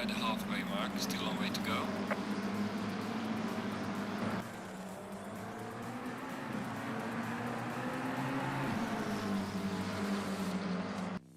at the halfway mark, still a long way to go.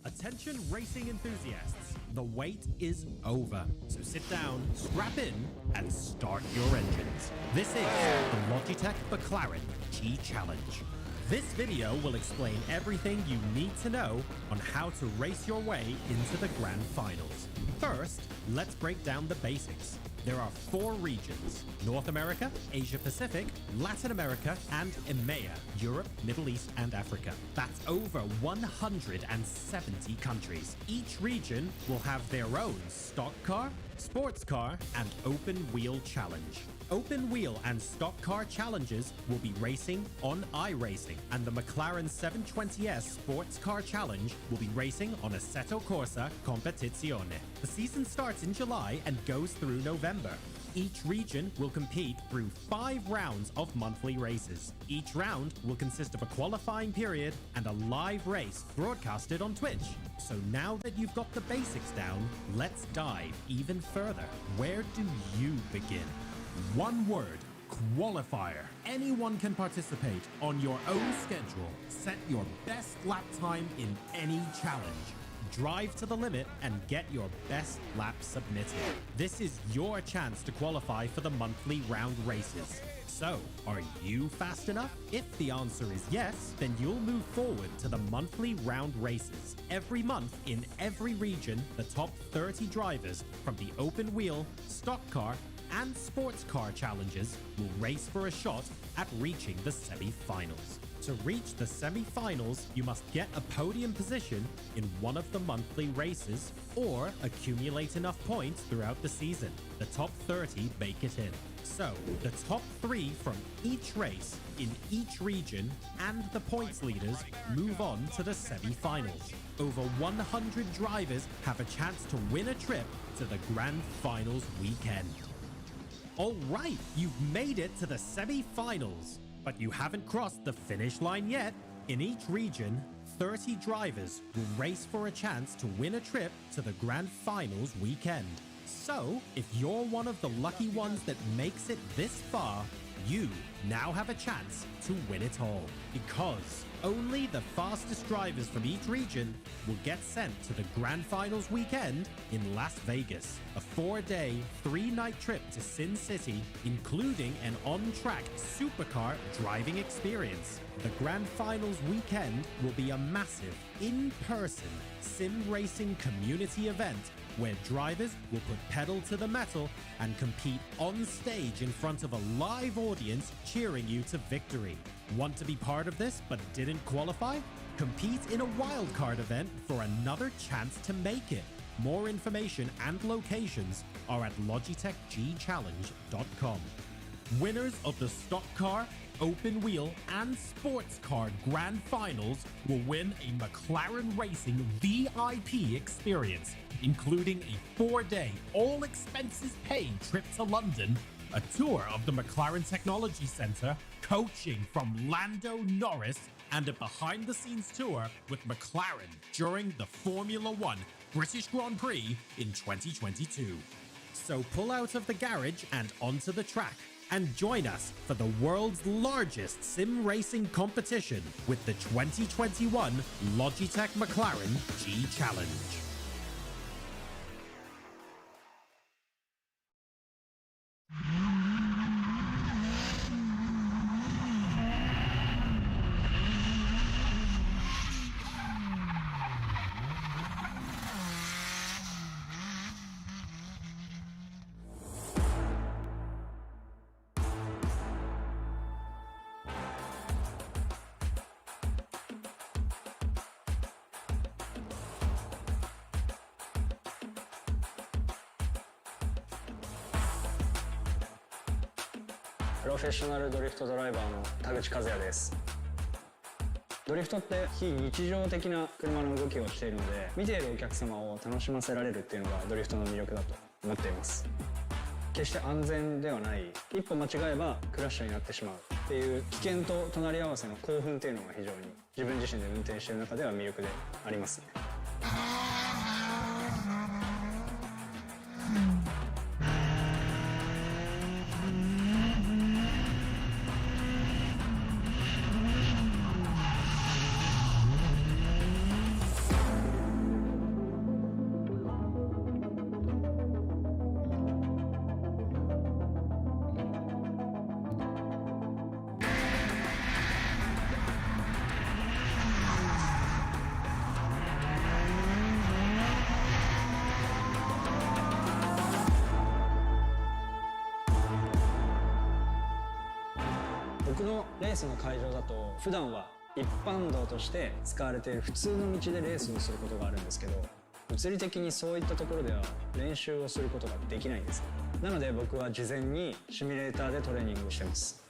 Attention racing enthusiasts, the wait is over. So sit down, strap in, and start your engines. This is the Logitech McLaren G Challenge. This video will explain everything you need to know on how to race your way into the grand finals. First, let's break down the basics. There are 4 regions: North America, Asia Pacific, Latin America, and EMEA, Europe, Middle East, and Africa. That's over 170 countries. Each region will have their own stock car, sports car, and open wheel challenge. Open wheel and stock car challenges will be racing on iRacing, and the McLaren 720S Sports Car Challenge will be racing on Assetto Corsa Competizione. The season starts in July and goes through November. Each region will compete through 5 rounds of monthly races. Each round will consist of a qualifying period and a live race broadcasted on Twitch. So now that you've got the basics down, let's dive even further. Where do you begin? One word: qualifier. Anyone can participate on your own schedule. Set your best lap time in any challenge. Drive to the limit and get your best lap submitted. This is your chance to qualify for the monthly round races. So, are you fast enough? If the answer is yes, then you'll move forward to the monthly round races. Every month in every region, the top 30 drivers from the open wheel, stock car, and sports car challenges will race for a shot at reaching the semi-finals. To reach the semi-finals, you must get a podium position in one of the monthly races or accumulate enough points throughout the season. The top 30 make it in. So, the top 3 from each race in each region and the points leaders move on to the semi-finals. Over 100 drivers have a chance to win a trip to the grand finals weekend. All right, you've made it to the semi-finals, but you haven't crossed the finish line yet. In each region, 30 drivers will race for a chance to win a trip to the grand finals weekend. So, if you're one of the lucky ones that makes it this far, you now have a chance to win it all, because only the fastest drivers from each region will get sent to the grand finals weekend in Las Vegas, a 4-day, 3-night trip to Sin City, including an on-track supercar driving experience. The grand finals weekend will be a massive, in-person sim racing community event where drivers will put pedal to the metal and compete on stage in front of a live audience cheering you to victory. Want to be part of this but didn't qualify? Compete in a wildcard event for another chance to make it. More information and locations are at logitechgchallenge.com. Winners of the stock car, open wheel, and sports car grand finals will win a McLaren Racing VIP experience, including a 4-day, all expenses paid trip to London, a tour of the McLaren Technology Center, coaching from Lando Norris, and a behind-the-scenes tour with McLaren during the Formula One British Grand Prix in 2022. So pull out of the garage and onto the track, and join us for the world's largest sim racing competition with the 2021 Logitech McLaren G Challenge.プロフェッショナルドリフトドライバーの田口和也です。ドリフトって非日常的な車の動きをしているので、見ているお客様を楽しませられるっていうのがドリフトの魅力だと思っています。決して安全ではない、一歩間違えばクラッシュになってしまうっていう危険と隣り合わせの興奮っていうのが非常に自分自身で運転している中では魅力でありますね。僕のレースの会場だと普段は一般道として使われている普通の道でレースをすることがあるんですけど、物理的にそういったところでは練習をすることができないんです。なので僕は事前にシミュレーターでトレーニングをしてます。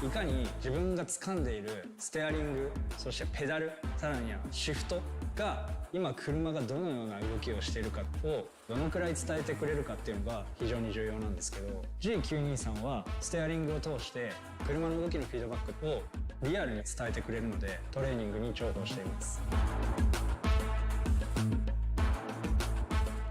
いかに自分が掴んでいるステアリング、そしてペダル、さらにはシフトが今車がどのような動きをしているかをどのくらい伝えてくれるかっていうのが非常に重要なんですけど、 G923 はステアリングを通して車の動きのフィードバックをリアルに伝えてくれるので、トレーニングに重宝しています。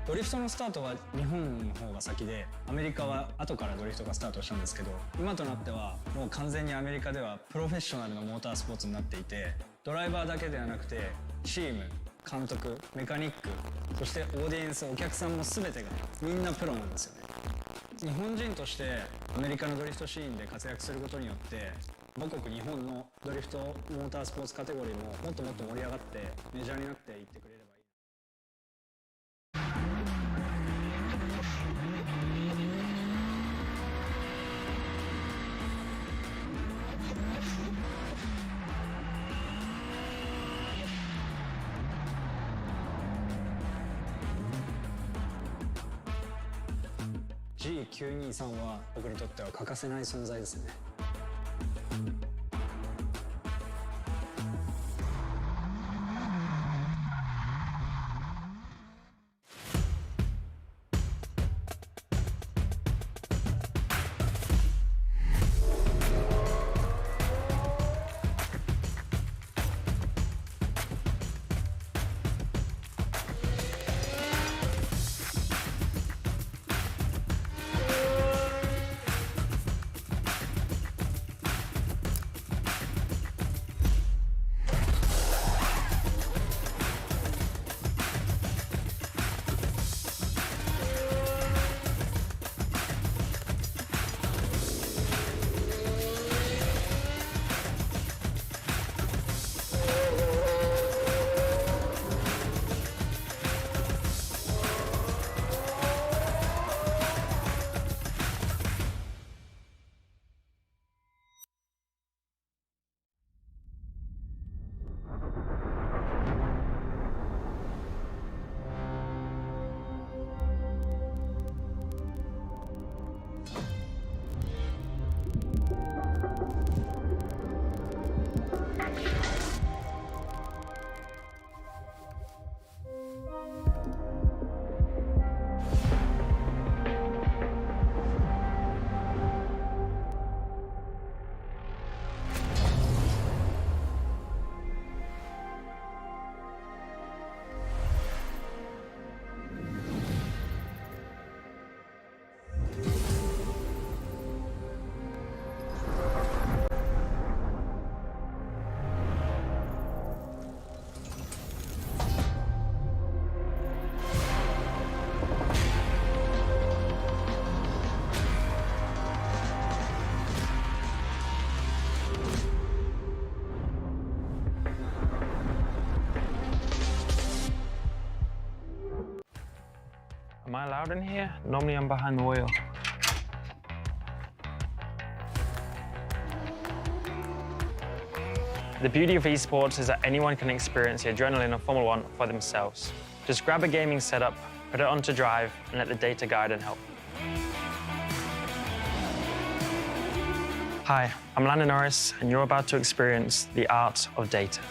ドリフトのスタートは日本の方が先で、アメリカは後からドリフトがスタートしたんですけど、今となってはもう完全にアメリカではプロフェッショナルのモータースポーツになっていて、ドライバーだけではなくてチーム、監督、メカニック、そしてオーディエンス、お客さんも全てがみんなプロなんですよね。日本人としてアメリカのドリフトシーンで活躍することによって、母国日本のドリフトモータースポーツカテゴリーももっともっと盛り上がってメジャーになっていってくれればいい。G923 は僕にとっては欠かせない存在ですね。Am I allowed in here? Normally I'm behind the wheel. The beauty of esports is that anyone can experience the adrenaline of Formula One for themselves. Just grab a gaming setup, put it onto drive, and let the data guide and help. Hi, I'm Lando Norris, and you're about to experience the art of data.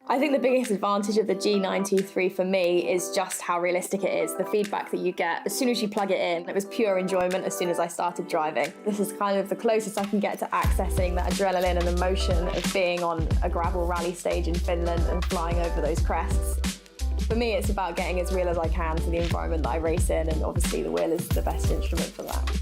I think the biggest advantage of the G923 for me is just how realistic it is. The feedback that you get as soon as you plug it in, it was pure enjoyment as soon as I started driving. This is kind of the closest I can get to accessing that adrenaline and emotion of being on a gravel rally stage in Finland and flying over those crests. For me, it's about getting as real as I can to the environment that I race in, and obviously the wheel is the best instrument for that.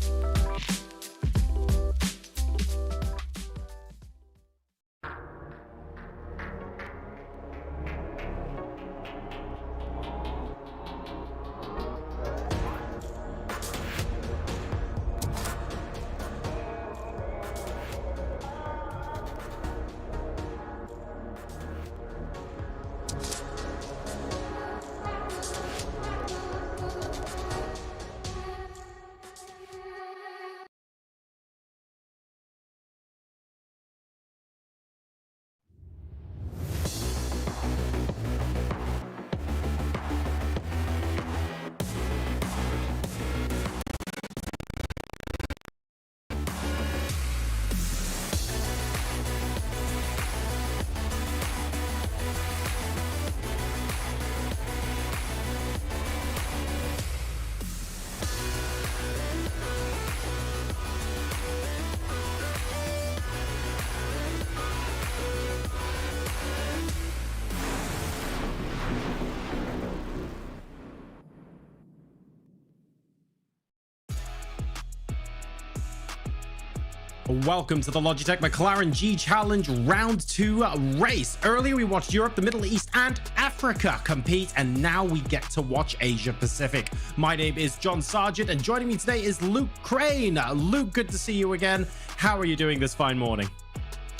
Welcome to the Logitech McLaren G Challenge Round 2 race. Earlier we watched Europe, the Middle East and Africa compete, and now we get to watch Asia Pacific. My name is John Sargent and joining me today is Luke Crane. Luke, good to see you again. How are you doing this fine morning?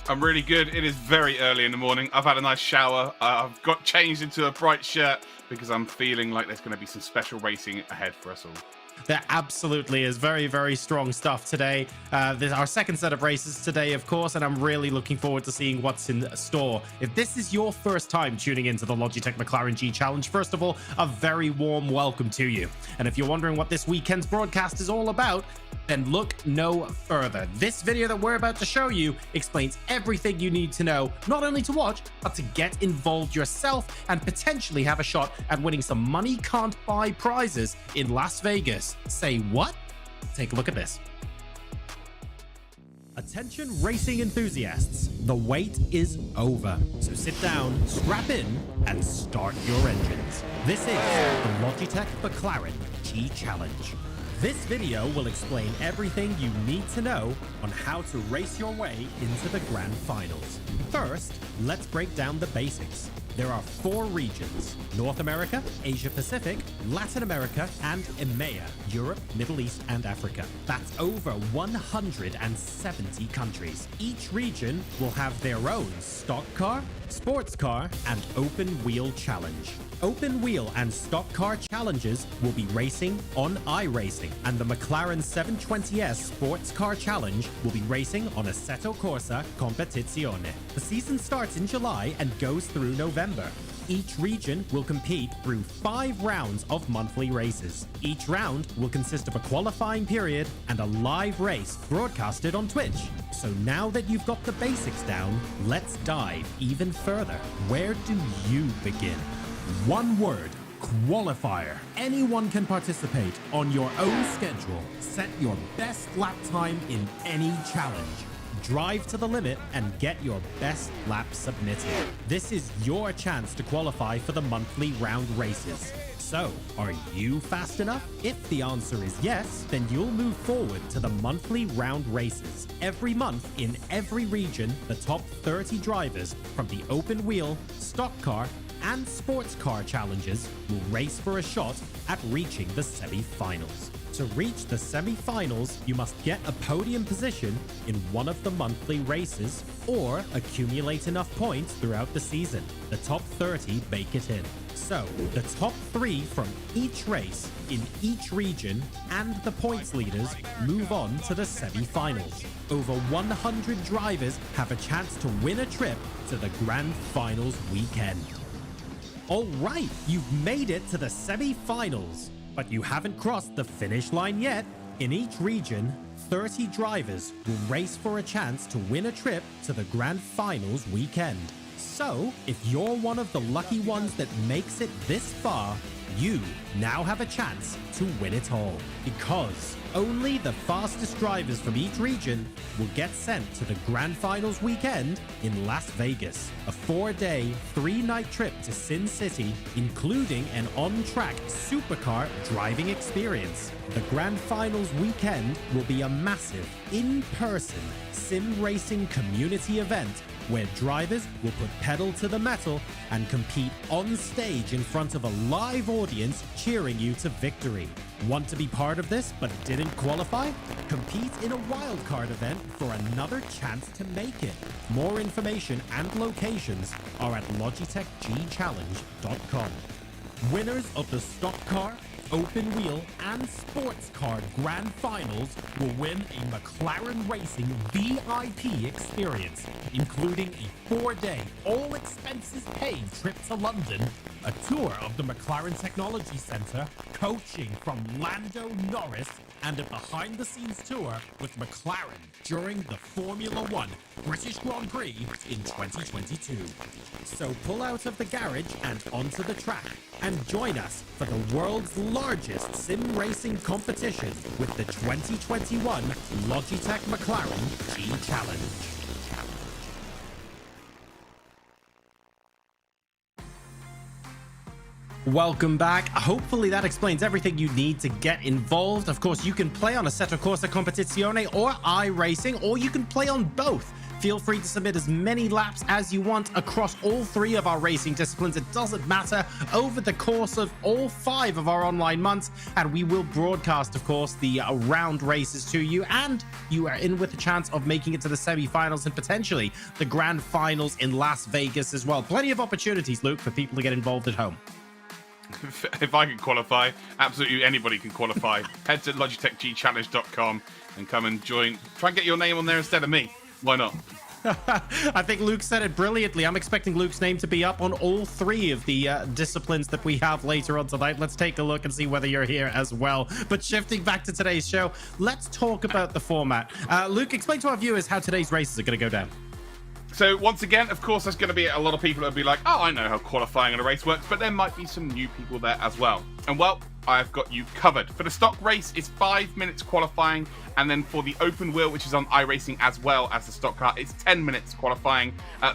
I'm really good. It is very early in the morning. I've had a nice shower. I've got changed into a bright shirt because I'm feeling like there's going to be some special racing ahead for us all. There absolutely is. Very, very strong stuff today. There's our second set of races today, of course, and I'm really looking forward to seeing what's in store. If this is your first time tuning into the Logitech McLaren G Challenge, first of all, a very warm welcome to you. And if you're wondering what this weekend's broadcast is all about, then look no further. This video that we're about to show you explains everything you need to know, not only to watch, but to get involved yourself and potentially have a shot at winning some money can't buy prizes in Las Vegas. Say what? Take a look at this. Attention racing enthusiasts, the wait is over. So sit down, strap in, and start your engines. This is the Logitech McLaren G Challenge. This video will explain everything you need to know on how to race your way into the grand finals. First, let's break down the basics. There are 4 regions: North America, Asia Pacific, Latin America, and EMEA, Europe, Middle East, and Africa. That's over 170 countries. Each region will have their own stock car, sports car, and open wheel challenge. Open wheel and stock car challenges will be racing on iRacing, and the McLaren 720S Sports Car Challenge will be racing on Assetto Corsa Competizione. The season starts in July and goes through November. Each region will compete through 5 rounds of monthly races. Each round will consist of a qualifying period and a live race broadcasted on Twitch. So now that you've got the basics down, let's dive even further. Where do you begin? One word: qualifier. Anyone can participate on your own schedule. Set your best lap time in any challenge. Drive to the limit and get your best lap submitted. This is your chance to qualify for the monthly round races. So, are you fast enough? If the answer is yes, then you'll move forward to the monthly round races. Every month in every region, the top 30 drivers from the open wheel, stock car, and sports car challenges will race for a shot at reaching the semi-finals. To reach the semi-finals, you must get a podium position in one of the monthly races or accumulate enough points throughout the season. The top 30 make it in. So, the top 3 from each race in each region and the points leaders move on to the semi-finals. Over 100 drivers have a chance to win a trip to the grand finals weekend. All right, you've made it to the semi-finals, but you haven't crossed the finish line yet. In each region, 30 drivers will race for a chance to win a trip to the grand finals weekend. So, if you're one of the lucky ones that makes it this far, you now have a chance to win it all. Because only the fastest drivers from each region will get sent to the Grand Finals weekend in Las Vegas, a 4-day, 3-night trip to Sin City, including an on-track supercar driving experience. The Grand Finals weekend will be a massive, in-person sim racing community event where drivers will put pedal to the metal and compete on stage in front of a live audience cheering you to victory. Want to be part of this but didn't qualify? Compete in a wildcard event for another chance to make it. More information and locations are at logitechgchallenge.com. Winners of the stock car, open wheel, and sports car grand finals will win a McLaren Racing VIP experience, including a 4-day, all expenses paid trip to London, a tour of the McLaren Technology Centre, coaching from Lando Norris, and a behind-the-scenes tour with McLaren during the Formula One British Grand Prix in 2022. So pull out of the garage and onto the track and join us for the world's largest sim racing competition with the 2021 Logitech McLaren G Challenge. Welcome back. Hopefully that explains everything you need to get involved. Of course, you can play on Assetto Corsa Competizione or iRacing, or you can play on both. Feel free to submit as many laps as you want across all 3 of our racing disciplines. It doesn't matter, over the course of all 5 of our online months, and we will broadcast, of course, the round races to you, and you are in with a chance of making it to the semi-finals and potentially the grand finals in Las Vegas as well. Plenty of opportunities, Luke, for people to get involved at home. If I can qualify, absolutely anybody can qualify. Head to logitechgchallenge.com and come and join. Try and get your name on there instead of me. Why not? I think Luke said it brilliantly. I'm expecting Luke's name to be up on all 3 of the disciplines that we have later on tonight. Let's take a look and see whether you're here as well. But shifting back to today's show, let's talk about the format. Luke, explain to our viewers how today's races are going to go down. So once again, of course, there's going to be a lot of people that'll be like, oh, I know how qualifying in a race works, but there might be some new people there as well. And well, I've got you covered. For the stock race, it's 5 minutes qualifying, and then for the open wheel, which is on iRacing as well as the stock car, it's 10 minutes qualifying.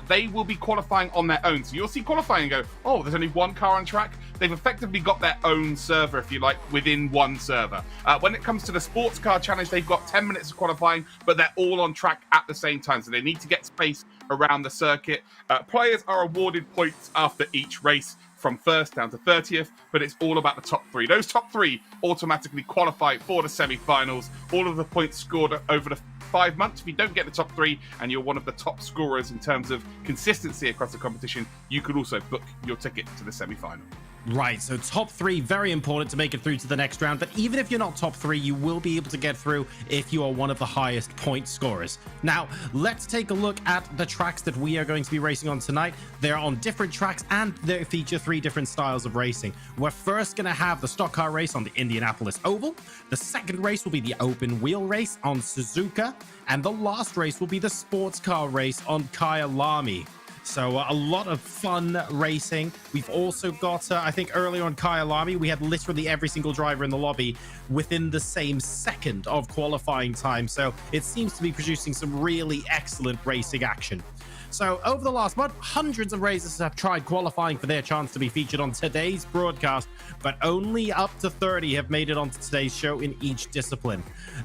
They will be qualifying on their own. So you'll see qualifying and go, oh, there's only one car on track. They've effectively got their own server, if you like, within one server. When it comes to the sports car challenge, they've got 10 minutes of qualifying, but they're all on track at the same time. So they need to get space around the circuit. Players are awarded points after each race, from 1st down to 30th, but it's all about the top 3. Those top 3 automatically qualify for the semi-finals. All of the points scored over the 5 months. If you don't get the top 3 and you're one of the top scorers in terms of consistency across the competition, you could also book your ticket to the semi-final. Right, so top 3, very important to make it through to the next round. But even if you're not top 3, you will be able to get through if you are one of the highest point scorers. Now, let's take a look at the tracks that we are going to be racing on tonight. They're on different tracks and they feature 3 different styles of racing. We're first going to have the stock car race on the Indianapolis Oval. The second race will be the open wheel race on Suzuka. And the last race will be the sports car race on Kyalami. So a lot of fun racing. We've also got, I think earlier on Kyalami, we had literally every single driver in the lobby within the same second of qualifying time. So it seems to be producing some really excellent racing action. So over the last month, hundreds of racers have tried qualifying for their chance to be featured on today's broadcast, but only up to 30 have made it onto today's show in each discipline.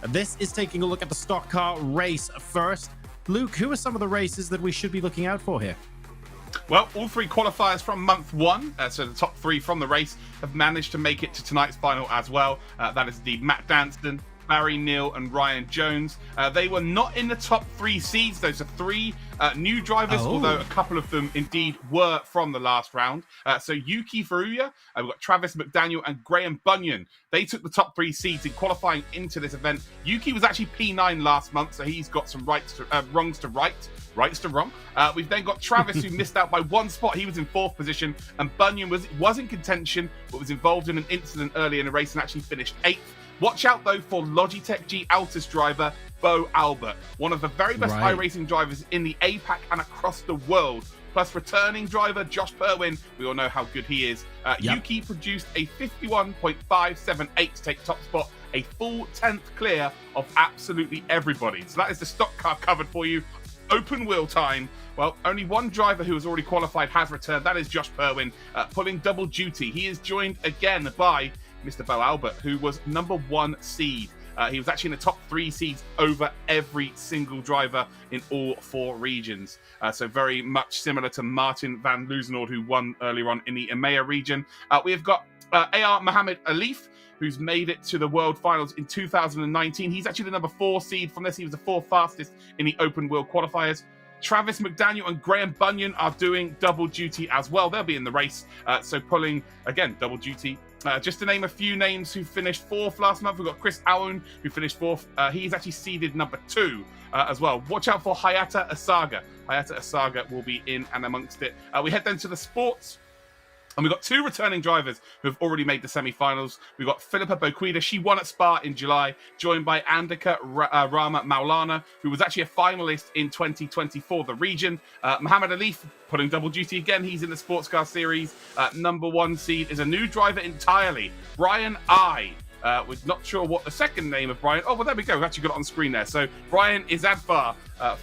This is taking a look at the stock car race first. Luke, who are some of the races that we should be looking out for here? Well, all 3 qualifiers from month 1, so the top 3 from the race, have managed to make it to tonight's final as well. That is indeed Matt Danston, Barry Neal and Ryan Jones. They were not in the top 3 seeds. Those are 3 new drivers, although a couple of them indeed were from the last round. So Yuki Furuya, we've got Travis McDaniel and Graham Bunyan. They took the top 3 seeds in qualifying into this event. Yuki was actually P9 last month, so he's got some wrongs to right. Rights to wrong. We've then got Travis, who missed out by 1 spot. He was in 4th position, and Bunyan was in contention, but was involved in an incident early in the race and actually finished 8th. Watch out, though, for Logitech G Altus driver Bo Albert, one of the very best iRacing drivers in the APAC and across the world. Plus, returning driver Josh Perwin, we all know how good he is. Yuki produced a 51.578 to take top spot, a full 10th clear of absolutely everybody. So that is the stock car covered for you. Open wheel time. Well, only one driver who has already qualified has returned. That is Josh Perwin, pulling double duty. He is joined again by Mr. Bo Albert, who was number 1 seed. He was actually in the top 3 seeds over every single driver in all 4 regions. So very much similar to Martin van Loozenord, who won earlier on in the EMEA region. We have got AR Mohammed Alif, who's made it to the World Finals in 2019. He's actually the number 4 seed from this. He was the 4th fastest in the open wheel qualifiers. Travis McDaniel and Graham Bunyan are doing double duty as well. They'll be in the race, so pulling, again, double duty. Just to name a few names who finished 4th last month, we've got Chris Owen, who finished 4th. He's actually seeded number 2 as well. Watch out for Hayata Asaga. Hayata Asaga will be in and amongst it. We head then to the sports. And we've got 2 returning drivers who have already made the semi-finals. We've got Philippa Boquida. She won at Spa in July, joined by Andika Rama Maulana, who was actually a finalist in 2024, the region. Mohammed Alif pulling double duty again. He's in the sports car series. Number 1 seed is a new driver entirely, Brian I. We're not sure what the second name of Brian. Oh, well, there we go. We've actually got it on screen there. So Brian Izadfar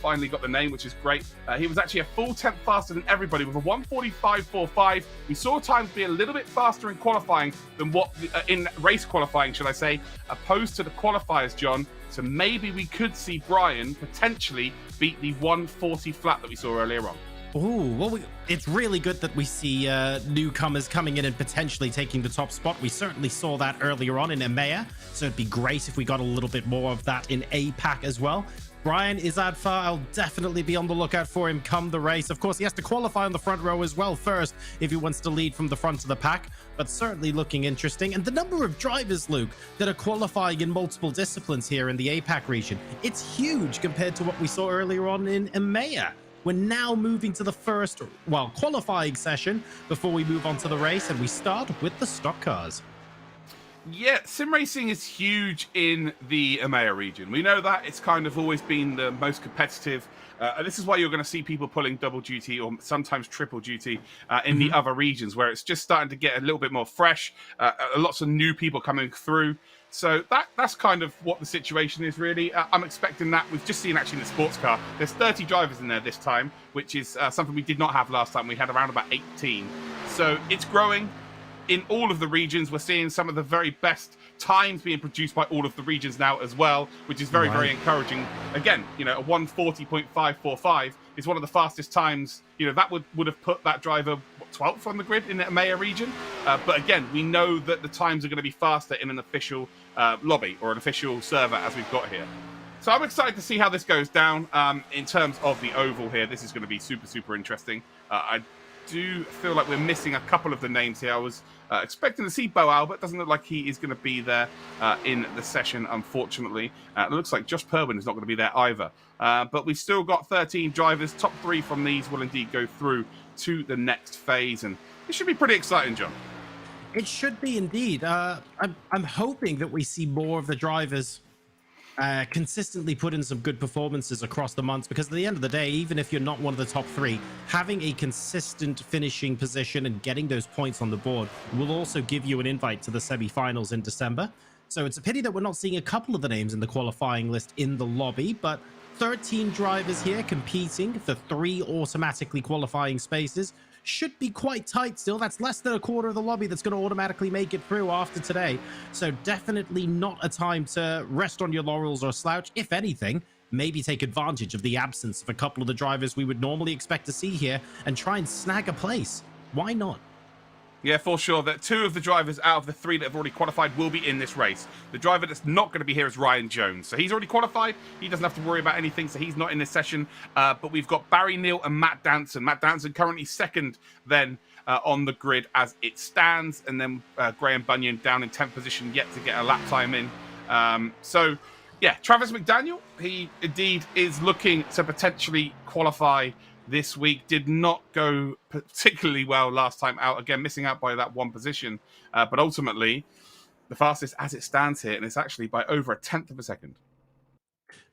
finally got the name, which is great. He was actually a full tenth faster than everybody with a 1:45.45. We saw times be a little bit faster in qualifying than what in race qualifying, should I say, opposed to the qualifiers, John. So maybe we could see Brian potentially beat the 1:40 flat that we saw earlier on. Ooh, well, it's really good that we see newcomers coming in and potentially taking the top spot. We certainly saw that earlier on in EMEA, so it'd be great if we got a little bit more of that in APAC as well. Brian Izadfar, I'll definitely be on the lookout for him come the race. Of course, he has to qualify on the front row as well first if he wants to lead from the front of the pack, but certainly looking interesting. And the number of drivers, Luke, that are qualifying in multiple disciplines here in the APAC region, it's huge compared to what we saw earlier on in EMEA. We're now moving to the first, well, qualifying session before we move on to the race, and we start with the stock cars. Yeah, sim racing is huge in the EMEA region. We know that. It's kind of always been the most competitive. And this is why you're going to see people pulling double duty or sometimes triple duty in the other regions, where it's just starting to get a little bit more fresh. Lots of new people coming through. So that's kind of what the situation is, really. I'm expecting that. We've just seen actually in the sports car, there's 30 drivers in there this time, which is something we did not have last time. We had around about 18. So it's growing. In all of the regions, we're seeing some of the very best times being produced by all of the regions now as well, which is very, very encouraging. Again, you know, a 1:40.545 is one of the fastest times. You know, that would have put that driver 12th on the grid in the EMEA region. But again, we know that the times are going to be faster in an official lobby or an official server as we've got here. So I'm excited to see how this goes down in terms of the oval here. This is going to be super, super interesting. I do feel like we're missing a couple of the names here. I was expecting to see Bo Albert. Doesn't look like he is going to be there in the session, unfortunately. It looks like Josh Perwin is not going to be there either. But we've still got 13 drivers. Top 3 from these will indeed go through to the next phase. And it should be pretty exciting, John. It should be indeed. I'm hoping that we see more of the drivers consistently put in some good performances across the months, because at the end of the day, even if you're not one of the top 3, having a consistent finishing position and getting those points on the board will also give you an invite to the semi-finals in December. So it's a pity that we're not seeing a couple of the names in the qualifying list in the lobby, but 13 drivers here competing for 3 automatically qualifying spaces. Should be quite tight still. That's less than a quarter of the lobby that's going to automatically make it through after today. So definitely not a time to rest on your laurels or slouch. If anything, maybe take advantage of the absence of a couple of the drivers we would normally expect to see here and try and snag a place. Why not? Yeah, for sure. That 2 of the drivers out of the 3 that have already qualified will be in this race. The driver that's not going to be here is Ryan Jones. So he's already qualified. He doesn't have to worry about anything, so he's not in this session. But we've got Barry Neal and Matt Danson. Matt Danson currently second then on the grid as it stands. And then Graham Bunyan down in 10th position, yet to get a lap time in. So, yeah, Travis McDaniel, he indeed is looking to potentially qualify this week. Did not go particularly well last time out. Again, missing out by that 1 position. But ultimately, the fastest as it stands here, and it's actually by over 1/10 of a second.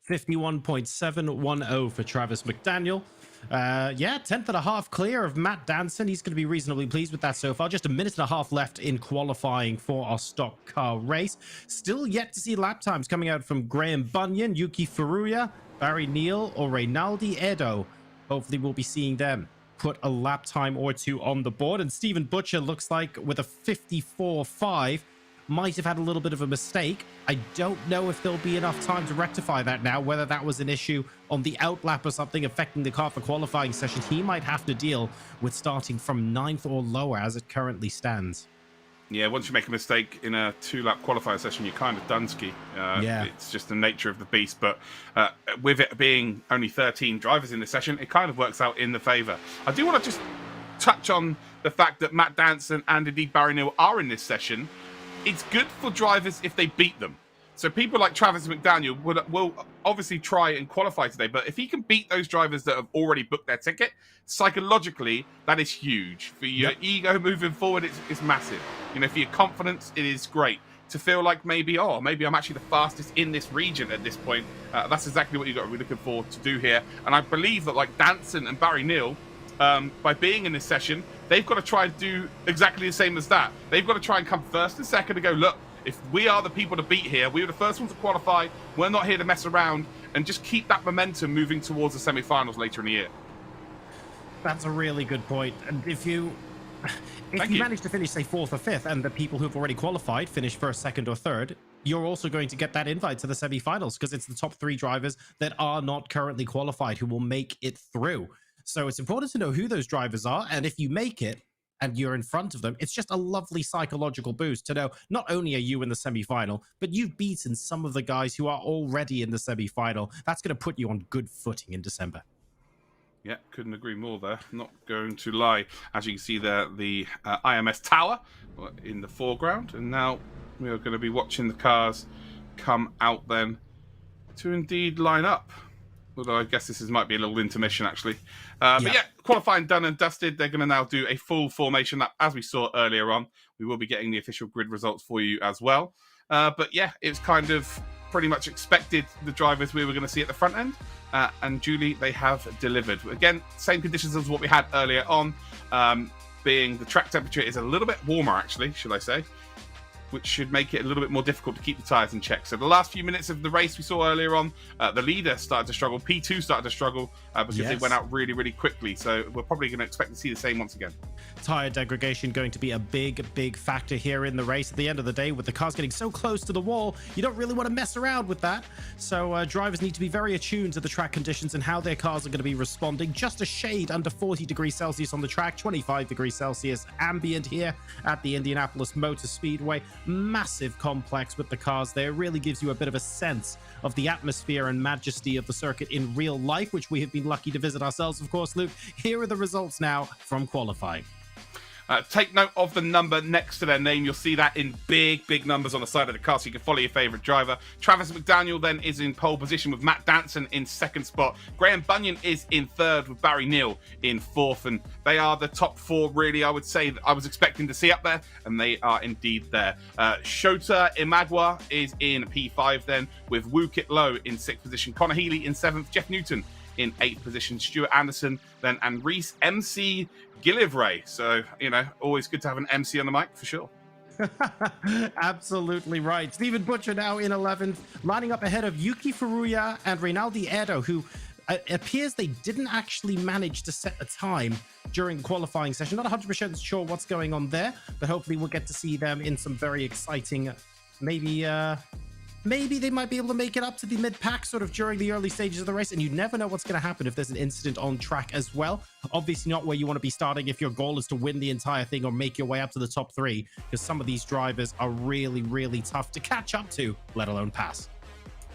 51.710 for Travis McDaniel. Yeah, 10th and a half clear of Matt Danson. He's going to be reasonably pleased with that so far. Just a minute and a half left in qualifying for our stock car race. Still yet to see lap times coming out from Graham Bunyan, Yuki Furuya, Barry Neal, or Reynaldi Edo. Hopefully we'll be seeing them put a lap time or 2 on the board. And Stephen Butcher looks like with a 54.5 might have had a little bit of a mistake. I don't know if there'll be enough time to rectify that now, whether that was an issue on the outlap or something affecting the car for qualifying session. He might have to deal with starting from 9th or lower as it currently stands. Yeah, once you make a mistake in a 2-lap qualifier session, you're kind of done-ski. Yeah. It's just the nature of the beast. But with it being only 13 drivers in the session, it kind of works out in the favour. I do want to just touch on the fact that Matt Danson and indeed Barry Neal are in this session. It's good for drivers if they beat them. So people like Travis McDaniel will obviously try and qualify today, but if he can beat those drivers that have already booked their ticket, psychologically, that is huge. For your ego moving forward, it's massive. You know, for your confidence, it is great. To feel like maybe I'm actually the fastest in this region at this point. That's exactly what you've got to be looking forward to do here. And I believe that like Danson and Barry Neal, by being in this session, they've got to try and do exactly the same as that. They've got to try and come first and second and go, look, If we are the people to beat here, we were the first ones to qualify. We're not here to mess around, and just keep that momentum moving towards the semi-finals later in the year. That's a really good point. And if you manage to finish, say, 4th or 5th, and the people who've already qualified finish 1st, 2nd, or 3rd, you're also going to get that invite to the semi-finals, because it's the top 3 drivers that are not currently qualified who will make it through. So it's important to know who those drivers are, and if you make it and you're in front of them, it's just a lovely psychological boost to know not only are you in the semi-final, but you've beaten some of the guys who are already in the semi-final. That's going to put you on good footing in December. Yeah, couldn't agree more there. Not going to lie. As you can see there, the IMS tower in the foreground. And now we are going to be watching the cars come out then to indeed line up. Although I guess might be a little intermission, actually. But yeah, qualifying done and dusted. They're going to now do a full formation lap, as we saw earlier on. We will be getting the official grid results for you as well. But yeah, it's kind of pretty much expected the drivers we were going to see at the front end. And Julie, they have delivered. Again, same conditions as what we had earlier on, being the track temperature is a little bit warmer, actually, should I say, which should make it a little bit more difficult to keep the tyres in check. So the last few minutes of the race we saw earlier on, the leader started to struggle. P2 started to struggle because they went out really, really quickly. So we're probably going to expect to see the same once again. Tyre degradation going to be a big factor here in the race. At the end of the day, with the cars getting so close to the wall, you don't really want to mess around with that. So drivers need to be very attuned to the track conditions and how their cars are going to be responding. Just a shade under 40 degrees Celsius on the track, 25 degrees Celsius ambient here at the Indianapolis Motor Speedway. Massive complex with the cars there. Really gives you a bit of a sense of the atmosphere and majesty of the circuit in real life, which we have been lucky to visit ourselves, of course, Luke. Here are the results now from qualifying. Take note of the number next to their name. You'll see that in big numbers on the side of the car, so you can follow your favourite driver. Travis McDaniel then is in pole position with Matt Danson in 2nd spot. Graham Bunyan is in 3rd with Barry Neal in 4th. And they are the top 4, really, I would say, that I was expecting to see up there. And they are indeed there. Shota Imagwa is in P5 then with Woo Kit Low in 6th position. Connor Healy in 7th. Jeff Newton in 8th position. Stuart Anderson then and Reese MC Gillivray. So, you know, always good to have an MC on the mic for sure. Absolutely right. Stephen Butcher now in 11th, lining up ahead of Yuki Furuya and Rinaldi Edo, who appears they didn't actually manage to set a time during the qualifying session. Not 100% sure what's going on there, but hopefully we'll get to see them in some very exciting, maybe they might be able to make it up to the mid-pack sort of during the early stages of the race, and you never know what's going to happen if there's an incident on track as well. Obviously not where you want to be starting if your goal is to win the entire thing or make your way up to the top 3, because some of these drivers are really tough to catch up to, let alone pass.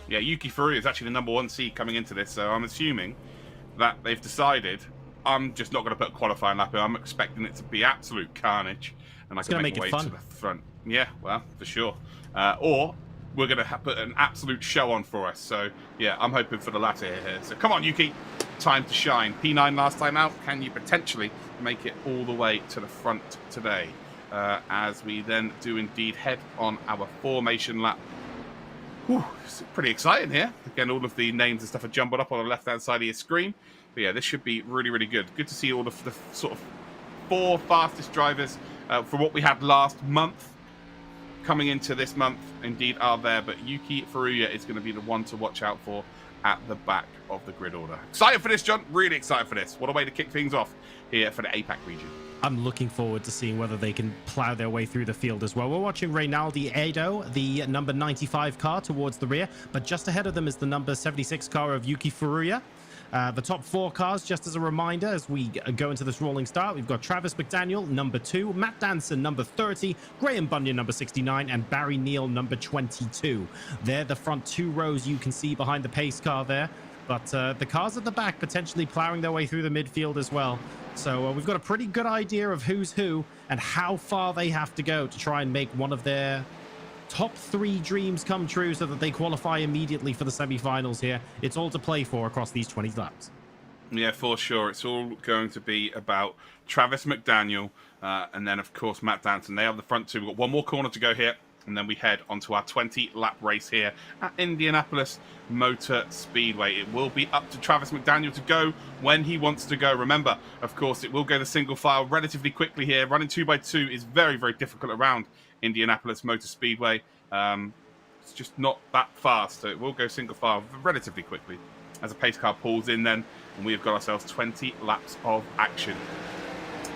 Yeah, Yuki Furuya is actually the number 1 seed coming into this, so I'm assuming that they've decided I'm just not going to put a qualifying lap in. I'm expecting it to be absolute carnage, and I can make my way to the front. Yeah, well, for sure. Or we're going to put an absolute show on for us. So, yeah, I'm hoping for the latter here. So, come on, Yuki. Time to shine. P9 last time out. Can you potentially make it all the way to the front today? As we then do indeed head on our formation lap. Whew, it's pretty exciting here. Again, all of the names and stuff are jumbled up on the left-hand side of your screen. But, yeah, this should be really good. Good to see all of the sort of 4 fastest drivers from what we had last month coming into this month indeed are there, but Yuki Furuya is going to be the one to watch out for at the back of the grid order. Excited for this, John. Really excited for this. What a way to kick things off here for the APAC region. I'm looking forward to seeing whether they can plow their way through the field as well. We're watching Rinaldi Edo, the number 95 car, towards the rear, but just ahead of them is the number 76 car of Yuki Furuya. The top 4 cars, just as a reminder, as we go into this rolling start, we've got Travis McDaniel, number 2, Matt Danson, number 30, Graham Bunyan, number 69, and Barry Neal, number 22. They're the front 2 rows you can see behind the pace car there, but the cars at the back potentially plowing their way through the midfield as well. So we've got a pretty good idea of who's who and how far they have to go to try and make one of their top 3 dreams come true so that they qualify immediately for the semi-finals here. It's all to play for across these 20 laps. Yeah, for sure. It's all going to be about Travis McDaniel and then, of course, Matt Danson. They have the front 2. We've got one more corner to go here. And then we head onto our 20-lap race here at Indianapolis Motor Speedway. It will be up to Travis McDaniel to go when he wants to go. Remember, of course, it will go the single file relatively quickly here. Running 2x2 is very, very difficult around Indianapolis Motor Speedway. It's just not that fast, so it will go single file relatively quickly as a pace car pulls in then, and we have got ourselves 20 laps of action.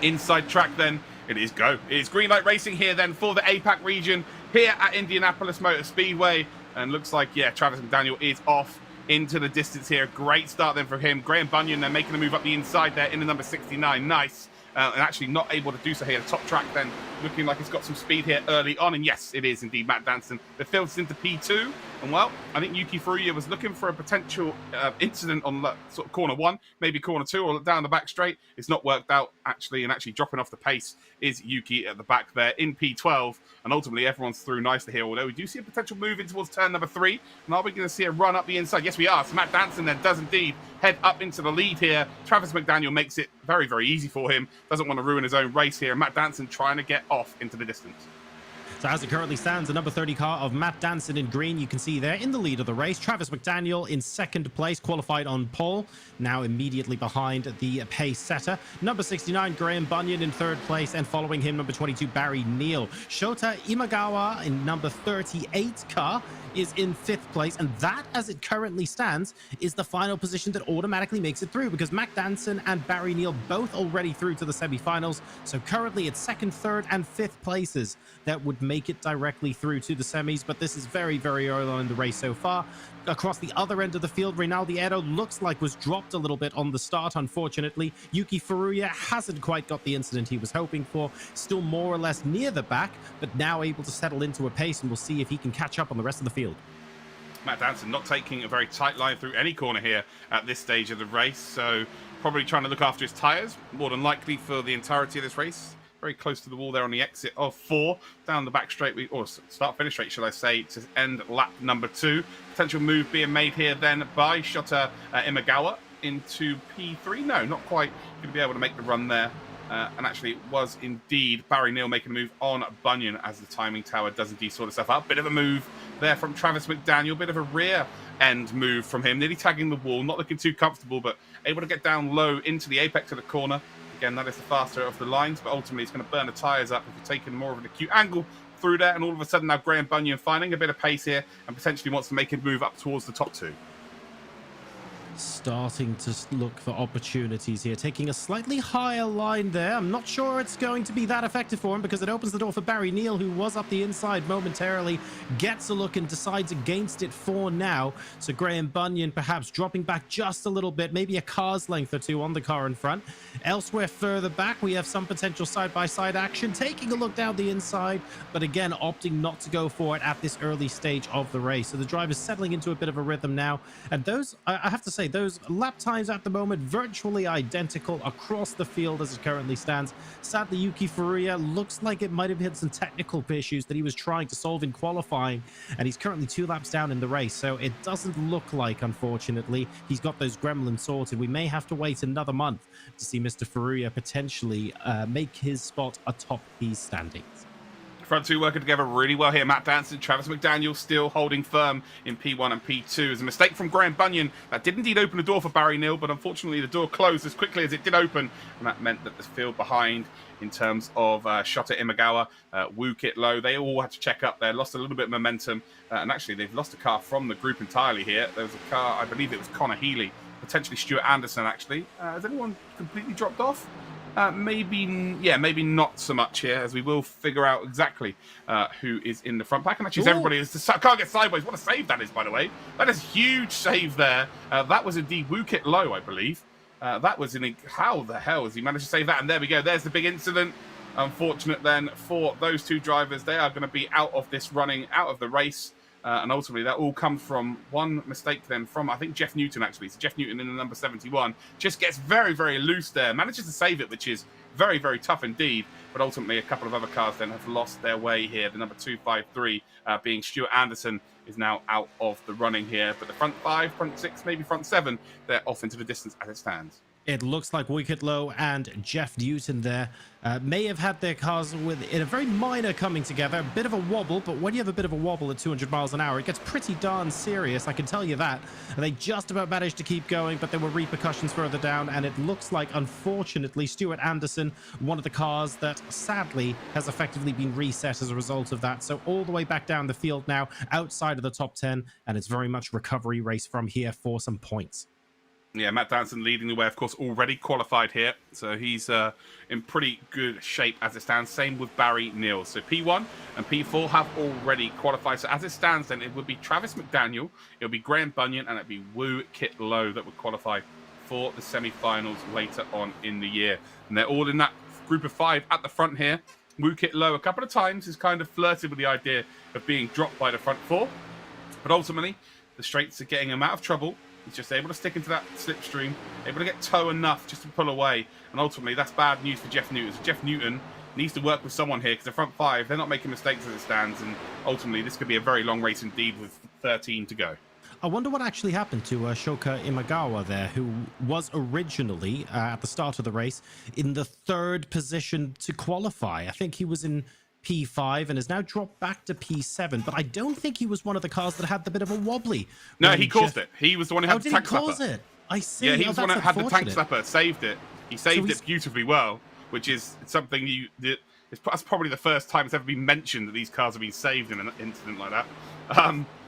Inside track then, it is go. It is green light racing here then for the APAC region here at Indianapolis Motor Speedway. And looks like, yeah, Travis McDaniel is off into the distance here. Great start then for him. Graham Bunyan then making a move up the inside there in the number 69. Nice. And actually not able to do so here. The top track then looking like it's got some speed here early on. And yes, it is indeed Matt Danson that fills into P2. And well, I think Yuki Furuya was looking for a potential incident on sort of corner 1, maybe corner 2 or down the back straight. It's not worked out actually, and actually dropping off the pace is Yuki at the back there in P12. And ultimately everyone's through nicely here, although we do see a potential move in towards turn number 3. And are we going to see a run up the inside? Yes, we are. So Matt Danson then does indeed head up into the lead here. Travis McDaniel makes it very, very easy for him. Doesn't want to ruin his own race here. Matt Danson trying to get off into the distance. So as it currently stands, the number 30 car of Matt Danson in green, you can see there in the lead of the race. Travis McDaniel in second place, qualified on pole, now immediately behind the pace setter. Number 69, Graham Bunyan in third place, and following him, number 22, Barry Neal. Shota Imagawa in number 38 car is in 5th place, and that, as it currently stands, is the final position that automatically makes it through, because Matt Danson and Barry Neal both already through to the semifinals. So currently it's 2nd, 3rd, and 5th places that would make it directly through to the semis, but this is very, very early on in the race so far. Across the other end of the field, Reynaldo Edo looks like was dropped a little bit on the start, unfortunately. Yuki Furuya hasn't quite got the incident he was hoping for, still more or less near the back, but now able to settle into a pace, and we'll see if he can catch up on the rest of the field. Matt Danson not taking a very tight line through any corner here at this stage of the race, so probably trying to look after his tyres, more than likely for the entirety of this race. Very close to the wall there on the exit of 4. Down the back straight, or start-finish straight, shall I say, to end lap number 2. Potential move being made here then by Shota Imagawa into P3. No, not quite going to be able to make the run there. And actually, it was indeed Barry Neal making a move on Bunyan as the timing tower does indeed sort itself out. Bit of a move there from Travis McDaniel. Bit of a rear end move from him. Nearly tagging the wall. Not looking too comfortable, but able to get down low into the apex of the corner. Again, that is the faster of the lines, but ultimately it's going to burn the tyres up if you're taking more of an acute angle through there. And all of a sudden now Graham Bunyan finding a bit of pace here and potentially wants to make a move up towards the top 2. Starting to look for opportunities here, taking a slightly higher line there. I'm not sure it's going to be that effective for him, because it opens the door for Barry Neal, who was up the inside momentarily, gets a look and decides against it for now. So Graham Bunyan perhaps dropping back just a little bit, maybe a car's length or 2 on the car in front. Elsewhere further back, we have some potential side-by-side action, taking a look down the inside, but again opting not to go for it at this early stage of the race. So the driver's settling into a bit of a rhythm now, and those, I have to say, those lap times at the moment virtually identical across the field as it currently stands. Sadly, Yuki Furuya looks like it might have had some technical issues that he was trying to solve in qualifying, and he's currently 2 laps down in the race, so it doesn't look like, unfortunately, he's got those gremlins sorted. We may have to wait another month to see Mr. Furuya potentially make his spot atop these standings. Front 2 working together really well here. Matt Danson, Travis McDaniel still holding firm in P1 and P2. As a mistake from Graham Bunyan, that did indeed open the door for Barry Neal, but unfortunately the door closed as quickly as it did open, and that meant that the field behind in terms of Shota Imagawa, Woo Kit Low, they all had to check up there, lost a little bit of momentum, and actually they've lost a car from the group entirely here. There was a car, I believe it was Connor Healy, potentially Stuart Anderson actually. Has anyone completely dropped off? Maybe not so much here, as we will figure out exactly who is in the front pack. And actually, everybody is the car gets sideways. What a save that is, by the way. That is a huge save there. That was indeed Woo Kit Low, I believe. That was how the hell has he managed to save that? And there we go. There's the big incident. Unfortunate then for those 2 drivers. They are going to be out of this running, out of the race. And ultimately, that all comes from one mistake then from, I think, Jeff Newton, actually. So Jeff Newton in the number 71 just gets very, very loose there. Manages to save it, which is very, very tough indeed. But ultimately, a couple of other cars then have lost their way here. The number 253 being Stuart Anderson is now out of the running here. But the front 5, front 6, maybe front 7, they're off into the distance as it stands. It looks like Wicked Low and Jeff Newton there may have had their cars in a very minor coming together. A bit of a wobble, but when you have a bit of a wobble at 200 miles an hour, it gets pretty darn serious, I can tell you that. And they just about managed to keep going, but there were repercussions further down, and it looks like, unfortunately, Stuart Anderson, one of the cars that sadly has effectively been reset as a result of that. So all the way back down the field now, outside of the top 10, and it's very much recovery race from here for some points. Yeah, Matt Danson leading the way, of course, already qualified here. So he's in pretty good shape as it stands. Same with Barry Neal. So P1 and P4 have already qualified. So as it stands, then, it would be Travis McDaniel, it'll be Graham Bunyan, and it'll be Woo Kit Low that would qualify for the semi-finals later on in the year. And they're all in that group of 5 at the front here. Woo Kit Low, a couple of times, has kind of flirted with the idea of being dropped by the front 4. But ultimately, the straights are getting him out of trouble. He's just able to stick into that slipstream, able to get toe enough just to pull away. And ultimately, that's bad news for Jeff Newton. So Jeff Newton needs to work with someone here because the front 5, they're not making mistakes as it stands. And ultimately, this could be a very long race indeed with 13 to go. I wonder what actually happened to Shoka Imagawa there, who was originally, at the start of the race, in the 3rd position to qualify. I think he was in P5 and has now dropped back to P7, but I don't think he was one of the cars that had the bit of a wobbly. No, he caused it. He was the one who had the tank slapper. How did he cause it? I see. Yeah, he was the one that had the tank slapper, saved it. He saved it beautifully well, which is something that's probably the first time it's ever been mentioned that these cars have been saved in an incident like that.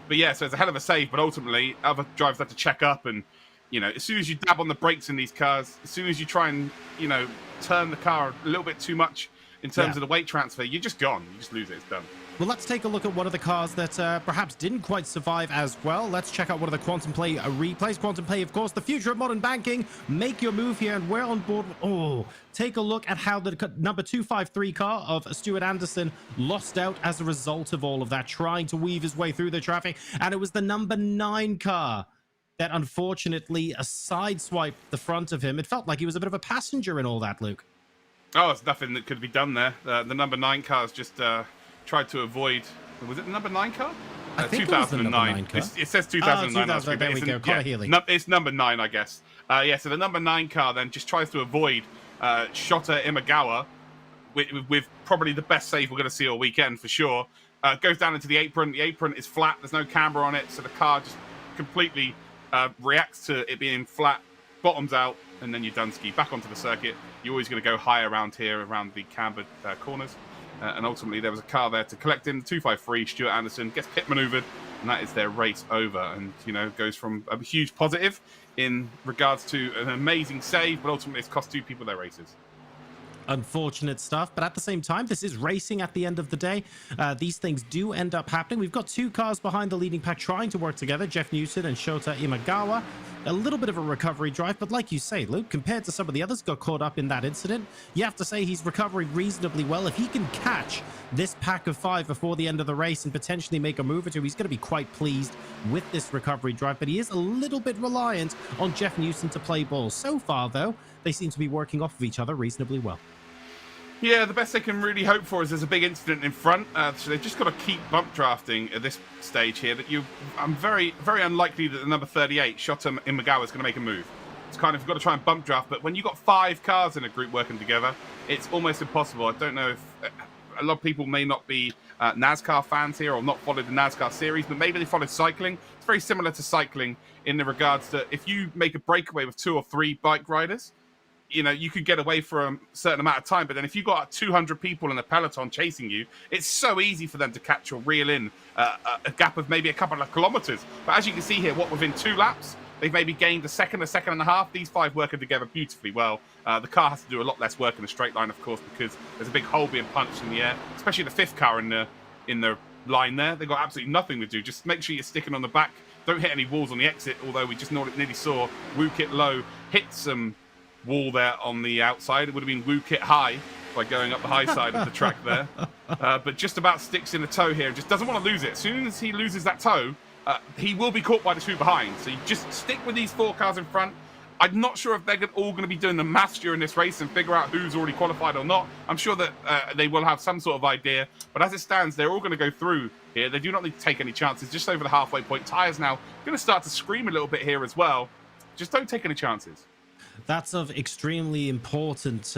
But yeah, so it's a hell of a save, but ultimately other drivers have to check up, and as soon as you dab on the brakes in these cars, as soon as you try and turn the car a little bit too much in terms of the weight transfer, you're just gone. You just lose it. It's done. Well, let's take a look at one of the cars that perhaps didn't quite survive as well. Let's check out one of the Quantum Play replays. Quantum Play, of course, the future of modern banking. Make your move here, and we're on board. Oh, take a look at how the number 253 car of Stuart Anderson lost out as a result of all of that, trying to weave his way through the traffic. And it was the number 9 car that unfortunately sideswiped the front of him. It felt like he was a bit of a passenger in all that, Luke. Oh, there's nothing that could be done there. The number 9 car's just tried to avoid. Was it the number 9 car? I think 2009. It was the number 9 car. It says 2009. 2009 there we go. Connor Healy. It's number 9, I guess. Yeah, so the number 9 car then just tries to avoid Shota Imagawa with probably the best save we're going to see all weekend for sure. Goes down into the apron. The apron is flat. There's no camber on it, so the car just completely reacts to it being flat, bottoms out, and then you're done ski. Back onto the circuit. You're always going to go high around here, around the cambered corners. And ultimately, there was a car there to collect him. 253, Stuart Anderson gets pit maneuvered, and that is their race over. And, goes from a huge positive in regards to an amazing save, but ultimately it's cost 2 people their races. Unfortunate stuff, but at the same time, this is racing at the end of the day. These things do end up happening. We've got 2 cars behind the leading pack trying to work together, Jeff Newton and Shota Imagawa. A little bit of a recovery drive, but like you say, Luke, compared to some of the others got caught up in that incident, you have to say he's recovering reasonably well. If he can catch this pack of 5 before the end of the race and potentially make a move or 2, he's going to be quite pleased with this recovery drive, but he is a little bit reliant on Jeff Newton to play ball. So far, though, they seem to be working off of each other reasonably well. Yeah, the best they can really hope for is there's a big incident in front, so they've just got to keep bump drafting at this stage here. I'm very, very unlikely that the number 38, Shota Imagawa, is going to make a move. It's kind of got to try and bump draft, but when you've got 5 cars in a group working together, it's almost impossible. I don't know if a lot of people may not be NASCAR fans here or not followed the NASCAR series, but maybe they followed cycling. It's very similar to cycling in the regards that if you make a breakaway with 2 or 3 bike riders, you could get away for a certain amount of time, but then if you've got 200 people in a peloton chasing you, it's so easy for them to catch or reel in a gap of maybe a couple of kilometers. But as you can see here, within 2 laps, they've maybe gained a second and a half. These 5 working together beautifully well. The car has to do a lot less work in a straight line, of course, because there's a big hole being punched in the air, especially the 5th car in the line there. They've got absolutely nothing to do. Just make sure you're sticking on the back. Don't hit any walls on the exit, although we just nearly saw Woo Kit Low hit some wall there on the outside. It would have been Woo Kit High by going up the high side of the track there. But just about sticks in a toe here and just doesn't want to lose it. As soon as he loses that toe, he will be caught by the 2 behind. So you just stick with these 4 cars in front. I'm not sure if they're all going to be doing the maths during this race and figure out who's already qualified or not. I'm sure that they will have some sort of idea. But as it stands, they're all going to go through here. They do not need to take any chances. Just over the halfway point. Tyres now going to start to scream a little bit here as well. Just don't take any chances. That's of extremely important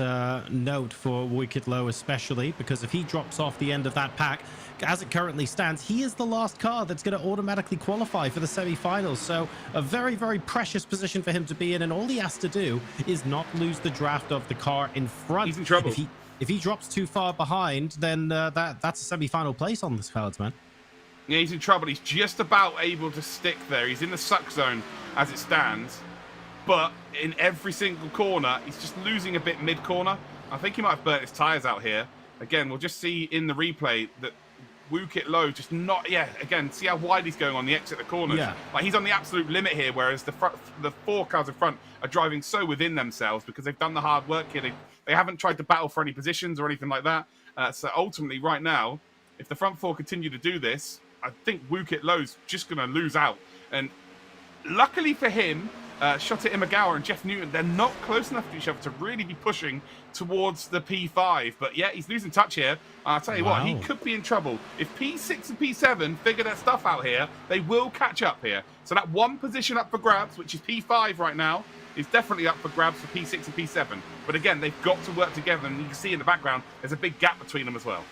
note for Wicked Low, especially because if he drops off the end of that pack, as it currently stands, he is the last car that's going to automatically qualify for the semi-finals. So a very, very precious position for him to be in, and all he has to do is not lose the draft of the car in front. He's in trouble. If he drops too far behind, then that's a semi-final place on this cards, man. Yeah, he's in trouble. He's just about able to stick there. He's in the suck zone as it stands. But in every single corner, he's just losing a bit mid-corner. I think he might have burnt his tyres out here. Again, we'll just see in the replay that Wookit Low just not... Yeah, again, see how wide he's going on the exit of the corners. Yeah. Like, he's on the absolute limit here, whereas the 4 cars in front are driving so within themselves because they've done the hard work here. They haven't tried to battle for any positions or anything like that. So ultimately, right now, if the front 4 continue to do this, I think Wookit Low's just going to lose out. And luckily for him... Shota Imagawa and Jeff Newton, they're not close enough to each other to really be pushing towards the P5. But yeah, he's losing touch here. I'll tell you what, he could be in trouble. If P6 and P7 figure their stuff out here, they will catch up here. So that one position up for grabs, which is P5 right now, is definitely up for grabs for P6 and P7. But again, they've got to work together, and you can see in the background, there's a big gap between them as well.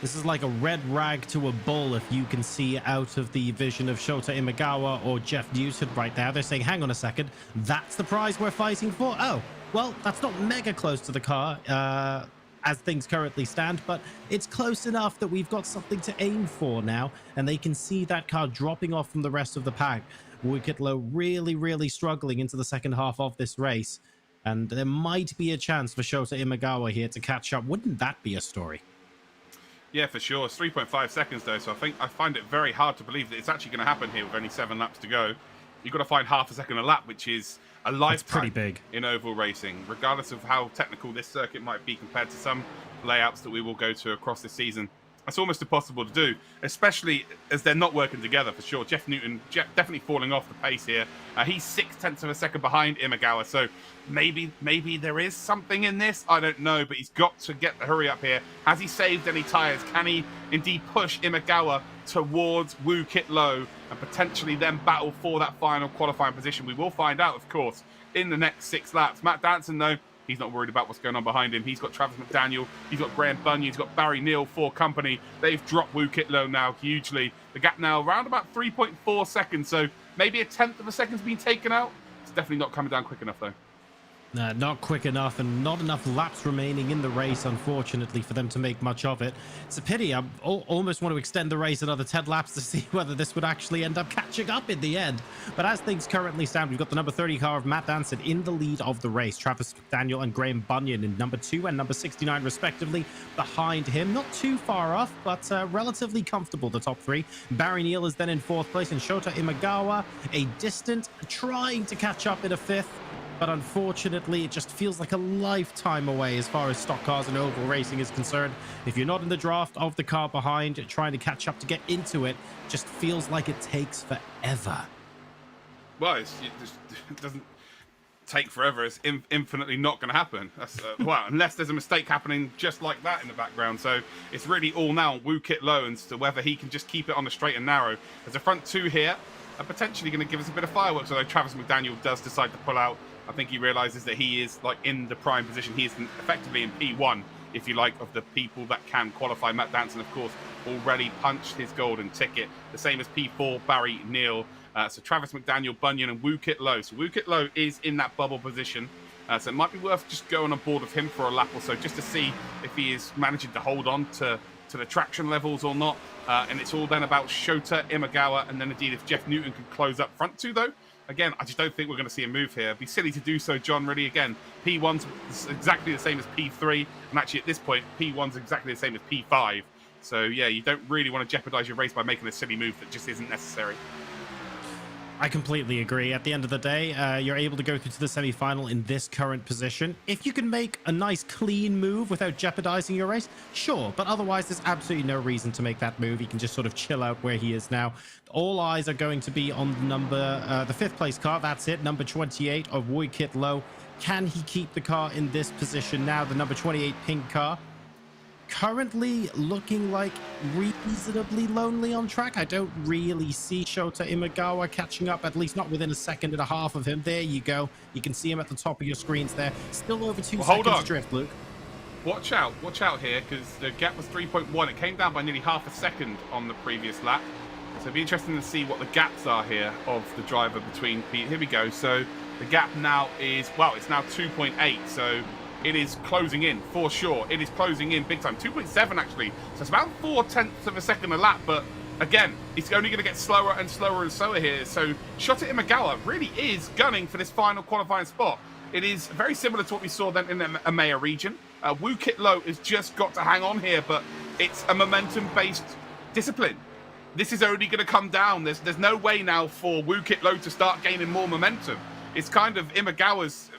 This is like a red rag to a bull if you can see out of the vision of Shota Imagawa or Jeff Newton right now. They're saying, hang on a second, that's the prize we're fighting for? Oh, well, that's not mega close to the car as things currently stand, but it's close enough that we've got something to aim for now, and they can see that car dropping off from the rest of the pack. Wicked Low really, really struggling into the second half of this race, and there might be a chance for Shota Imagawa here to catch up. Wouldn't that be a story? Yeah, for sure. It's 3.5 seconds, though, so I find it very hard to believe that it's actually going to happen here with only 7 laps to go. You've got to find half a second a lap, which is a lifetime pretty big in oval racing, regardless of how technical this circuit might be compared to some layouts that we will go to across this season. That's almost impossible to do, especially as they're not working together, for sure. Jeff Newton definitely falling off the pace here. He's 0.6 of a second behind Imagawa, so maybe there is something in this. I don't know, but he's got to get the hurry up here. Has he saved any tyres? Can he indeed push Imagawa towards Wookit Low and potentially then battle for that final qualifying position? We will find out, of course, in the next 6 laps. Matt Danson, though, he's not worried about what's going on behind him. He's got Travis McDaniel. He's got Graham Bunyan. He's got Barry Neal for company. They've dropped Wookit Low now hugely. The gap now around about 3.4 seconds. So maybe 1/10 of a second's been taken out. It's definitely not coming down quick enough, though. Not quick enough, and not enough laps remaining in the race, unfortunately, for them to make much of it. It's a pity. I almost want to extend the race another 10 laps to see whether this would actually end up catching up in the end. But as things currently stand, we've got the number 30 car of Matt Danson in the lead of the race. Travis McDaniel and Graham Bunyan in number 2 and number 69, respectively, behind him. Not too far off, but relatively comfortable, the top 3. Barry Neal is then in 4th place, and Shota Imagawa, a distant, trying to catch up in a 5th. But unfortunately, it just feels like a lifetime away as far as stock cars and oval racing is concerned. If you're not in the draft of the car behind, trying to catch up to get into it, just feels like it takes forever. Well, it doesn't take forever. It's infinitely not going to happen. That's, well, unless there's a mistake happening just like that in the background. So it's really all now on Wookit Low as to whether he can just keep it on the straight and narrow. There's a front 2 here are potentially going to give us a bit of fireworks, although Travis McDaniel does decide to pull out. I think he realizes that he is like in the prime position. He is effectively in P1, if you like, of the people that can qualify. Matt Danson, of course, already punched his golden ticket. The same as P4, Barry Neal. So Travis McDaniel, Bunyan, and Wookit Low. So Wookit Low is in that bubble position. So it might be worth just going on board with him for a lap or so, just to see if he is managing to hold on to the traction levels or not. And it's all then about Shota Imagawa, and then indeed if Jeff Newton can close up front 2, though. Again, I just don't think we're going to see a move here. It'd be silly to do so, John, really. Again, P1's exactly the same as P3. And actually, at this point, P1's exactly the same as P5. So, yeah, you don't really want to jeopardize your race by making a silly move that just isn't necessary. I completely agree. At the end of the day, you're able to go through to the semi-final in this current position. If you can make a nice, clean move without jeopardizing your race, sure. But otherwise, there's absolutely no reason to make that move. He can just sort of chill out where he is now. All eyes are going to be on the 5th place car. That's it, number 28 of Wookit Low. Can he keep the car in this position now? The number 28 pink car. currently looking like reasonably lonely on track. I don't really see Shota Imagawa catching up, at least not within a second and a half of him. There you go. You can see him at the top of your screens there. Still over 2 hold seconds on. drift, Luke. Watch out here, because the gap was 3.1. It came down by nearly half a second on the previous lap. So it'd be interesting to see what the gaps are here of the driver between Pete. Here we go. So the gap now is, well, it's now 2.8. So it is closing in for sure. It is closing in big time. 2.7 actually. So it's about 0.4 of a second a lap. But again, it's only going to get slower and slower and slower here. So Shota Imagawa really is gunning for this final qualifying spot. It is very similar to what we saw then in the EMEA region. Woo Kit Low has just got to hang on here, but it's a momentum-based discipline. This is only going to come down. There's no way now for Woo Kit Low to start gaining more momentum. It's kind of Imagawa's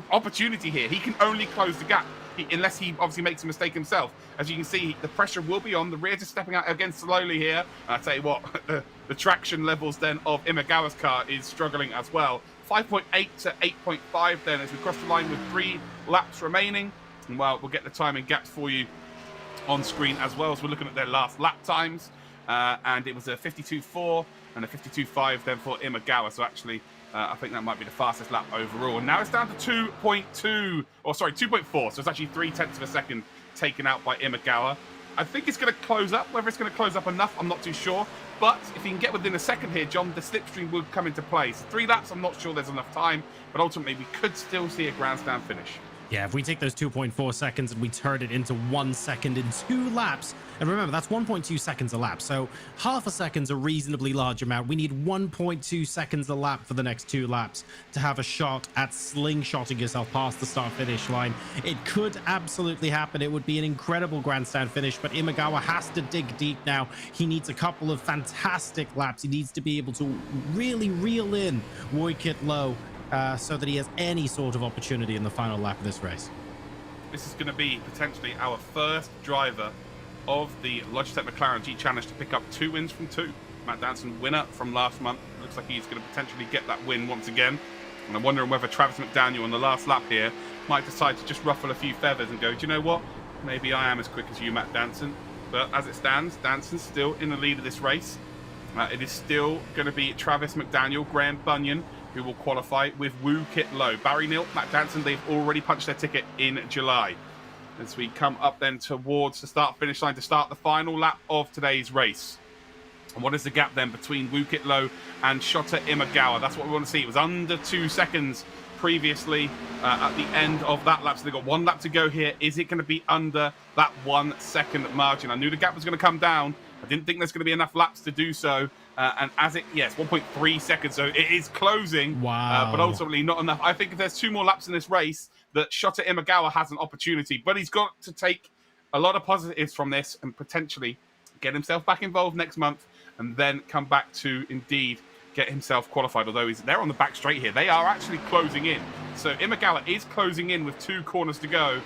opportunity here. He can only close the gap, unless he obviously makes a mistake himself. As you can see, the pressure will be on. The rear just stepping out again slowly here. I tell you what, the traction levels then of Imagawa's car is struggling as well. 5.8 to 8.5 then as we cross the line with 3 laps remaining. And well, we'll get the timing gaps for you on screen as well. So we're looking at their last lap times. And it was a 52.4 and a 52.5 then for Imagawa. So actually, I think that might be the fastest lap overall. And now it's down to 2.2, or sorry, 2.4. So it's actually 0.3 of a second taken out by Imagawa. I think it's going to close up. Whether it's going to close up enough, I'm not too sure. But if he can get within a second here, John, the slipstream would come into play. So 3 laps, I'm not sure there's enough time. But ultimately, we could still see a grandstand finish. Yeah, if we take those 2.4 seconds and we turn it into 1 second in 2 laps, and remember, that's 1.2 seconds a lap, so half a second's a reasonably large amount. We need 1.2 seconds a lap for the next 2 laps to have a shot at slingshotting yourself past the start-finish line. It could absolutely happen. It would be an incredible grandstand finish, but Imagawa has to dig deep now. He needs a couple of fantastic laps. He needs to be able to really reel in Woikit Low, so that he has any sort of opportunity in the final lap of this race. This is going to be potentially our first driver of the Logitech McLaren G Challenge to pick up 2 wins from 2. Matt Danson, winner from last month. Looks like he's going to potentially get that win once again. And I'm wondering whether Travis McDaniel on the last lap here might decide to just ruffle a few feathers and go, do you know what? Maybe I am as quick as you, Matt Danson. But as it stands, Danson's still in the lead of this race. It is still going to be Travis McDaniel, Graham Bunyan, who will qualify with Woo Kit Low. Barry Neal, Matt Danson, they've already punched their ticket in July. As we come up then towards the start-finish line to start the final lap of today's race. And what is the gap then between Woo Kit Low and Shota Imagawa? That's what we want to see. It was under 2 seconds previously at the end of that lap. So they've got 1 lap to go here. Is it going to be under that 1 second margin? I knew the gap was going to come down. I didn't think there's going to be enough laps to do so. And as it, yes, 1.3 seconds. So it is closing. Wow. But ultimately not enough. I think if there's 2 more laps in this race, that Shota Imagawa has an opportunity. But he's got to take a lot of positives from this and potentially get himself back involved next month and then come back to indeed get himself qualified. Although they're on the back straight here. They are actually closing in. So Imagawa is closing in with 2 corners to go.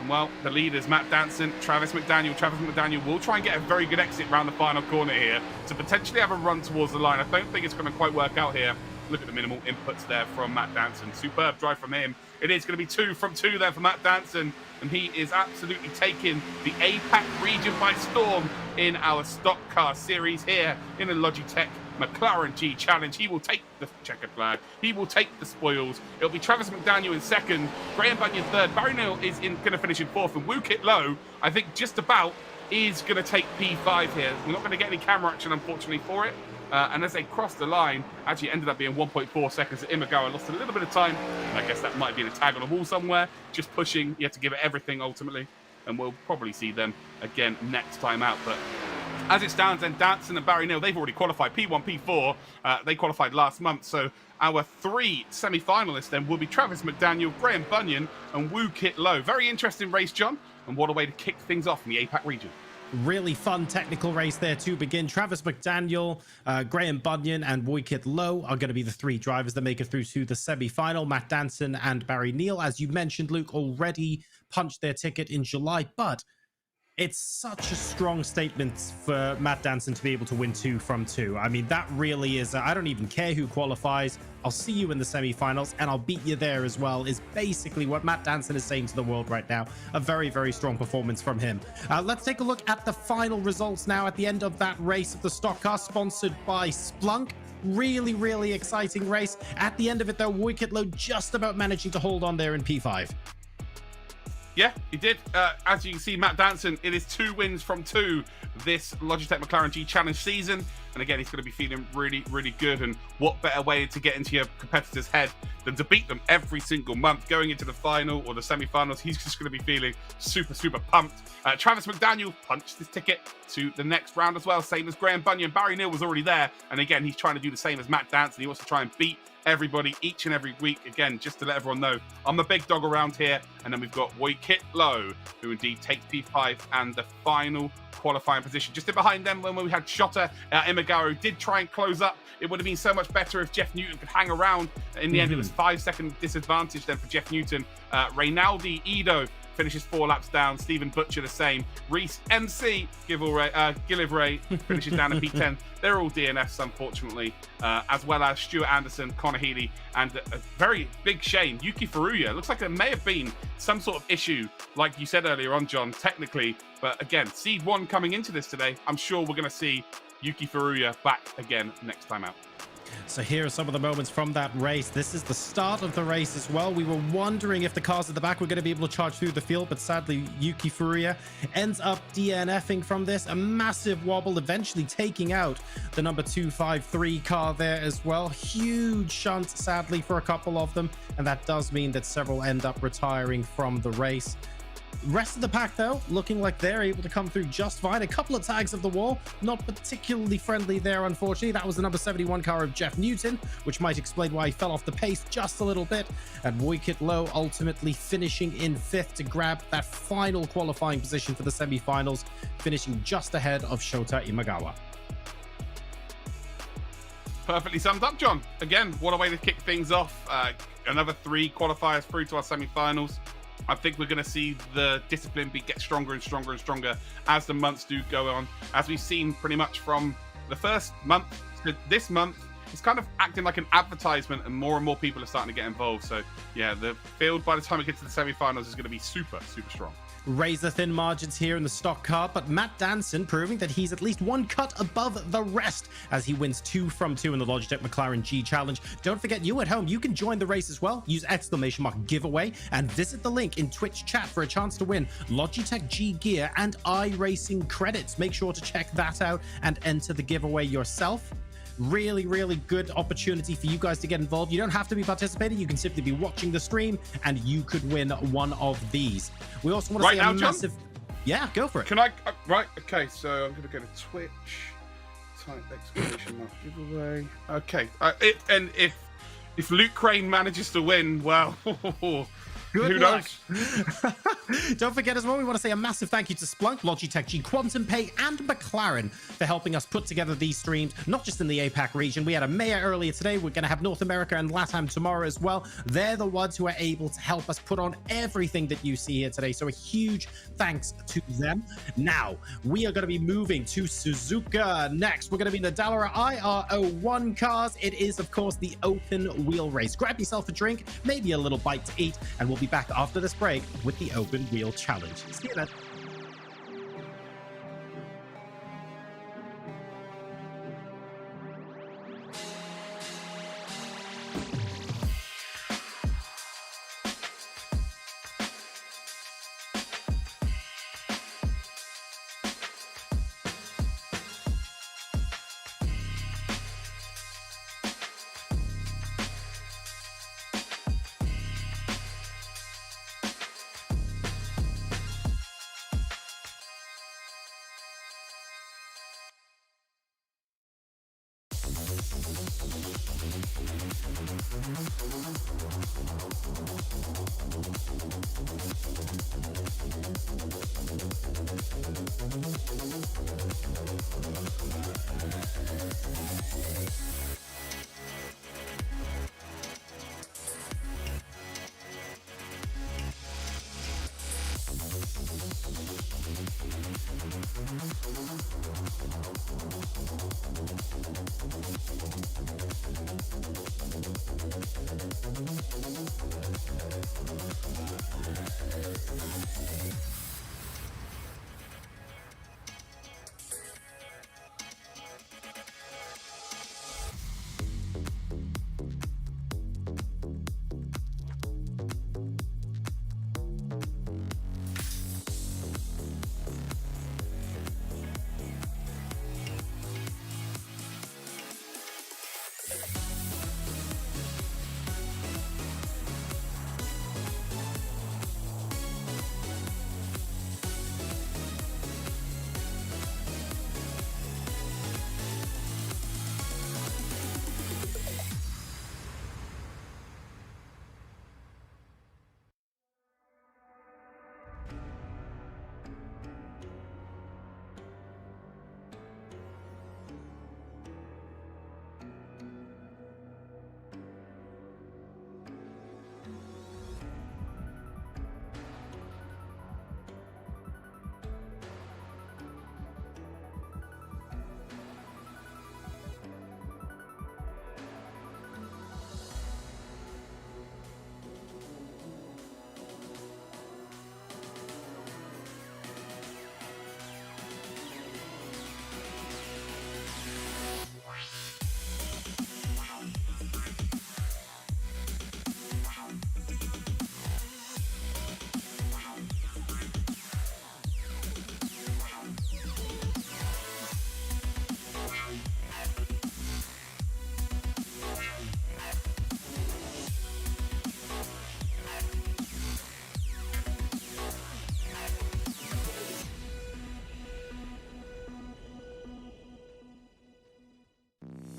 And well, the leaders, Matt Danson, Travis McDaniel. Travis McDaniel will try and get a very good exit around the final corner here to potentially have a run towards the line. I don't think it's going to quite work out here. Look at the minimal inputs there from Matt Danson. Superb drive from him. It is going to be 2 from 2 there for Matt Danson. And he is absolutely taking the APAC region by storm in our stock car series here in the Logitech McLaren G Challenge. He will take the checkered flag. He will take the spoils. It'll be Travis McDaniel in 2nd, Graham Bunyan 3rd. Barry Neal is going to finish in 4th. And Woo Kit Low, I think just about, is going to take P5 here. We're not going to get any camera action, unfortunately, for it. And as they crossed the line, actually ended up being 1.4 seconds. Imagawa lost a little bit of time. And I guess that might be a tag on a wall somewhere. Just pushing. You have to give it everything, ultimately. And we'll probably see them again next time out. But as it stands, then Danson and Barry Neal, they've already qualified P1, P4. They qualified last month. So our 3 semi-finalists then will be Travis McDaniel, Graham Bunyan, and Woo Kit Low. Very interesting race, John. And what a way to kick things off in the APAC region. Really fun technical race there to begin. Travis McDaniel, Graham Bunyan, and Woikit Low are going to be the 3 drivers that make it through to the semi-final. Matt Danson and Barry Neal, as you mentioned, Luke, already punched their ticket in July, but It's such a strong statement for Matt Danson to be able to win 2 from 2. I mean, that really is, I don't even care who qualifies. I'll see you in the semifinals and I'll beat you there as well, is basically what Matt Danson is saying to the world right now. A very, very strong performance from him. Let's take a look at the final results now at the end of that race of the stock car sponsored by Splunk. Really, really exciting race. At the end of it, though, Woikitlo just about managing to hold on there in P5. Yeah, he did. As you can see, Matt Danson, it is 2 wins from 2 this Logitech McLaren G Challenge season. And again, he's going to be feeling really, really good. And what better way to get into your competitor's head than to beat them every single month going into the final or the semi-finals? He's just going to be feeling super, super pumped. Travis McDaniel punched his ticket to the next round as well, same as Graham Bunyan. Barry Neal was already there. And again, he's trying to do the same as Matt Danson. He wants to try and beat everybody each and every week. Again, just to let everyone know, I'm the big dog around here. And then we've got Woikitlo, who indeed takes P5 and the final qualifying position. Just in behind them, when we had Shota Imagaru did try and close up. It would have been so much better if Jeff Newton could hang around. In the end, it was 5-second disadvantage then for Jeff Newton. Reynaldi Ido finishes 4 laps down. Stephen Butcher the same. Reese MC Gillivray finishes down at P10. They're all DNFs, unfortunately, as well as Stuart Anderson, Connor Healy, and a very big shame, Yuki Furuya. Looks like there may have been some sort of issue, like you said earlier on, John, technically. But again, seed 1 coming into this today, I'm sure we're going to see Yuki Furuya back again next time out. So here are some of the moments from that race. This is the start of the race as well. We were wondering if the cars at the back were going to be able to charge through the field, but sadly, Yuki Furuya ends up DNFing from this. A massive wobble, eventually taking out the number 253 car there as well. Huge shunt, sadly, for a couple of them. And that does mean that several end up retiring from the race. Rest of the pack, though, looking like they're able to come through just fine. A couple of tags of the wall, not particularly friendly there, unfortunately. That was the number 71 car of Jeff Newton, which might explain why he fell off the pace just a little bit. And Woikitlo ultimately finishing in 5th to grab that final qualifying position for the semi-finals, finishing just ahead of Shota Imagawa. Perfectly summed up, John. Again, what a way to kick things off. Another 3 qualifiers through to our semi-finals. I think we're going to see the discipline get stronger and stronger and stronger as the months do go on. As we've seen pretty much from the first month to this month, it's kind of acting like an advertisement and more people are starting to get involved. So yeah, the field by the time it gets to the semi-finals is going to be super, super strong. Razor thin margins here in the stock car, but Matt Danson proving that he's at least 1 cut above the rest as he wins 2 from 2 in the Logitech McLaren G Challenge. Don't forget, you at home, you can join the race as well. Use !giveaway and visit the link in Twitch chat for a chance to win Logitech G gear and iRacing credits. Make sure to check that out and enter the giveaway yourself. Really, really good opportunity for you guys to get involved. You don't have to be participating. You can simply be watching the stream and you could win one of these. We also want to say a massive... Yeah, go for it. Can I... right, okay, so I'm going to go to Twitch. Type exclamation mark giveaway. Okay, and if Luke Crane manages to win, well... Good Who luck. knows? Don't forget as well, we want to say a massive thank you to Splunk, Logitech G, Quantum Pay, and McLaren for helping us put together these streams, not just in the APAC region. We had a mayor earlier today. We're going to have North America and LATAM tomorrow as well. They're the ones who are able to help us put on everything that you see here today. So a huge thanks to them. Now, we are going to be moving to Suzuka next. We're going to be in the Dallara IR01 cars. It is, of course, the open wheel race. Grab yourself a drink, maybe a little bite to eat, and we'll be back after this break with the open wheel challenge. See you then.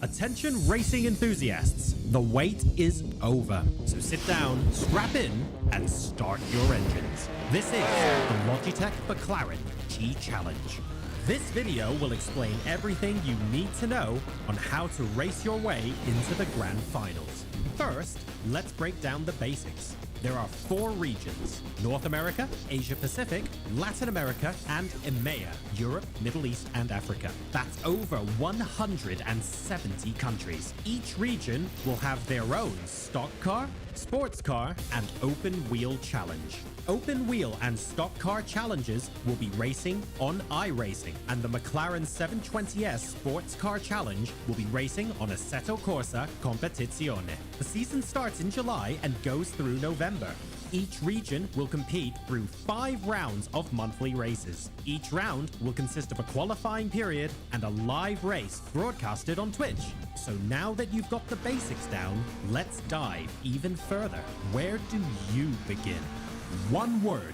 Attention racing enthusiasts, the wait is over. So sit down, strap in, and start your engines. This is the Logitech McLaren G Challenge. This video will explain everything you need to know on how to race your way into the grand finals. First, let's break down the basics. There are 4 regions: North America, Asia Pacific, Latin America, and EMEA, Europe, Middle East, and Africa. That's over 170 countries. Each region will have their own stock car, sports car, and open wheel challenge. Open wheel and stock car challenges will be racing on iRacing, and the McLaren 720S Sports Car Challenge will be racing on Assetto Corsa Competizione. The season starts in July and goes through November. Each region will compete through 5 rounds of monthly races. Each round will consist of a qualifying period and a live race broadcasted on Twitch. So now that you've got the basics down, let's dive even further. Where do you begin? One word: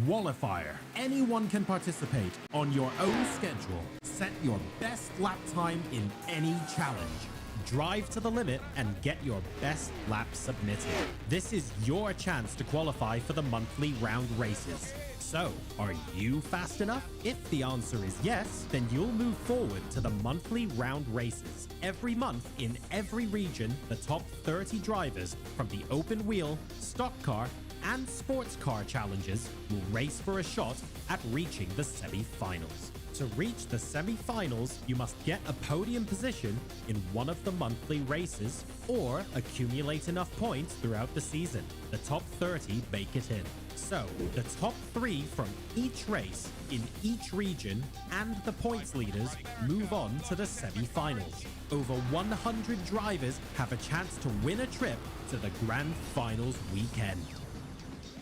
qualifier. Anyone can participate on your own schedule. Set your best lap time in any challenge. Drive to the limit and get your best lap submitted. This is your chance to qualify for the monthly round races. So, are you fast enough? If the answer is yes, then you'll move forward to the monthly round races. Every month in every region, the top 30 drivers from the open wheel, stock car, and sports car challenges will race for a shot at reaching the semi-finals. To reach the semi-finals, you must get a podium position in one of the monthly races or accumulate enough points throughout the season. The top 30 make it in. So, the top 3 from each race in each region and the points leaders move on to the semi-finals. Over 100 drivers have a chance to win a trip to the grand finals weekend.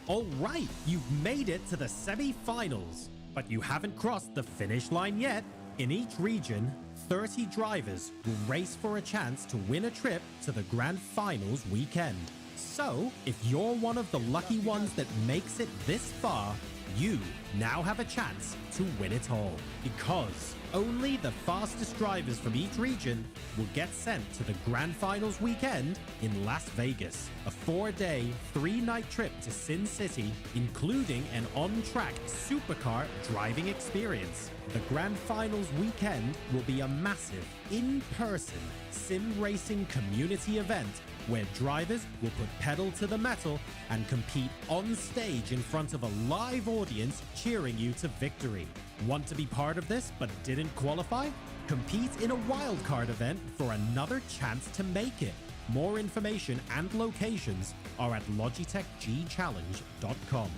All right, you've made it to the semi-finals, but you haven't crossed the finish line yet. In each region, 30 drivers will race for a chance to win a trip to the grand finals weekend. So, if you're one of the lucky ones that makes it this far, you now have a chance to win it all, because only the fastest drivers from each region will get sent to the grand finals weekend in Las Vegas, a 4-day, 3-night trip to Sin City, including an on-track supercar driving experience. The grand finals weekend will be a massive, in-person sim racing community event where drivers will put pedal to the metal and compete on stage in front of a live audience cheering you to victory. Want to be part of this but didn't qualify? Compete in a wildcard event for another chance to make it. More information and locations are at logitechgchallenge.com.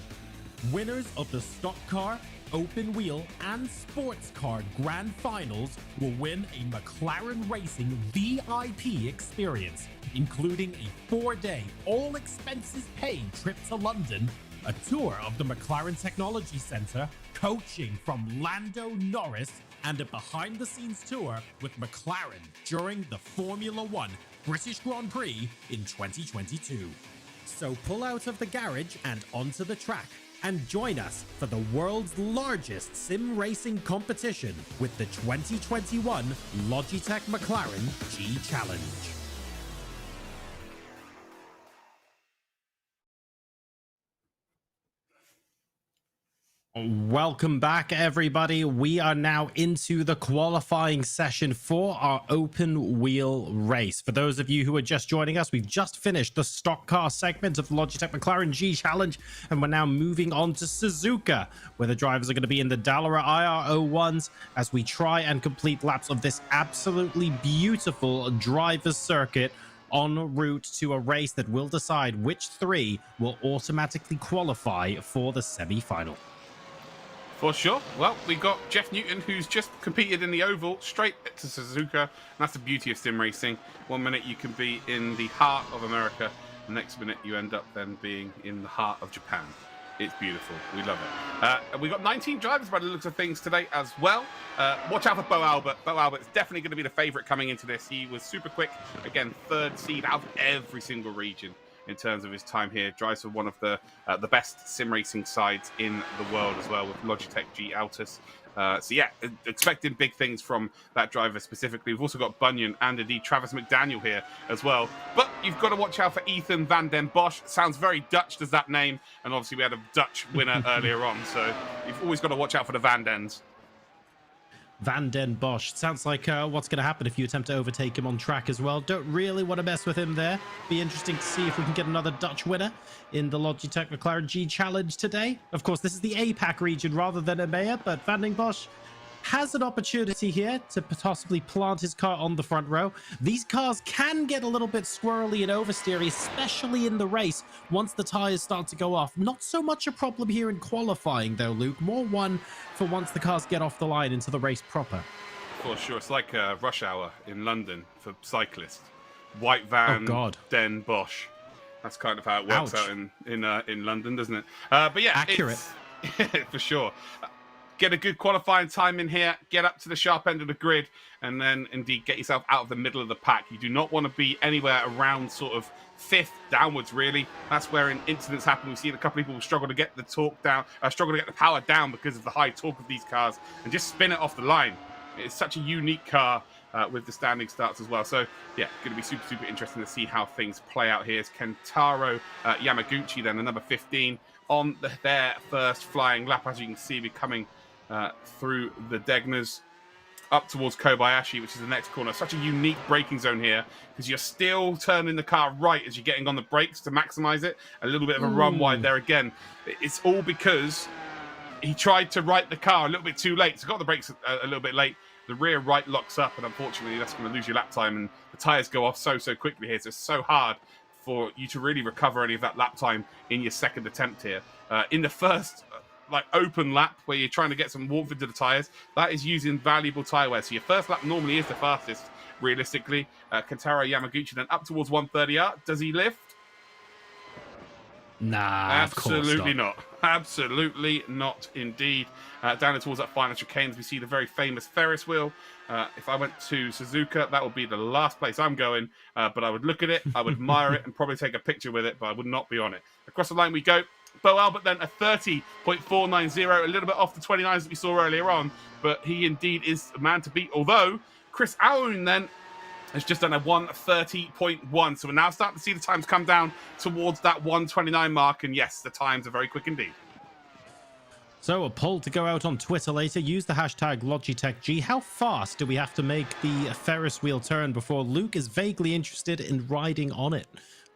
Winners of the stock car, open wheel, and sports car grand finals will win a McLaren Racing VIP experience, including a 4-day, all expenses paid trip to London, a tour of the McLaren Technology Center, coaching from Lando Norris, and a behind-the-scenes tour with McLaren during the Formula One British Grand Prix in 2022. So pull out of the garage and onto the track, and join us for the world's largest sim racing competition with the 2021 Logitech McLaren G Challenge. Welcome back, everybody. We are now into the qualifying session for our open wheel race. For those of you who are just joining us, we've just finished the stock car segment of the Logitech McLaren G Challenge, and we're now moving on to Suzuka, where the drivers are going to be in the Dallara IR01s as we try and complete laps of this absolutely beautiful driver's circuit en route to a race that will decide which 3 will automatically qualify for the semi-final. For sure. Well, we've got Jeff Newton, who's just competed in the oval, straight to Suzuka. And that's the beauty of sim racing. 1 minute you can be in the heart of America. The next minute you end up then being in the heart of Japan. It's beautiful. We love it. We've got 19 drivers by the looks of things today as well. Watch out for Bo Albert. Bo Albert's definitely going to be the favourite coming into this. He was super quick. Again, 3rd seed out of every single region in terms of his time here. Drives for one of the best sim racing sides in the world as well, with Logitech G Altus. So yeah, expecting big things from that driver specifically. We've also got Bunyan and indeed Travis McDaniel here as well. But you've got to watch out for Ethan van den Bosch. Sounds very Dutch, does that name? And obviously we had a Dutch winner earlier on, so you've always got to watch out for the Van Dens. Van den Bosch. Sounds like what's going to happen if you attempt to overtake him on track as well. Don't really want to mess with him there. Be interesting to see if we can get another Dutch winner in the Logitech McLaren G Challenge today. Of course, this is the APAC region rather than EMEA, but Van den Bosch has an opportunity here to possibly plant his car on the front row. These cars can get a little bit squirrely and oversteery, especially in the race once the tires start to go off. Not so much a problem here in qualifying though, Luke. More one for once the cars get off the line into the race proper. For sure. It's like rush hour in London for cyclists. White van, den Bosch. That's kind of how it works out in London, doesn't it? But yeah, accurate. For sure. Get a good qualifying time in here, get up to the sharp end of the grid, and then indeed get yourself out of the middle of the pack. You do not want to be anywhere around sort of 5th downwards, really. That's where incidents happen. We've seen a couple of people struggle to get the torque down, struggle to get the power down because of the high torque of these cars, and just spin it off the line. It's such a unique car with the standing starts as well. So, yeah, going to be super, super interesting to see how things play out here. It's Kentaro Yamaguchi, then the number 15, on their first flying lap. As you can see, we're coming through the Degners up towards Kobayashi, which is the next corner. Such a unique braking zone here because you're still turning the car right as you're getting on the brakes to maximize it. A little bit of a run wide there again. It's all because he tried to right the car a little bit too late. So got the brakes a little bit late. The rear right locks up, and unfortunately that's going to lose your lap time, and the tires go off so quickly here. So it's so hard for you to really recover any of that lap time in your second attempt here. In the first open lap where you're trying to get some warmth into the tires, that is using valuable tire wear. So your first lap normally is the fastest, realistically. Kentaro Yamaguchi then up towards 130R. Does he lift? Nah, absolutely not. Absolutely not indeed. Down towards that final chicane, we see the very famous Ferris wheel. If I went to Suzuka, that would be the last place I'm going. But I would look at it, I would admire it, and probably take a picture with it, but I would not be on it. Across the line we go. Bo Albert then a 30.490, a little bit off the 29s that we saw earlier on, but he indeed is the man to beat. Although Chris Aoun then has just done a 130.1, so we're now starting to see the times come down towards that 129 mark, and yes, the times are very quick indeed. So a poll to go out on Twitter later. Use the hashtag Logitech G. How fast do we have to make the Ferris wheel turn before Luke is vaguely interested in riding on it?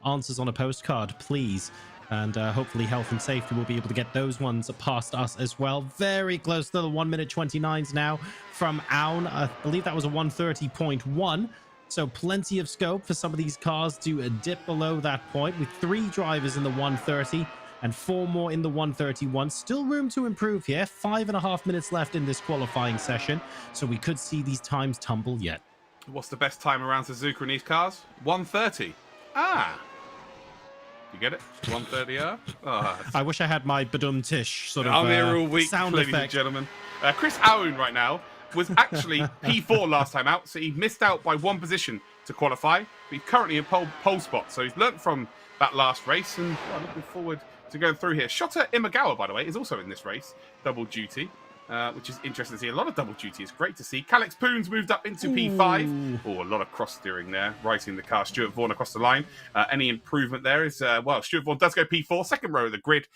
Answers on a postcard, please. And hopefully health and safety will be able to get those ones past us as well. Very close to the 1 minute 29s now from Aoun. I believe that was a 130.1. So plenty of scope for some of these cars to dip below that point, with 3 drivers in the 130 and 4 more in the 131. Still room to improve here. 5.5 minutes left in this qualifying session, so we could see these times tumble yet. What's the best time around Suzuka in these cars? 130. You get it? 130R? Oh, I wish I had my badum tish sort of I'm here all week, sound ladies effect. and gentlemen. Chris Aoun right now was actually P4 last time out, so he missed out by 1 position to qualify. But he's currently in pole spot, so he's learnt from that last race, and looking forward to going through here. Shota Imagawa, by the way, is also in this race, double duty. Which is interesting to see. A lot of double duty. It's great to see. Calix Poons moved up into P5. Oh, a lot of cross steering there, righting the car. Stuart Vaughan across the line. Any improvement there is, Stuart Vaughan does go P4, second row of the grid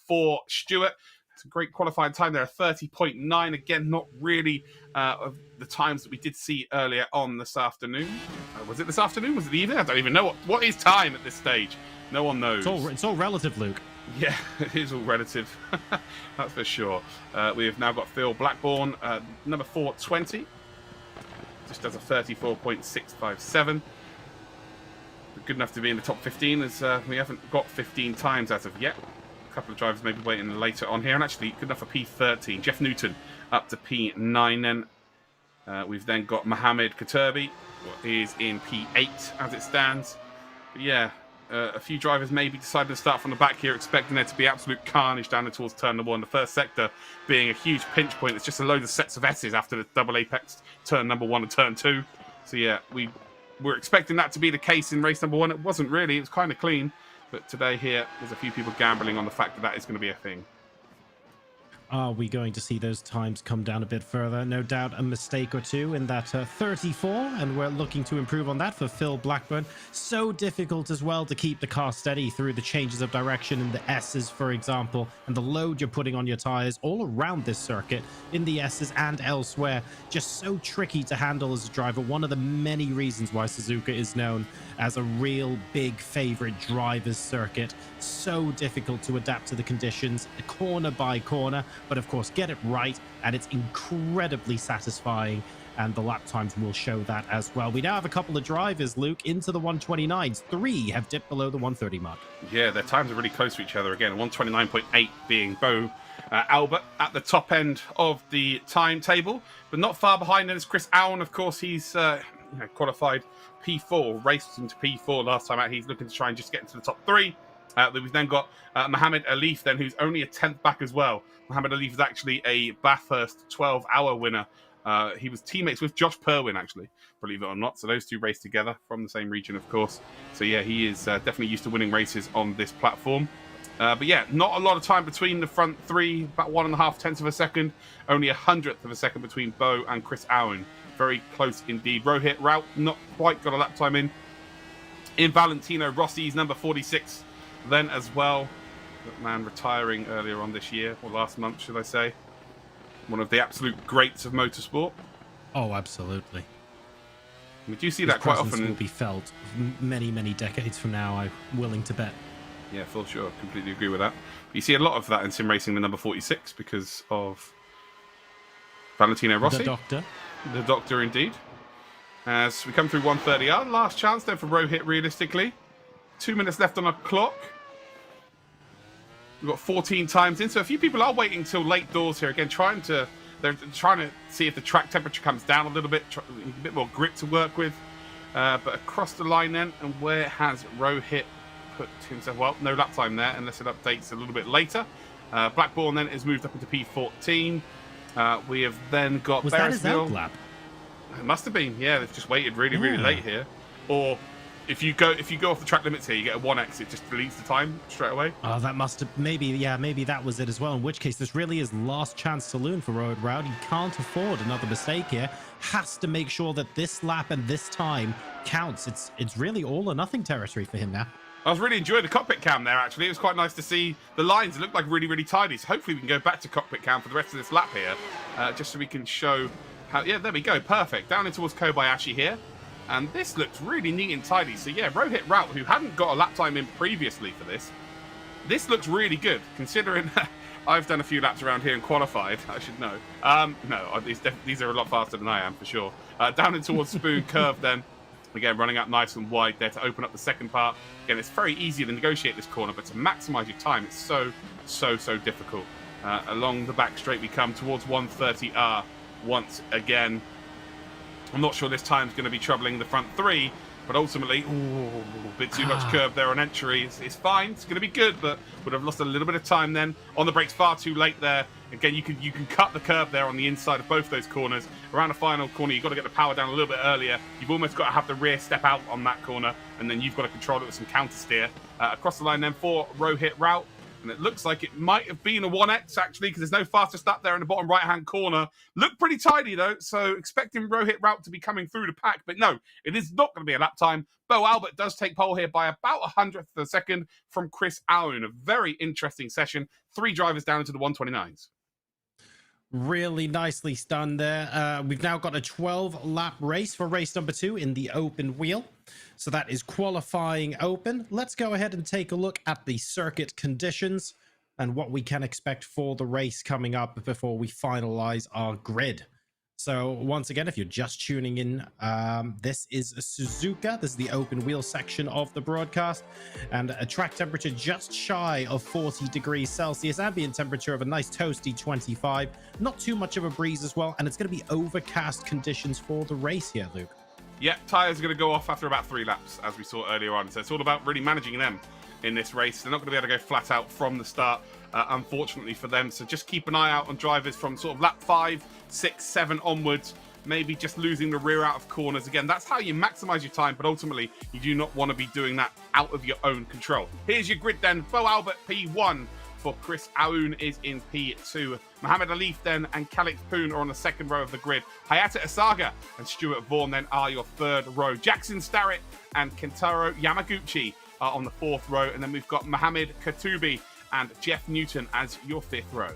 for Stuart. It's a great qualifying time there, a 30.9. Again, not really of the times that we did see earlier on this afternoon. Was it this afternoon? Was it the evening? I don't even know. What is time at this stage? No one knows. It's all relative, Luke. Yeah, it is all relative. That's for sure. We have now got Phil Blackburn, number 420. Just does a 34.657. Good enough to be in the top 15, as we haven't got 15 times as of yet. A couple of drivers maybe waiting later on here. And actually, good enough for P13. Jeff Newton up to P9 then. We've then got Mohammed Katurbi, who is in P8 as it stands. But yeah, a few drivers maybe decided to start from the back here, expecting there to be absolute carnage down towards turn number 1. The first sector being a huge pinch point. It's just a load of sets of S's after the double apex turn number 1 and turn 2. So yeah, we were expecting that to be the case in race number 1. It wasn't really. It was kind of clean. But today here, there's a few people gambling on the fact that that is going to be a thing. Are we going to see those times come down a bit further? No doubt a mistake or two in that 34, and we're looking to improve on that for Phil Blackburn. So difficult as well to keep the car steady through the changes of direction in the S's, for example, and the load you're putting on your tires all around this circuit in the S's and elsewhere. Just so tricky to handle as a driver. One of the many reasons why Suzuka is known as a real big favorite driver's circuit. So difficult to adapt to the conditions, corner by corner, but of course get it right, and it's incredibly satisfying, and the lap times will show that as well. We now have a couple of drivers, Luke, into the 129s. 3 have dipped below the 130 mark. Yeah, their times are really close to each other again. 129.8 being Bo Albert at the top end of the timetable, but not far behind him is Chris Allen. Of course, he's qualified P4, raced into P4 last time out. He's looking to try and just get into the top 3. We've then got Mohammed Alif, then, who's only a 10th back as well. Mohammed Alif is actually a Bathurst 12-hour winner. He was teammates with Josh Perwin, actually, believe it or not. So those two raced together from the same region, of course. So yeah, he is definitely used to winning races on this platform. But yeah, not a lot of time between the front 3, about 1.5 tenths of a second. Only 100th of a second between Bo and Chris Owen. Very close indeed. Rohit Raut not quite got a lap time in Valentino Rossi's number 46 then as well. That man retiring earlier on this year, or last month, should I say. One of the absolute greats of motorsport. Oh, absolutely. We do see that quite often. Will be felt many, many decades from now, I'm willing to bet. Yeah, for sure. Completely agree with that. But you see a lot of that in sim racing, the number 46, because of Valentino Rossi. The Doctor. The Doctor, indeed. As we come through 130R, last chance then for Rohit, realistically. 2 minutes left on our clock. We've got 14 times in, so a few people are waiting till late doors here. Again, they're trying to see if the track temperature comes down a little bit, a bit more grip to work with. But across the line then, and where has Rohit put himself? Well, no lap time there, unless it updates a little bit later. Blackburn then has moved up into P14. We have then got Was that his elk lap? It must have been, yeah. They've just waited really, really late here. Or if you go off the track limits here, you get a 1x. It just deletes the time straight away. Oh, that must have maybe that was it as well. In which case, this really is last chance saloon for Rohit Raut. He can't afford another mistake here. Has to make sure that this lap and this time counts. It's really all or nothing territory for him now. I was really enjoying the cockpit cam there, actually. It was quite nice to see the lines. It looked like really, really tidy. So hopefully we can go back to cockpit cam for the rest of this lap here, just so we can show how... Yeah, there we go. Perfect. Down in towards Kobayashi here. And this looks really neat and tidy. So yeah, Rohit Raut, who hadn't got a lap time in previously for this looks really good, considering I've done a few laps around here and qualified. I should know. No, these are a lot faster than I am, for sure. Down in towards Spoon Curve then. Again, running up nice and wide there to open up the second part. Again, it's very easy to negotiate this corner, but to maximize your time, it's so difficult. Along the back straight we come towards 130R once again. I'm not sure this time's going to be troubling the front 3, but ultimately, a bit too much curve there on entry. It's fine. It's going to be good, but would have lost a little bit of time then. On the brakes far too late there. Again, you can cut the curve there on the inside of both those corners. Around the final corner, you've got to get the power down a little bit earlier. You've almost got to have the rear step out on that corner, and then you've got to control it with some counter steer. Across the line then for Rohit Raut. And it looks like it might have been a 1x, actually, because there's no faster start there in the bottom right-hand corner. Looked pretty tidy, though, so expecting Rohit Raut to be coming through the pack. But no, it is not going to be a lap time. Bo Albert does take pole here by about 100th of a second from Chris Allen. A very interesting session. 3 drivers down into the 129s. Really nicely done there. We've now got a 12-lap race for race number 2 in the open wheel. So that is qualifying open. Let's go ahead and take a look at the circuit conditions and what we can expect for the race coming up before we finalize our grid. So once again, if you're just tuning in, this is Suzuka. This is the open wheel section of the broadcast, and a track temperature just shy of 40 degrees Celsius, ambient temperature of a nice toasty 25, not too much of a breeze as well, and it's going to be overcast conditions for the race here, Luke. Yeah, tyres are going to go off after about 3 laps, as we saw earlier on. So it's all about really managing them in this race. They're not going to be able to go flat out from the start, unfortunately for them. So just keep an eye out on drivers from sort of lap 5, 6, 7 onwards. Maybe just losing the rear out of corners. Again, that's how you maximize your time, but ultimately you do not want to be doing that out of your own control. Here's your grid then. Bo Albert P1 for Chris Aoun is in P2. Mohamed Alif then and Calix Poon are on the second row of the grid. Hayata Asaga and Stuart Vaughan then are your third row. Jackson Starrett and Kentaro Yamaguchi are on the fourth row. And then we've got Mohamed Katubi and Jeff Newton as your fifth row.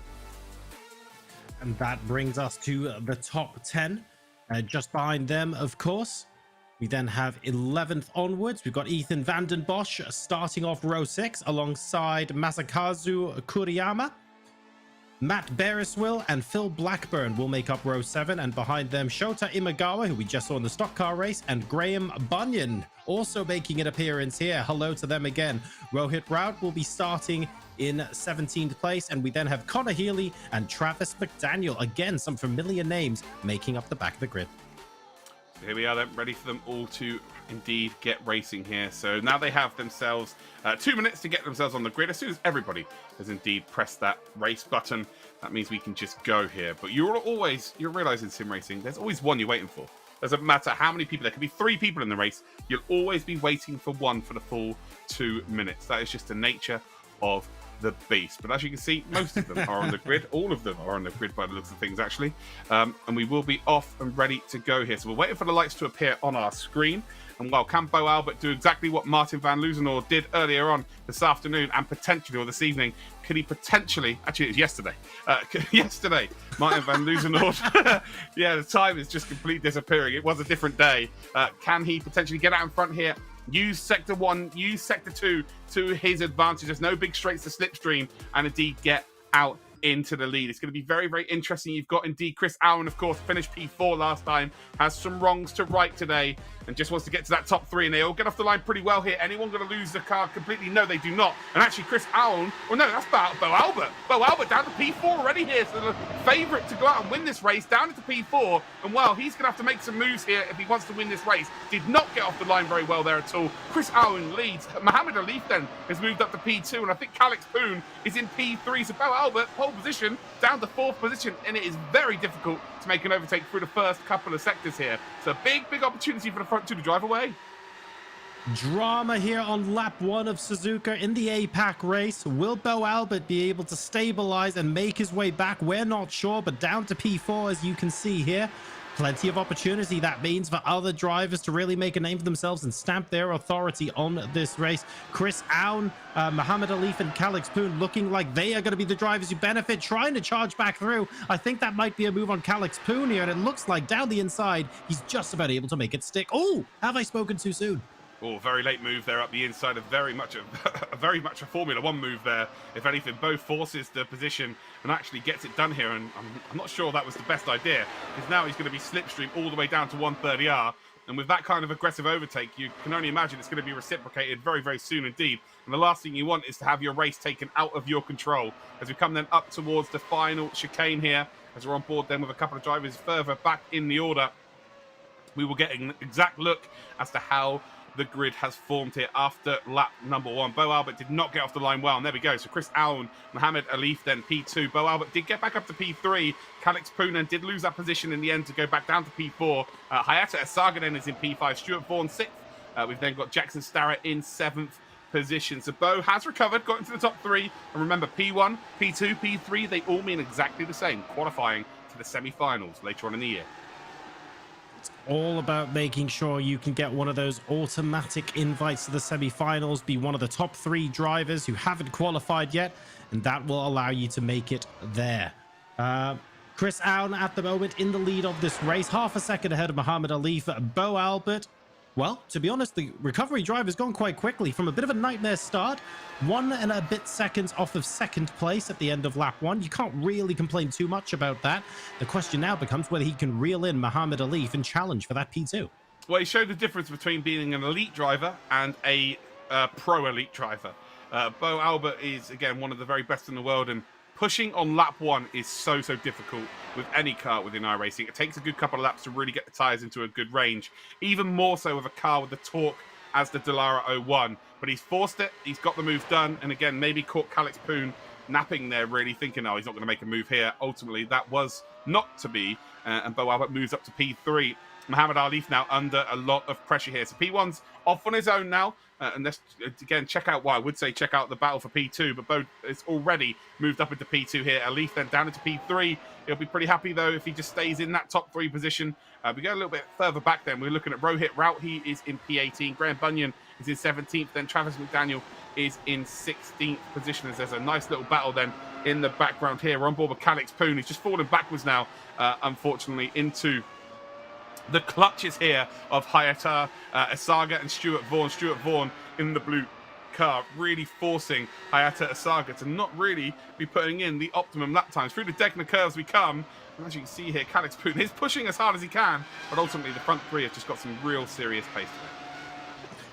And that brings us to the top 10. Just behind them, of course, we then have 11th onwards. We've got Ethan Vanden Bosch starting off row 6 alongside Masakazu Kuriyama. Matt Bereswell and Phil Blackburn will make up row 7, and behind them Shota Imagawa, who we just saw in the stock car race, and Graham Bunyan also making an appearance here. Hello to them again. Rohit Raut will be starting in 17th place, and we then have Connor Healy and Travis McDaniel. Again, some familiar names making up the back of the grid. So here we are then, ready for them all to indeed get racing here. So now they have themselves 2 minutes to get themselves on the grid. As soon as everybody has indeed pressed that race button, that means we can just go here. But you'll realize in sim racing, there's always one you're waiting for. Doesn't matter how many people, there could be 3 people in the race, you'll always be waiting for one for the full 2 minutes. That is just the nature of the beast. But as you can see, most of them are on the grid. All of them are on the grid by the looks of things, actually. And we will be off and ready to go here. So we're waiting for the lights to appear on our screen. And while can Bo Albert do exactly what Martin van Loozenor did earlier on this afternoon and potentially, or this evening, could he potentially, actually it was yesterday, Martin van Loozenor, yeah, the time is just completely disappearing. It was a different day. Can he potentially get out in front here? Use Sector 1, use Sector 2 to his advantage. There's no big straights to slipstream and indeed get out into the lead. It's going to be very, very interesting. You've got indeed Chris Allen, of course, finished P4 last time, has some wrongs to right today and just wants to get to that top 3, and they all get off the line pretty well here. Anyone going to lose the car completely? No, they do not. And actually Chris Allen, well no, that's Bo Albert. Bo Albert down to P4 already here, so the favourite to go out and win this race down into P4, and well, he's going to have to make some moves here if he wants to win this race. Did not get off the line very well there at all. Chris Allen leads. Mohamed Alif then has moved up to P2, and I think Calix Poon is in P3, so Bo Albert, pole position, down to 4th position, and it is very difficult to make an overtake through the first couple of sectors here. So big opportunity for the front two to drive away. Drama here on lap 1 of Suzuka in the APAC race. Will Bo Albert be able to stabilize and make his way back? We're not sure, but down to P4 as you can see here. Plenty of opportunity, that means, for other drivers to really make a name for themselves and stamp their authority on this race. Chris Aoun, Mohamed Alif and Calix Poon looking like they are going to be the drivers who benefit, trying to charge back through. I think that might be a move on Calix Poon here, and it looks like down the inside, he's just about able to make it stick. Oh, have I spoken too soon? Oh, very late move there up the inside of very much a Formula 1 move there. If anything, Bo forces the position and actually gets it done here. And I'm not sure that was the best idea, because now he's going to be slipstream all the way down to 130R. And with that kind of aggressive overtake, you can only imagine it's going to be reciprocated very, very soon indeed. And the last thing you want is to have your race taken out of your control. As we come then up towards the final chicane here, as we're on board then with a couple of drivers further back in the order, we will get an exact look as to how the grid has formed here after lap number 1. Bo Albert did not get off the line well, and there we go. So Chris Allen, Mohamed Alif then P2. Bo Albert did get back up to P3. Calix Poon then did lose that position in the end to go back down to P4. Hayata Asaga then is in P5. Stuart Vaughan 6th. We've then got Jackson Starrett in 7th position. So Bo has recovered, got into the top 3. And remember, P1, P2, P3, they all mean exactly the same, qualifying to the semi-finals later on in the year. It's all about making sure you can get one of those automatic invites to the semi-finals, be one of the top 3 drivers who haven't qualified yet, and that will allow you to make it there. Chris Aoun at the moment in the lead of this race, half a second ahead of Mohamed Alif. Bo Albert, well, to be honest, the recovery drive has gone quite quickly from a bit of a nightmare start. 1 and a bit seconds off of 2nd place at the end of lap 1. You can't really complain too much about that. The question now becomes whether he can reel in Mohamed Alif and challenge for that P2. Well, he showed the difference between being an elite driver and a pro elite driver. Bo Albert is, again, one of the very best in the world, and pushing on lap 1 is so difficult with any car within iRacing. It takes a good couple of laps to really get the tyres into a good range, even more so with a car with the torque as the Dallara 01. But he's forced it, he's got the move done, and again, maybe caught Calix Poon napping there, really thinking, oh, he's not going to make a move here. Ultimately, that was not to be, and Bo Albert moves up to P3. Mohammed Alif now under a lot of pressure here. So P1's off on his own now. And let's, again, check out I would say check out the battle for P2, but Bo is already moved up into P2 here. Alif then down into P3. He'll be pretty happy, though, if he just stays in that top 3 position. We go a little bit further back then. We're looking at Rohit Rout. He is in P18. Graham Bunyan is in 17th. Then Travis McDaniel is in 16th position. As there's a nice little battle then in the background here. We're on board with Calix Poon. He's just fallen backwards now, unfortunately, into the clutches here of Hayata Asaga and Stuart Vaughan. Stuart Vaughan in the blue car, really forcing Hayata Asaga to not really be putting in the optimum lap times. Through the Degner curves we come. And as you can see here, Calix Poon is pushing as hard as he can, but ultimately the front 3 have just got some real serious pace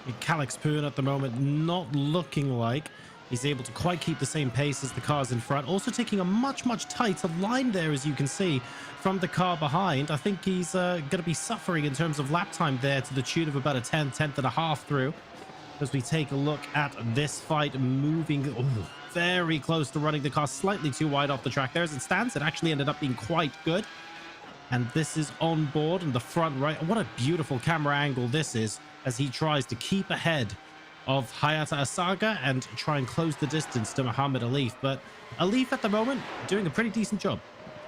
to it. Calix Poon at the moment not looking like he's able to quite keep the same pace as the cars in front. Also taking a much tighter line there, as you can see, from the car behind. I think he's going to be suffering in terms of lap time there to the tune of about a tenth and a half through. As we take a look at this fight moving very close to running the car slightly too wide off the track there. As it stands, it actually ended up being quite good. And this is on board in the front right. What a beautiful camera angle this is, as he tries to keep ahead of Hayata Asaga and try and close the distance to Mohammed Alif. But Alif at the moment doing a pretty decent job.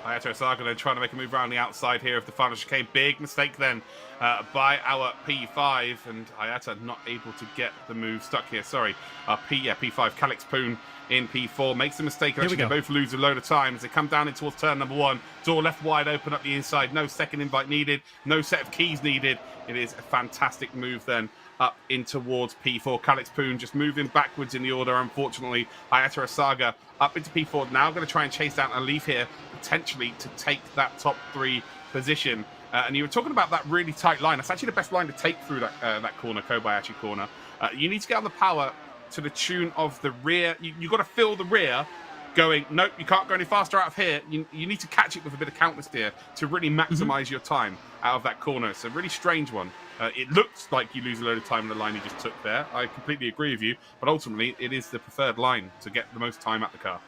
Hayata Asaga then trying to make a move around the outside here of the final chicane. Big mistake then by our P5, and Hayata not able to get the move stuck here. Sorry, P5. Calix Poon in P4 makes a mistake, and actually they both lose a load of time as they come down in towards turn number 1. Door left wide open up the inside. No second invite needed. No set of keys needed. It is a fantastic move then up in towards P4. Calix Poon just moving backwards in the order, unfortunately. Hayata Asaga up into P4. Now going to try and chase down Alif here, potentially to take that top 3 position. And you were talking about that really tight line. That's actually the best line to take through that corner, Kobayashi corner. You need to get on the power to the tune of the rear. You've got to fill the rear going, nope, you can't go any faster out of here. You need to catch it with a bit of counter steer to really maximize your time out of that corner. It's a really strange one. It looks like you lose a load of time in the line you just took there. I completely agree with you, but ultimately it is the preferred line to get the most time at the car.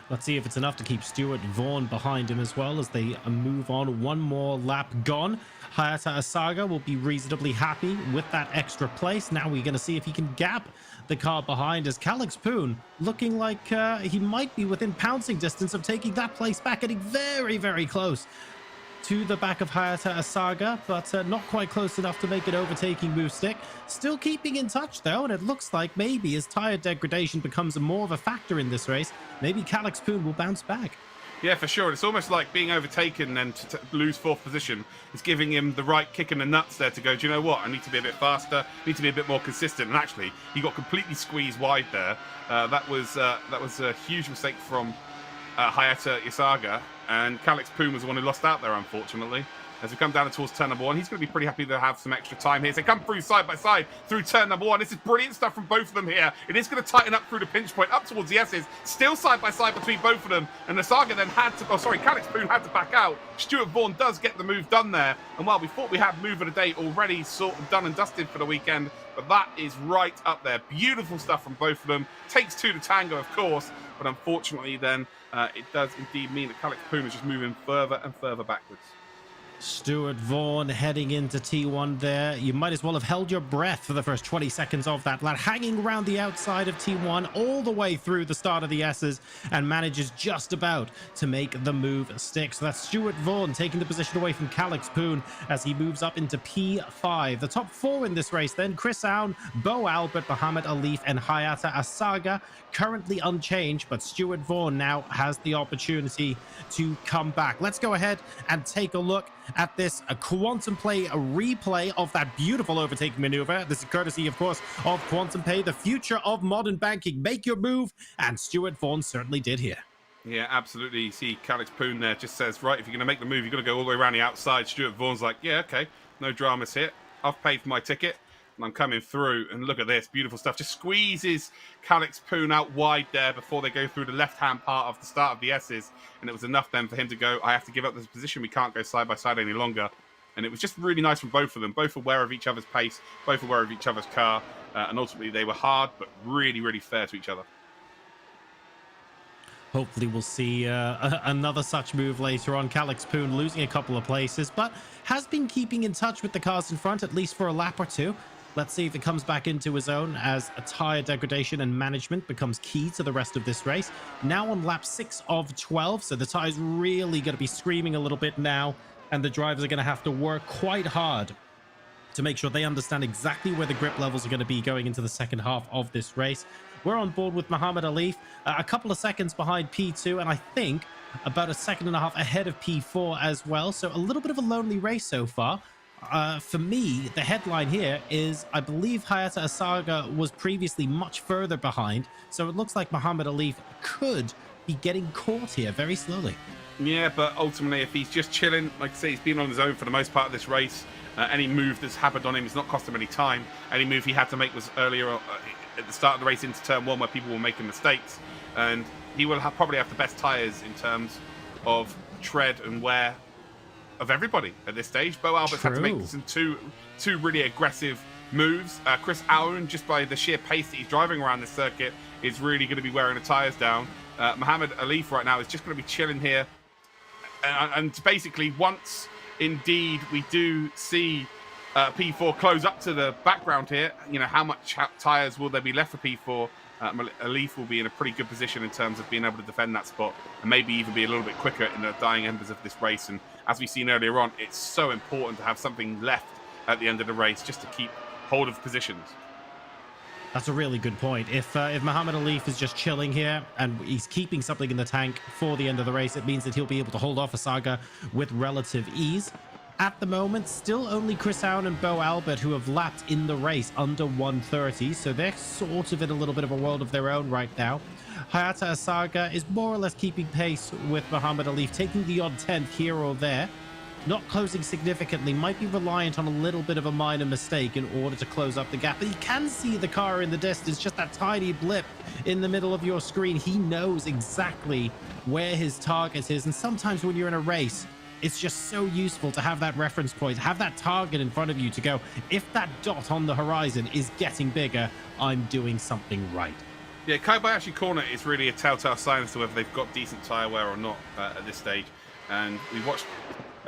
Let's see if it's enough to keep Stuart Vaughan behind him as well as they move on. One more lap gone. Hayata Asaga will be reasonably happy with that extra place. Now we're going to see if he can gap the car behind, as Calix Poon looking like he might be within pouncing distance of taking that place back, getting very close to the back of Hayata Asaga, but not quite close enough to make an overtaking move stick. Still keeping in touch though, and it looks like maybe as tire degradation becomes more of a factor in this race, maybe Calix Poon will bounce back. Yeah, for sure. It's almost like being overtaken and to lose 4th position is giving him the right kick in the nuts there to go, do you know what? I need to be a bit faster, need to be a bit more consistent. And actually, he got completely squeezed wide there. That was a huge mistake from Hayata Asaga, and Calix Poon was the one who lost out there, unfortunately. As we come down towards turn number 1, he's going to be pretty happy to have some extra time here. So they come through side by side through turn number 1. This is brilliant stuff from both of them here. It is going to tighten up through the pinch point, up towards the S's. Still side by side between both of them. And Asaga then Calix Poon had to back out. Stuart Vaughan does get the move done there. And while we thought we had move of the day already sort of done and dusted for the weekend, but that is right up there. Beautiful stuff from both of them. Takes 2 to tango, of course. But unfortunately then, it does indeed mean that Calix Poon is just moving further and further backwards. Stuart Vaughan heading into T1 there. You might as well have held your breath for the first 20 seconds of that lap, hanging around the outside of T1 all the way through the start of the S's, and manages just about to make the move stick. So that's Stuart Vaughan taking the position away from Calix Poon as he moves up into P5. The top 4 in this race then, Chris Aoun, Bo Albert, Mohammed Alif, and Hayata Asaga, currently unchanged, but Stuart Vaughan now has the opportunity to come back. Let's go ahead and take a look at this Quantum Play replay of that beautiful overtaking maneuver. This is courtesy, of course, of Quantum Pay, the future of modern banking. Make your move, and Stuart Vaughan certainly did here. Yeah, absolutely. You see Calix Poon there just says, right, if you're going to make the move, you've got to go all the way around the outside. Stuart Vaughan's like, yeah, okay, no dramas here. I've paid for my ticket, and I'm coming through. And look at this, beautiful stuff. Just squeezes Calix Poon out wide there before they go through the left-hand part of the start of the S's. And it was enough then for him to go, I have to give up this position. We can't go side by side any longer. And it was just really nice from both of them. Both aware of each other's pace, both aware of each other's car. And ultimately, they were hard, but really fair to each other. Hopefully we'll see another such move later on. Calix Poon losing a couple of places, but has been keeping in touch with the cars in front, at least for a lap or two. Let's see if it comes back into his own as a tire degradation and management becomes key to the rest of this race. Now on lap 6 of 12, so the tire's really going to be screaming a little bit now, and the drivers are going to have to work quite hard to make sure they understand exactly where the grip levels are going to be going into the second half of this race. We're on board with Muhammad Alif, a couple of seconds behind P2, and I think about a second and a half ahead of P4 as well. So a little bit of a lonely race so far. For me, the headline here is I believe Hayata Asaga was previously much further behind, so it looks like Muhammad Alif could be getting caught here very slowly. Yeah, but ultimately, if he's just chilling, like I say, he's been on his own for the most part of this race. Any move that's happened on him has not cost him any time. Any move he had to make was earlier at the start of the race into turn 1 where people were making mistakes. And he will probably have the best tyres in terms of tread and wear of everybody at this stage. Bo Albert's had to make some two really aggressive moves. Chris Allen, just by the sheer pace that he's driving around this circuit, is really going to be wearing the tyres down. Muhammad Alif right now is just going to be chilling here. And basically, once indeed we do see P4 close up to the background here, you know, how much tyres will there be left for P4? Alif will be in a pretty good position in terms of being able to defend that spot and maybe even be a little bit quicker in the dying embers of this race. And as we've seen earlier on, it's so important to have something left at the end of the race just to keep hold of positions. That's a really good point. If Muhammad Alif is just chilling here and he's keeping something in the tank for the end of the race, it means that he'll be able to hold off Asaga with relative ease. At the moment, still only Chris Allen and Bo Albert who have lapped in the race under 130, so they're sort of in a little bit of a world of their own right now. Hayata Asaga is more or less keeping pace with Muhammad Alif, taking the odd 10th here or there. Not closing significantly, might be reliant on a little bit of a minor mistake in order to close up the gap. But you can see the car in the distance, just that tiny blip in the middle of your screen. He knows exactly where his target is, and sometimes when you're in a race, it's just so useful to have that reference point, have that target in front of you to go, if that dot on the horizon is getting bigger, I'm doing something right. Yeah, Kobayashi corner is really a telltale sign as to whether they've got decent tyre wear or not at this stage. And we watched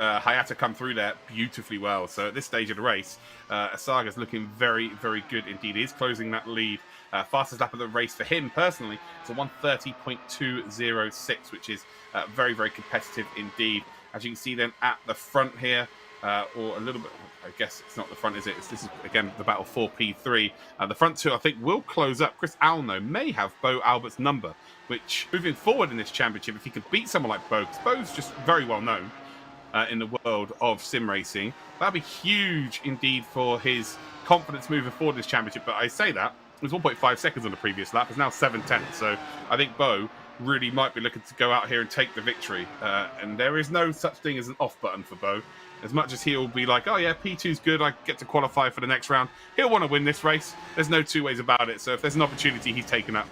Hayata come through there beautifully well. So at this stage of the race, Asaga's looking very, very good indeed. He is closing that lead. Fastest lap of the race for him personally is a 1:30.206, which is very, very competitive indeed. As you can see then at the front here, or a little bit, I guess it's not the front, is it? This is, again, the battle for P3. The front two, I think, will close up. Chris Allen, though, may have Bo Albert's number, which, moving forward in this championship, if he could beat someone like Bo, because Bo's just very well known in the world of sim racing, that'd be huge indeed for his confidence moving forward in this championship. But I say that, it was 1.5 seconds on the previous lap. It's now 7/10. So I think Bo really might be looking to go out here and take the victory. And there is no such thing as an off button for Bo. As much as he'll be like, oh yeah, P2's good, I get to qualify for the next round, he'll want to win this race. There's no two ways about it. So if there's an opportunity, he's taken up.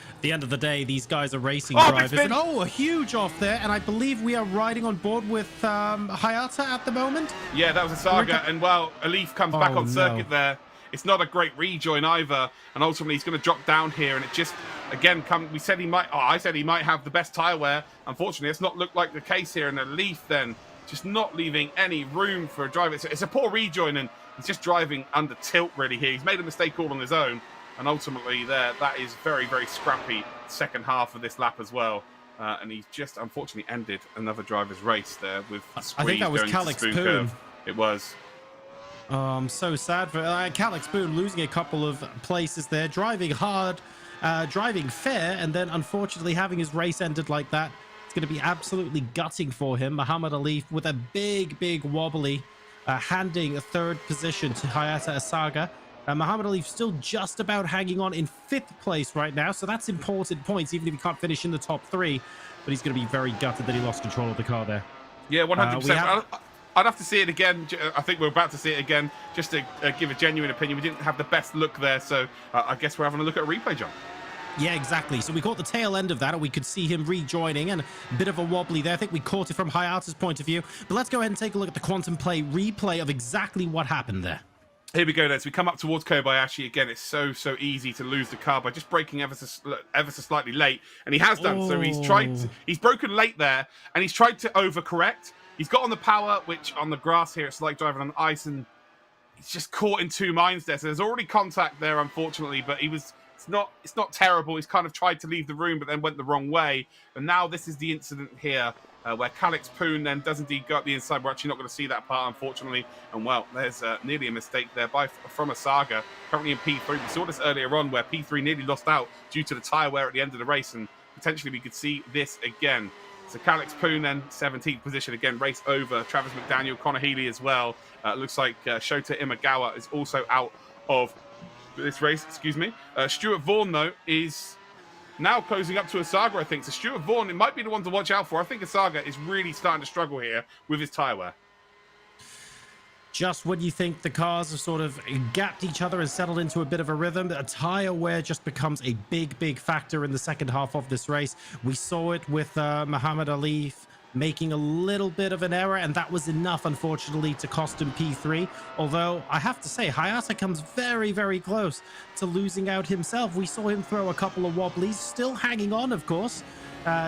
At the end of the day, these guys are racing drivers. And a huge off there. And I believe we are riding on board with Hayata at the moment. Yeah, that was Asaga. And well, Alif comes back on circuit there. It's not a great rejoin either. And ultimately, he's going to drop down here. And it just, again, I said he might have the best tyre wear. Unfortunately, it's not looked like the case here. And Alif then just not leaving any room for a driver. It's a poor rejoin, and he's just driving under tilt really here. He's made a mistake all on his own. And ultimately there, that is very, very scrappy second half of this lap as well. And he's just unfortunately ended another driver's race there with the I think that was Calix Poon. It was. Oh, I'm so sad for Calix Poon losing a couple of places there, driving hard, driving fair, and then unfortunately having his race ended like that. It's going to be absolutely gutting for him. Muhammad Alif with a big, big wobbly, handing a third position to Hayata Asaga. Muhammad Alif still just about hanging on in 5th place right now, so that's important points, even if he can't finish in the top 3. But he's going to be very gutted that he lost control of the car there. Yeah, 100%. I'd have to see it again. I think we're about to see it again, just to give a genuine opinion. We didn't have the best look there, so I guess we're having a look at a replay, John. Yeah, exactly. So we caught the tail end of that, and we could see him rejoining, and a bit of a wobbly there. I think we caught it from Hayata's point of view. But let's go ahead and take a look at the Quantum Play replay of exactly what happened there. Here we go, as we come up towards Kobayashi again. It's so easy to lose the car by just braking ever so slightly late, and he has done. So he's broken late there, and he's tried to overcorrect. He's got on the power, which on the grass here it's like driving on ice, and he's just caught in two minds there. So there's already contact there, unfortunately, but it's not terrible. He's kind of tried to leave the room, but then went the wrong way. And now this is the incident here. Where Calix Poon then does indeed go up the inside. We're actually not going to see that part, unfortunately. And, well, there's nearly a mistake there from Asaga, currently in P3. We saw this earlier on where P3 nearly lost out due to the tyre wear at the end of the race, and potentially we could see this again. So Calix Poon then 17th position again, race over. Travis McDaniel, Connor Healy as well. Looks like Shota Imagawa is also out of this race, excuse me. Stuart Vaughan, though, is now closing up to Asaga, I think. So Stuart Vaughan, it might be the one to watch out for. I think Asaga is really starting to struggle here with his tyre wear. Just when you think the cars have sort of gapped each other and settled into a bit of a rhythm, a tyre wear just becomes a big factor in the second half of this race. We saw it with Muhammad Ali making a little bit of an error, and that was enough, unfortunately, to cost him P3. Although, I have to say, Hayata comes very close to losing out himself. We saw him throw a couple of wobblies, still hanging on, of course,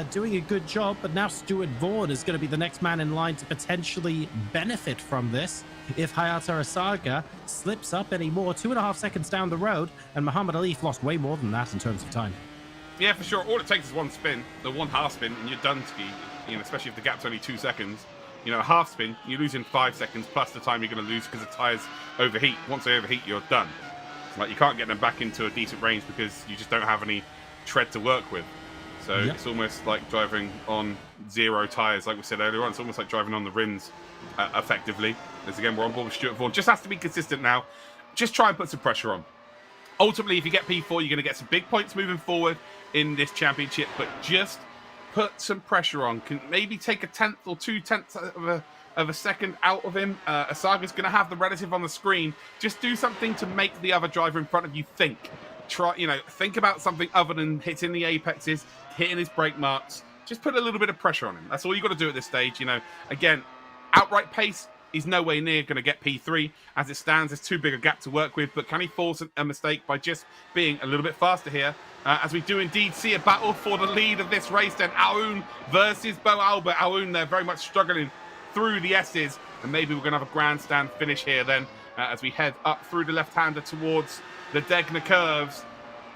doing a good job, but now Stuart Vaughan is going to be the next man in line to potentially benefit from this. If Hayata Asaga slips up anymore, 2.5 seconds down the road, and Muhammad Ali lost way more than that in terms of time. Yeah, for sure. All it takes is one spin, the one half spin, and you're done, Ski. You know, especially if the gap's only 2 seconds. You know, a half spin, you're losing 5 seconds plus the time you're going to lose because the tyres overheat. Once they overheat, you're done. Like, you can't get them back into a decent range because you just don't have any tread to work with. So It's almost like driving on 0 tyres, like we said earlier on. It's almost like driving on the rims, effectively. As again, we're on board with Stuart Vaughan. Just has to be consistent now. Just try and put some pressure on. Ultimately, if you get P4, you're going to get some big points moving forward in this championship, but just put some pressure on. Can maybe take a 1/10 or 2/10 of a second out of him. Asaga's going to have the relative on the screen. Just do something to make the other driver in front of you think. Think about something other than hitting the apexes, hitting his brake marks. Just put a little bit of pressure on him. That's all you got to do at this stage. You know, again, outright pace, he's no way near going to get P3. As it stands, there's too big a gap to work with, but can he force a mistake by just being a little bit faster here? As we do indeed see a battle for the lead of this race, then Aoun versus Bo Albert. Aoun, they're very much struggling through the S's, and maybe we're going to have a grandstand finish here then, as we head up through the left-hander towards the Degner curves.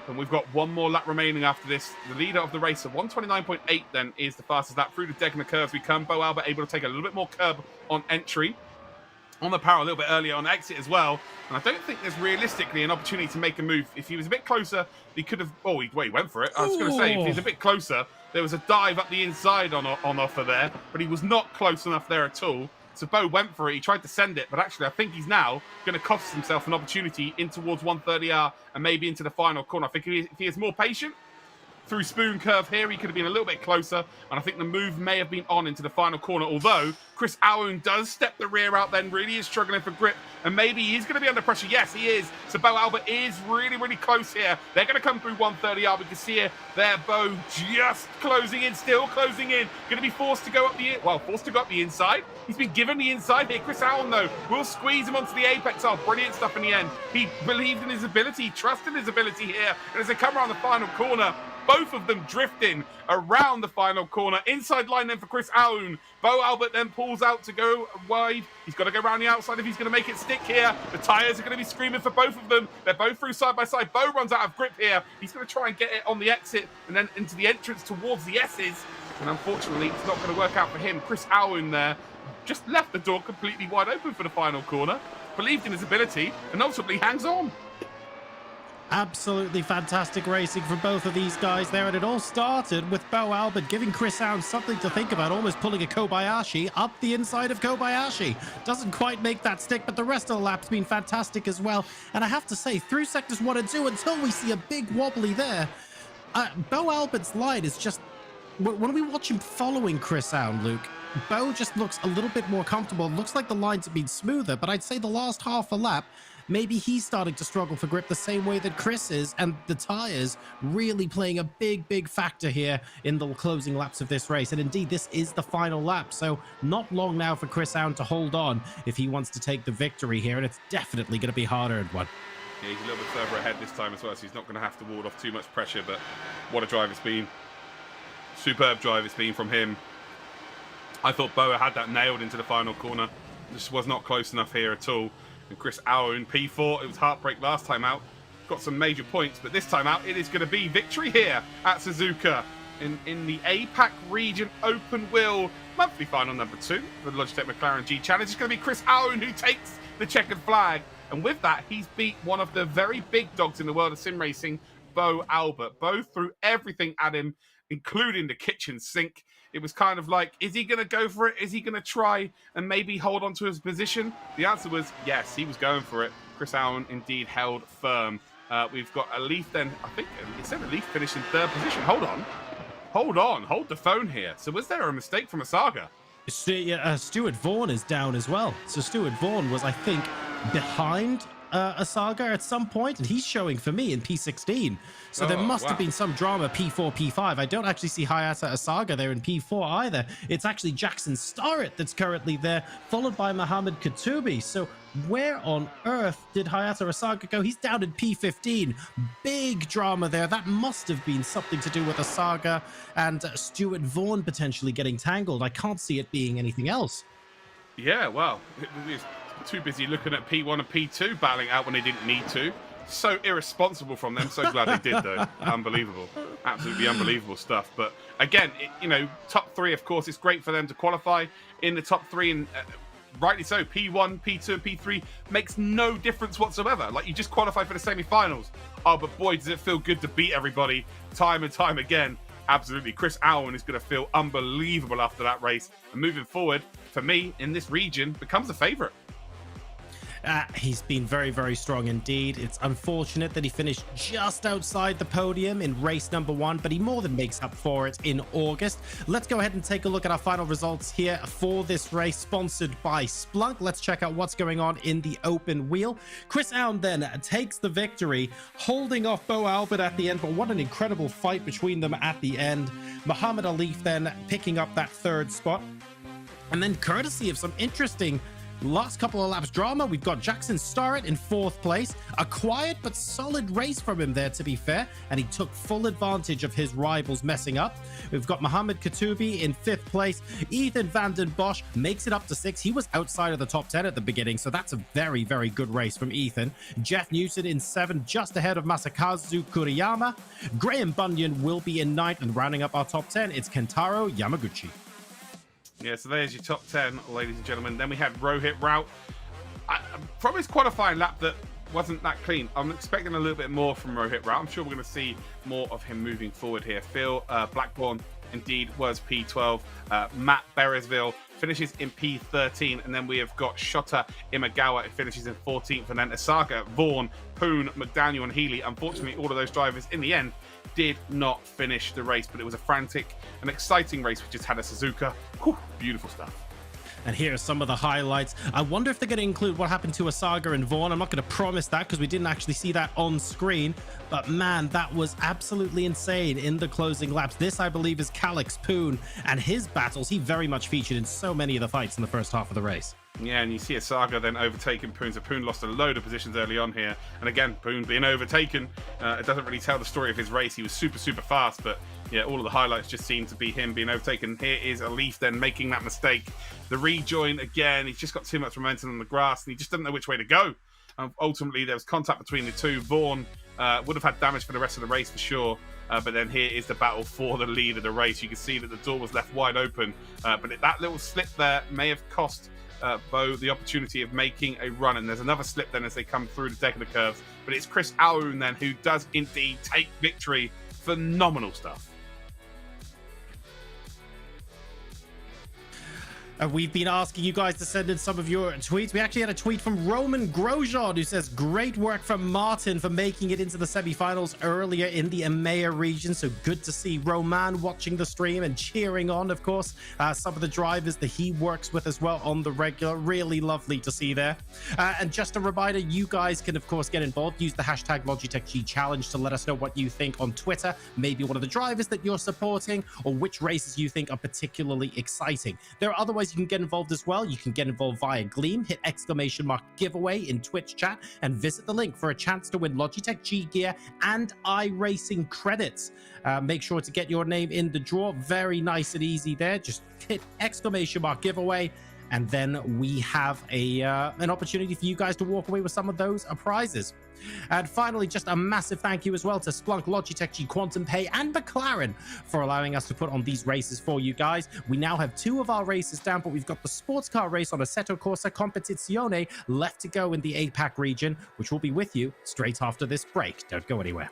And we've got one more lap remaining after this. The leader of the race, at 129.8 then, is the fastest lap. Through the Degner curves we come. Bo Albert able to take a little bit more curb on entry. On the power a little bit earlier on exit as well. And I don't think there's realistically an opportunity to make a move. If he was a bit closer, he could have... Oh, he went for it. I was going to say, if he's a bit closer, there was a dive up the inside on offer there, but he was not close enough there at all. So Bo went for it. He tried to send it, but actually I think he's now going to cost himself an opportunity in towards 130R and maybe into the final corner. I think if he is more patient, through Spoon Curve here, he could have been a little bit closer, and I think the move may have been on into the final corner, although Chris Aoun does step the rear out then, really is struggling for grip, and maybe he's going to be under pressure. Yes, he is. So Bo Albert is really close here. They're going to come through 130R. We can see here, there, Bo just closing in, still closing in. Going to be forced to go up the inside. He's been given the inside here. Chris Aoun, though, will squeeze him onto the apex. Oh, brilliant stuff in the end. He believed in his ability, he trusted his ability here, and as they come around the final corner, both of them drifting around the final corner. Inside line then for Chris Aoun. Bo Albert then pulls out to go wide. He's got to go around the outside if he's going to make it stick here. The tyres are going to be screaming for both of them. They're both through side by side. Bo runs out of grip here. He's going to try and get it on the exit and then into the entrance towards the S's. And unfortunately, it's not going to work out for him. Chris Aoun there just left the door completely wide open for the final corner. Believed in his ability and ultimately hangs on. Absolutely fantastic racing from both of these guys there, and it all started with Bo Albert giving Chris Aoun something to think about, almost pulling a Kobayashi up the inside of Kobayashi. Doesn't quite make that stick, but the rest of the lap's been fantastic as well. And I have to say, through sectors 1 and 2, until we see a big wobbly there, Bo Albert's line is just... When we watch him following Chris Aoun, Luke, Bo just looks a little bit more comfortable. Looks like the lines have been smoother, but I'd say the last half a lap, maybe he's starting to struggle for grip the same way that Chris is, and the tires really playing a big factor here in the closing laps of this race. And indeed, this is the final lap, so not long now for Chris Allen to hold on if he wants to take the victory here, and it's definitely going to be harder-earned one. Yeah, he's a little bit further ahead this time as well, so he's not going to have to ward off too much pressure, but what a drive it's been. Superb drive it's been from him. I thought Boa had that nailed into the final corner. This was not close enough here at all. And Chris Auer in P4, it was heartbreak last time out. Got some major points, but this time out it is going to be victory here at Suzuka in the APAC region open wheel monthly final number 2 for the Logitech McLaren G Challenge. It's going to be Chris Auer who takes the checkered flag. And with that, he's beat one of the very big dogs in the world of sim racing, Bo Albert. Bo threw everything at him, including the kitchen sink. It was kind of like, is he going to go for it? Is he going to try and maybe hold on to his position? The answer was yes, he was going for it. Chris Allen indeed held firm. We've got a Leaf then, I think it said a Leaf finished in 3rd position. Hold on, hold the phone here. So was there a mistake from Asaga? Stuart Vaughan is down as well. So Stuart Vaughan was, I think, behind Asaga at some point, and he's showing for me in P16. So there must have been some drama P4, P5. I don't actually see Hayata Asaga there in P4 either. It's actually Jackson Starrett that's currently there, followed by Mohamed Katubi. So where on earth did Hayata Asaga go? He's down in P15. Big drama there. That must have been something to do with Asaga and Stuart Vaughan potentially getting tangled. I can't see it being anything else. Yeah, well, it was too busy looking at P1 and P2 battling out when they didn't need to. So irresponsible from them. So glad they did, though. Unbelievable. Absolutely unbelievable stuff. But again, top 3, of course, it's great for them to qualify in the top 3. And rightly so, P1, P2, and P3 makes no difference whatsoever. Like, you just qualify for the semi-finals. Oh, but boy, does it feel good to beat everybody time and time again. Absolutely. Chris Allen is going to feel unbelievable after that race. And moving forward, for me, in this region, becomes a favourite. He's been very strong indeed. It's unfortunate that he finished just outside the podium in race number 1, but he more than makes up for it in August. Let's go ahead and take a look at our final results here for this race, sponsored by Splunk. Let's check out what's going on in the open wheel. Chris Allen then takes the victory, holding off Bo Albert at the end, but what an incredible fight between them at the end. Muhammad Alif then picking up that 3rd spot. And then courtesy of some interesting last couple of laps drama, we've got Jackson Starrett in 4th place. A quiet but solid race from him there, to be fair, and he took full advantage of his rivals messing up. We've got Mohamed Katubi in 5th place. Ethan van den Bosch makes it up to 6. He was outside of the top 10 at the beginning, so that's a very good race from Ethan. Jeff Newton in 7th, just ahead of Masakazu Kuriyama. Graham Bunyan will be in 9th, and rounding up our top 10, it's Kentaro Yamaguchi. Yeah, so there's your top 10, ladies and gentlemen. Then we had Rohit Rout. From his qualifying lap that wasn't that clean, I'm expecting a little bit more from Rohit Rout. I'm sure we're going to see more of him moving forward here. Phil Blackburn indeed was P12. Matt Beresville finishes in P13. And then we have got Shota Imagawa, who finishes in 14th. And then Asaga, Vaughan, Poon, McDaniel, and Healy. Unfortunately, all of those drivers in the end did not finish the race, but it was a frantic and exciting race. We just had a Suzuka. Whew, beautiful stuff. And here are some of the highlights. I wonder if they're going to include what happened to Asaga and Vaughan. I'm not going to promise that because we didn't actually see that on screen. But man, that was absolutely insane in the closing laps. This, I believe, is Calix Poon and his battles. He very much featured in so many of the fights in the first half of the race. Yeah, and you see Asaga then overtaking Poon. So Poon lost a load of positions early on here. And again, Poon being overtaken, it doesn't really tell the story of his race. He was super fast, but yeah, all of the highlights just seem to be him being overtaken. Here is Alif then making that mistake. The rejoin again, he's just got too much momentum on the grass and he just doesn't know which way to go. Ultimately, there was contact between the two. Vaughan would have had damage for the rest of the race for sure. But then here is the battle for the lead of the race. You can see that the door was left wide open. But that little slip there may have cost Bo the opportunity of making a run. And there's another slip then as they come through the deck of the curves. But it's Chris Aoun then who does indeed take victory. Phenomenal stuff. We've been asking you guys to send in some of your tweets. We actually had a tweet from Roman Grosjean who says, great work from Martin for making it into the semifinals earlier in the EMEA region. So good to see Roman watching the stream and cheering on, of course, some of the drivers that he works with as well on the regular. Really lovely to see there. And just a reminder, you guys can, of course, get involved. Use the hashtag Logitech G Challenge to let us know what you think on Twitter. Maybe one of the drivers that you're supporting or which races you think are particularly exciting. There are other ways you can get involved as well. You can get involved via Gleam, hit !giveaway in Twitch chat, and visit the link for a chance to win Logitech G gear and iRacing credits. Make sure to get your name in the draw. Very nice and easy there. Just hit !giveaway. And then we have an opportunity for you guys to walk away with some of those prizes. And finally, just a massive thank you as well to Splunk, Logitech G, Quantum Pay, and McLaren for allowing us to put on these races for you guys. We now have 2 of our races down, but we've got the sports car race on Assetto Corsa Competizione left to go in the APAC region, which will be with you straight after this break. Don't go anywhere.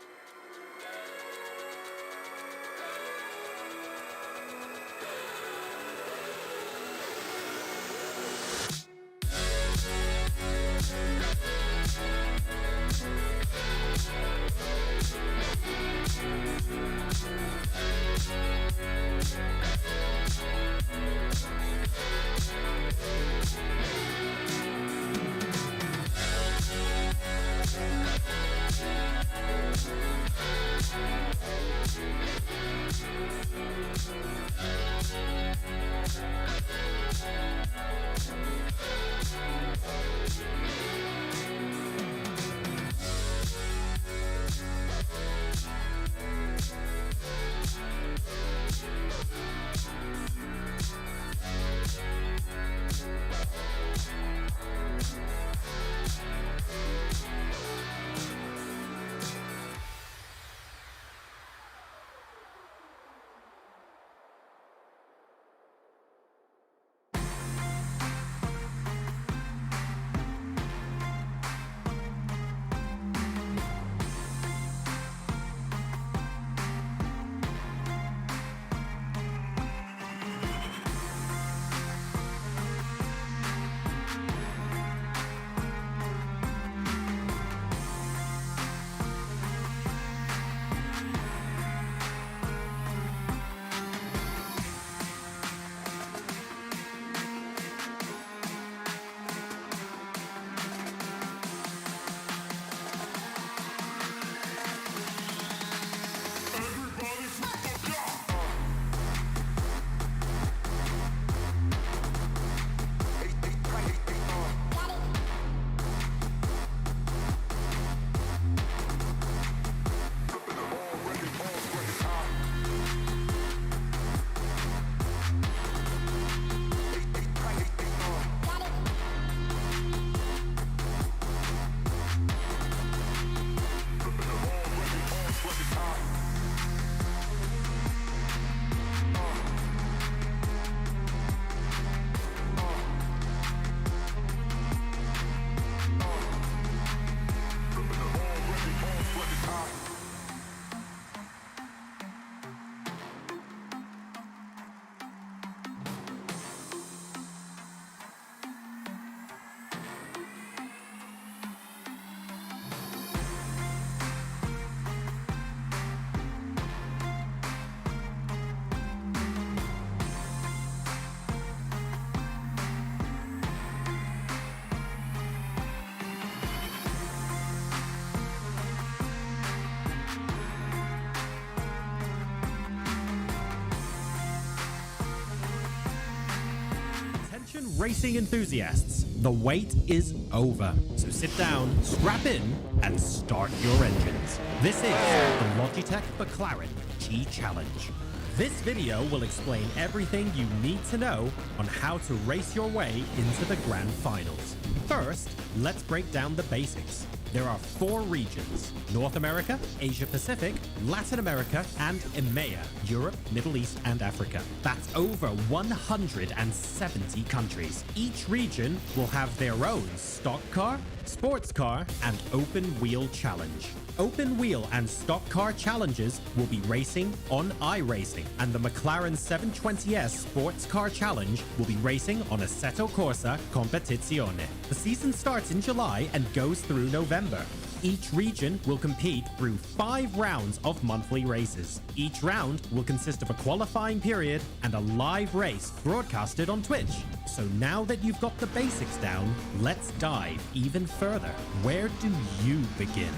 Racing enthusiasts, the wait is over. So sit down, strap in, and start your engines. This is the Logitech McLaren G Challenge. This video will explain everything you need to know on how to race your way into the grand finals. First, let's break down the basics. There are 4 regions: North America, Asia Pacific, Latin America, and EMEA, Europe, Middle East, and Africa. That's over 170 countries. Each region will have their own stock car, sports car, and open wheel challenge. Open wheel and stock car challenges will be racing on iRacing, and the McLaren 720S Sports Car Challenge will be racing on Assetto Corsa Competizione. The season starts in July and goes through November. Each region will compete through 5 rounds of monthly races. Each round will consist of a qualifying period and a live race broadcasted on Twitch. So now that you've got the basics down, let's dive even further. Where do you begin?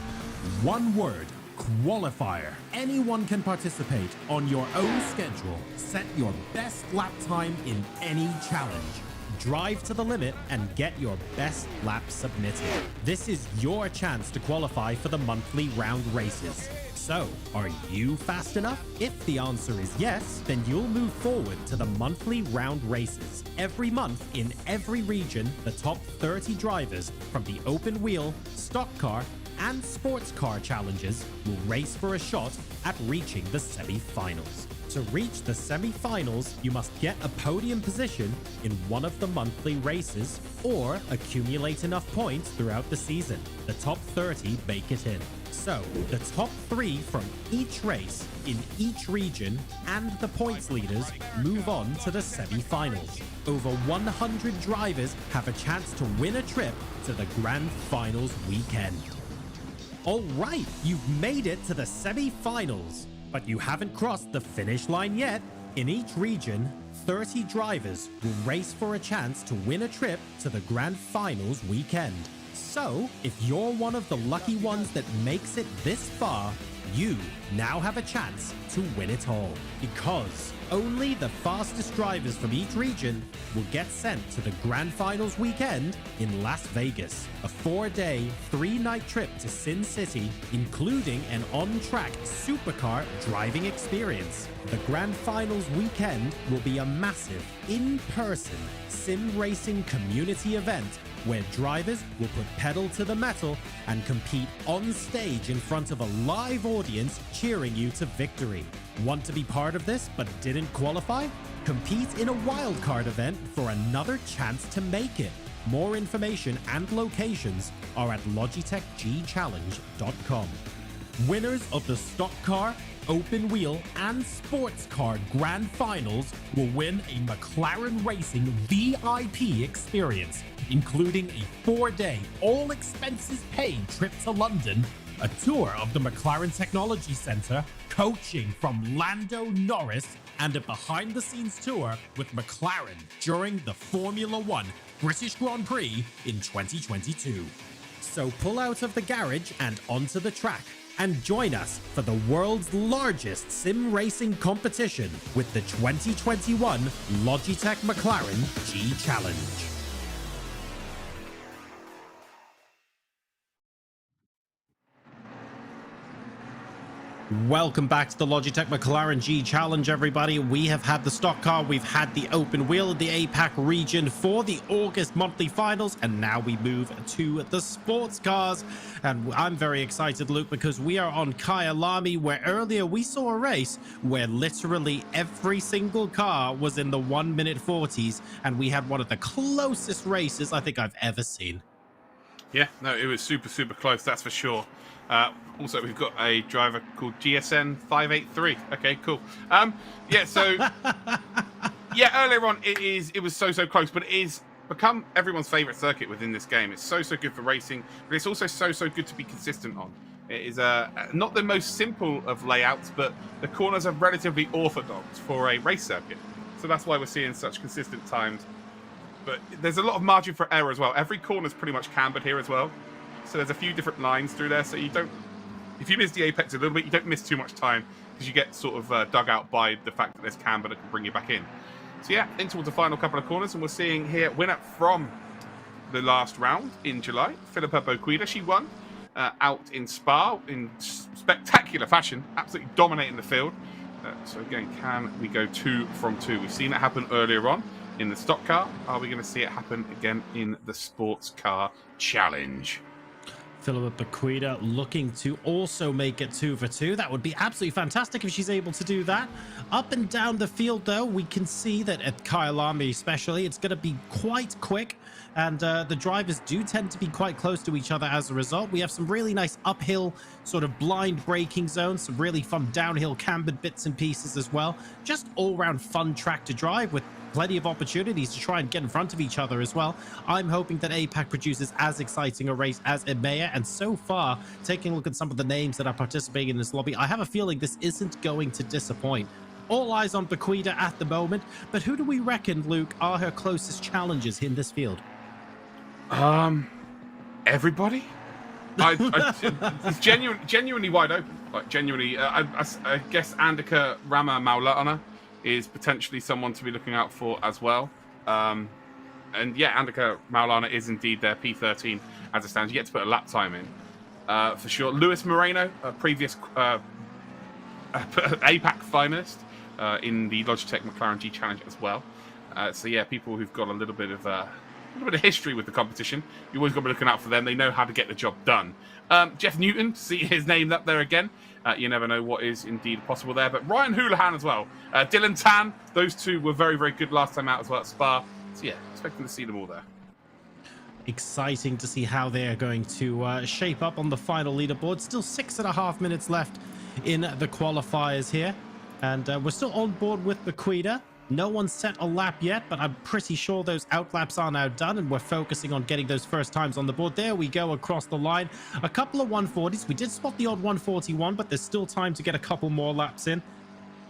One word: qualifier. Anyone can participate on your own schedule. Set your best lap time in any challenge. Drive to the limit and get your best lap submitted. This is your chance to qualify for the monthly round races. So, are you fast enough? If the answer is yes, then you'll move forward to the monthly round races. Every month, in every region, the top 30 drivers from the open wheel, stock car, and sports car challenges will race for a shot at reaching the semi-finals. To reach the semi-finals, you must get a podium position in one of the monthly races or accumulate enough points throughout the season. The top 30 make it in. So, the top 3 from each race in each region and the points leaders move on to the semi-finals. Over 100 drivers have a chance to win a trip to the grand finals weekend. All right, you've made it to the semi-finals, but you haven't crossed the finish line yet. In each region, 30 drivers will race for a chance to win a trip to the grand finals weekend. So, if you're one of the lucky ones that makes it this far, you now have a chance to win it all, because only the fastest drivers from each region will get sent to the Grand Finals weekend in Las Vegas, a 4-day, 3-night trip to Sin City, including an on-track supercar driving experience. The Grand Finals weekend will be a massive, in-person sim racing community event where drivers will put pedal to the metal and compete on stage in front of a live audience cheering you to victory. Want to be part of this but didn't qualify? Compete in a wildcard event for another chance to make it. More information and locations are at logitechgchallenge.com. Winners of the stock car, open wheel, and sports car grand finals will win a McLaren Racing VIP experience, including a 4-day, all expenses paid trip to London, a tour of the McLaren Technology Centre, coaching from Lando Norris, and a behind-the-scenes tour with McLaren during the Formula One British Grand Prix in 2022. So pull out of the garage and onto the track, and join us for the world's largest sim racing competition with the 2021 Logitech McLaren G Challenge. Welcome back to the Logitech McLaren G Challenge, everybody. We have had the stock car, we've had the open wheel, the APAC region for the August monthly finals, and now we move to the sports cars. And I'm very excited, Luke, because we are on Kyalami, where earlier we saw a race where literally every single car was in the 1-minute 40s, and we had one of the closest races I think I've ever seen. Yeah, no, it was super, super close, that's for sure. Also, we've got a driver called GSN 583. Okay, cool. Yeah, so yeah, earlier on it was so close, but it is become everyone's favorite circuit within this game. It's so good for racing, but it's also so good to be consistent on. It is not the most simple of layouts, but the corners are relatively orthodox for a race circuit. So that's why we're seeing such consistent times. But there's a lot of margin for error as well. Every corner's pretty much cambered here as well. So there's a few different lines through there, so you don't, if you miss the apex a little bit, you don't miss too much time, because you get sort of dug out by the fact that there's camber that can bring you back in. So yeah, in towards the final couple of corners, and we're seeing here winner from the last round in July, Philippa Boquida. She won out in Spa in spectacular fashion, absolutely dominating the field. So again, can we go 2 from 2? We've seen it happen earlier on in the stock car. Are we going to see it happen again in the sports car challenge? Philip Bequida looking to also make it 2 for 2. That would be absolutely fantastic if she's able to do that. Up and down the field, though, we can see that at Kyalami especially, it's going to be quite quick. And the drivers do tend to be quite close to each other as a result. We have some really nice uphill sort of blind braking zones, some really fun downhill cambered bits and pieces as well. Just all-round fun track to drive with plenty of opportunities to try and get in front of each other as well. I'm hoping that APAC produces as exciting a race as EMEA, and so far, taking a look at some of the names that are participating in this lobby, I have a feeling this isn't going to disappoint. All eyes on Bequida at the moment, but who do we reckon, Luke, are her closest challengers in this field? Everybody. It's genuinely wide open. Like genuinely, I guess Andika Rama Maulana is potentially someone to be looking out for as well. And yeah, Andika Maulana is indeed their P13 as it stands. You get to put a lap time in for sure. Luis Moreno, a previous APAC finalist in the Logitech McLaren G Challenge as well. So yeah, people who've got a little bit of history with the competition. You always got to be looking out for them. They know how to get the job done. Jeff Newton, see his name up there again. You never know what is indeed possible there. But Ryan Houlihan as well. Dylan Tan, those two were very, very good last time out as well at Spa. So yeah, expecting to see them all there. Exciting to see how they are going to shape up on the final leaderboard. Still 6.5 minutes left in the qualifiers here. And we're still on board with Bequida. No one's set a lap yet, but I'm pretty sure those out laps are now done, and we're focusing on getting those first times on the board. There we go across the line. A couple of 140s. We did spot the odd 141, but there's still time to get a couple more laps in.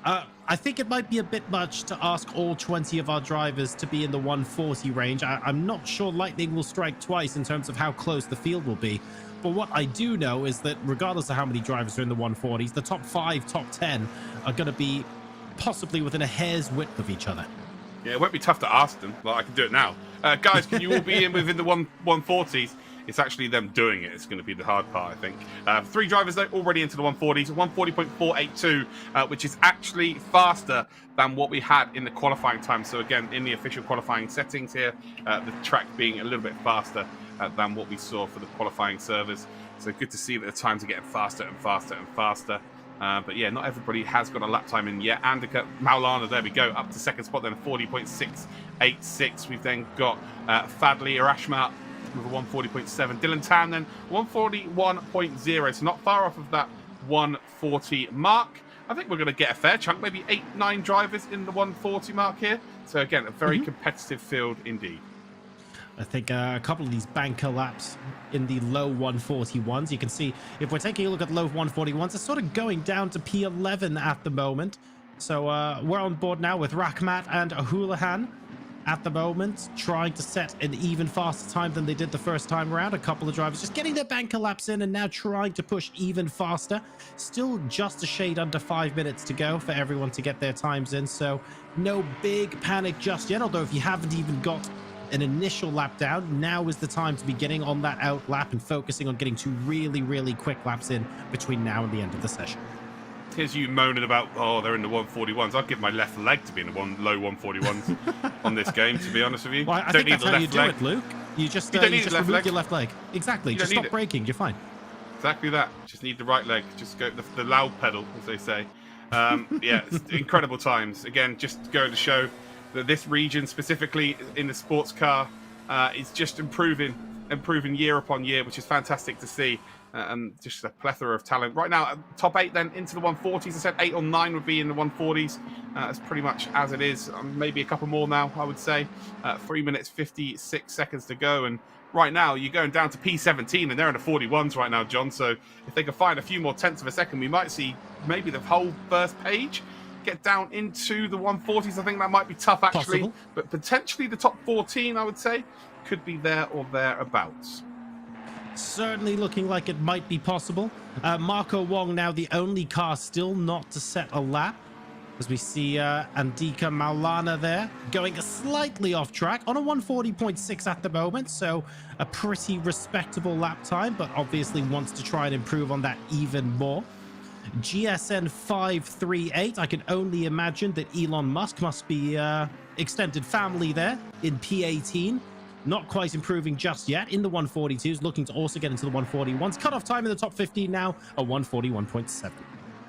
I think it might be a bit much to ask all 20 of our drivers to be in the 140 range. I'm not sure lightning will strike twice in terms of how close the field will be. But what I do know is that regardless of how many drivers are in the 140s, the top 5, top 10 are going to be possibly within a hair's width of each other. Yeah, it won't be tough to ask them. Like, I can do it now. Guys, can you all be in within the 140s? It's actually them doing it. It's going to be the hard part, I think. 3 drivers, though, already into the 140s. 140.482, which is actually faster than what we had in the qualifying time. So, again, in the official qualifying settings here, the track being a little bit faster than what we saw for the qualifying servers. So, good to see that the times are getting faster and faster and faster. But yeah, not everybody has got a lap time in yet. Andika Maulana, there we go, up to second spot then, 40.686. We've then got Fadli Arashma with a 140.7. Dylan Tan then 141.0. So not far off of that 140 mark. I think we're going to get a fair chunk, maybe 8-9 drivers in the 140 mark here. So again, a very competitive field indeed. I think a couple of these banker laps in the low 141s. You can see if we're taking a look at low 141s, it's sort of going down to P11 at the moment. So we're on board now with Rahmat and Houlihan at the moment, trying to set an even faster time than they did the first time around. A couple of drivers just getting their banker laps in and now trying to push even faster. Still just a shade under 5 minutes to go for everyone to get their times in. So no big panic just yet, although if you haven't even got an initial lap down, now is the time to be getting on that out lap and focusing on getting 2 really, really quick laps in between now and the end of the session. Here's you moaning about, oh, they're in the 141s. I'd give my left leg to be in the low 141s on this game, to be honest with you. Well, I think that's how you do it, Luke. You just remove your left leg. Exactly. Just stop braking. You're fine. Exactly that. Just need the right leg. Just go the loud pedal, as they say. Yeah, it's incredible times. Again, just going to show that this region, specifically in the sports car, is just improving year upon year, which is fantastic to see. And just a plethora of talent. Right now, top 8 then into the 140s. I said 8 or 9 would be in the 140s. That's pretty much as it is. Maybe a couple more now, I would say. 3 minutes, 56 seconds to go. And right now, you're going down to P17, and they're in the 41s right now, John. So if they can find a few more tenths of a second, we might see maybe the whole first page get down into the 140s. I think that might be tough, actually. Possible. But potentially the top 14, I would say, could be there or thereabouts. Certainly looking like it might be possible. Marco Wong now the only car still not to set a lap, as we see Andika Maulana there going slightly off track on a 140.6 at the moment, so a pretty respectable lap time, but obviously wants to try and improve on that even more. GSN 538, I can only imagine that Elon Musk must be extended family there in P18. not quite improving just yet in the 142s, looking to also get into the 141s. Cut-off time in the top 15 now, a 141.7.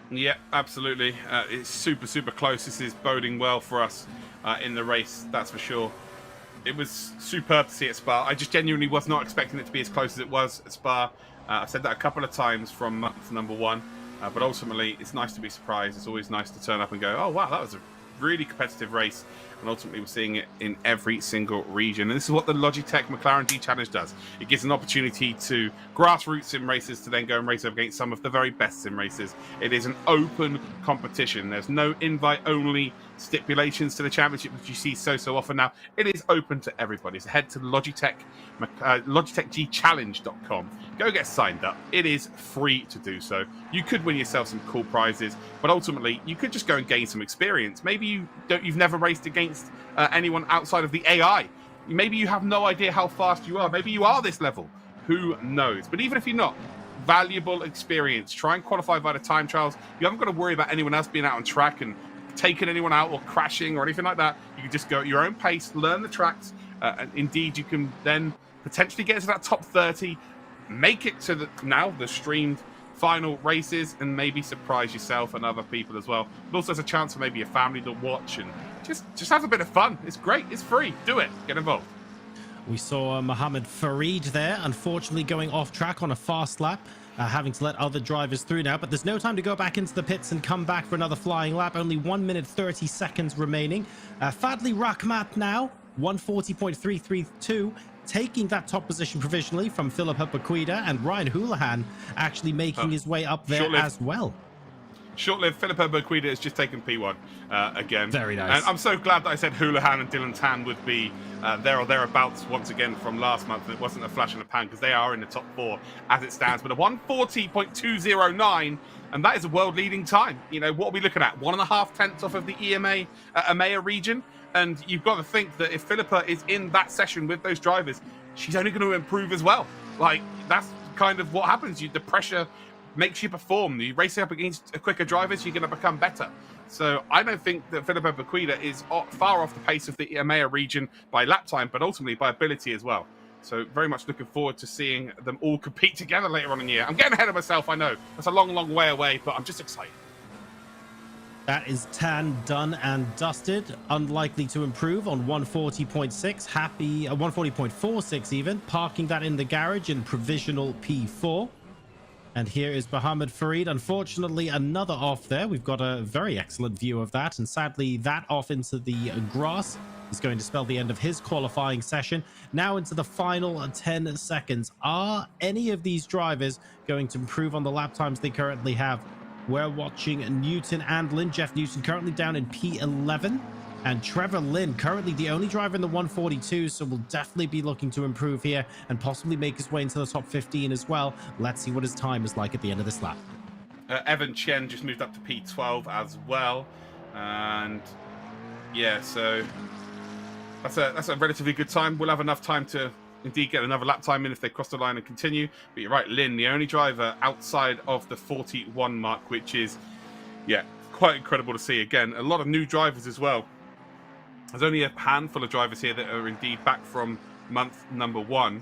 Yeah, absolutely. It's super, super close. This is boding well for us in the race, that's for sure. It was superb to see at Spa. I just genuinely was not expecting it to be as close as it was at Spa. I've said that a couple of times from month number 1, but ultimately it's nice to be surprised. It's always nice to turn up and go, oh wow, that was a really competitive race, and ultimately we're seeing it in every single region. And this is what the Logitech McLaren G Challenge does. It gives an opportunity to grassroots sim racers to then go and race against some of the very best sim racers. It is an open competition. There's no invite-only stipulations to the championship which you see so often now. It is open to everybody. So head to LogitechGChallenge.com. Go get signed up. It is free to do so. You could win yourself some cool prizes, but ultimately you could just go and gain some experience. Maybe you've never raced against anyone outside of the AI. Maybe you have no idea how fast you are. Maybe you are this level. Who knows? But even if you're not, valuable experience. Try and qualify via the time trials. You haven't got to worry about anyone else being out on track and taking anyone out or crashing or anything like that. You can just go at your own pace, learn the tracks, and indeed you can then potentially get into that top 30, make it to the streamed final races, and maybe surprise yourself and other people as well. But also, there's a chance for maybe your family to watch and just have a bit of fun. It's great. It's free. Do it. Get involved. We saw Mohammed Farid there, unfortunately going off track on a fast lap, having to let other drivers through now, but there's no time to go back into the pits and come back for another flying lap. Only 1 minute 30 seconds remaining. Fadli Rahmat now, 140.332, taking that top position provisionally from Philippa Baquida, and Ryan Houlihan actually making his way up there as well. Short-lived. Philippa Baquida has just taken P1 again. Very nice. And I'm so glad that I said Houlihan and Dylan Tan would be there or thereabouts once again from last month. It wasn't a flash in the pan because they are in the top 4 as it stands. But a 140.209, and that is a world-leading time. You know, what are we looking at? 1.5 tenths off of the EMEA region. And you've got to think that if Philippa is in that session with those drivers, she's only going to improve as well. Like, that's kind of what happens. The pressure makes you perform. You race up against quicker drivers, you're going to become better. So I don't think that Philippa Baquida is far off the pace of the EMEA region by lap time, but ultimately by ability as well. So very much looking forward to seeing them all compete together later on in the year. I'm getting ahead of myself, I know. That's a long, long way away, but I'm just excited. That is Tan done and dusted. Unlikely to improve on 140.6. Happy 140.46 even. Parking that in the garage in provisional P4. And here is Mohammed Farid. Unfortunately, another off there. We've got a very excellent view of that. And sadly, that off into the grass is going to spell the end of his qualifying session. Now into the final 10 seconds. Are any of these drivers going to improve on the lap times they currently have? We're watching Newton and Lynn. Jeff Newton currently down in P11. And Trevor Lynn, currently the only driver in the 142, so will definitely be looking to improve here and possibly make his way into the top 15 as well. Let's see what his time is like at the end of this lap. Evan Chen just moved up to P12 as well. And yeah, so that's a relatively good time. We'll have enough time to indeed get another lap time in if they cross the line and continue. But you're right, Lynn, the only driver outside of the 41 mark, which is, yeah, quite incredible to see. Again, a lot of new drivers as well. There's only a handful of drivers here that are indeed back from month number 1.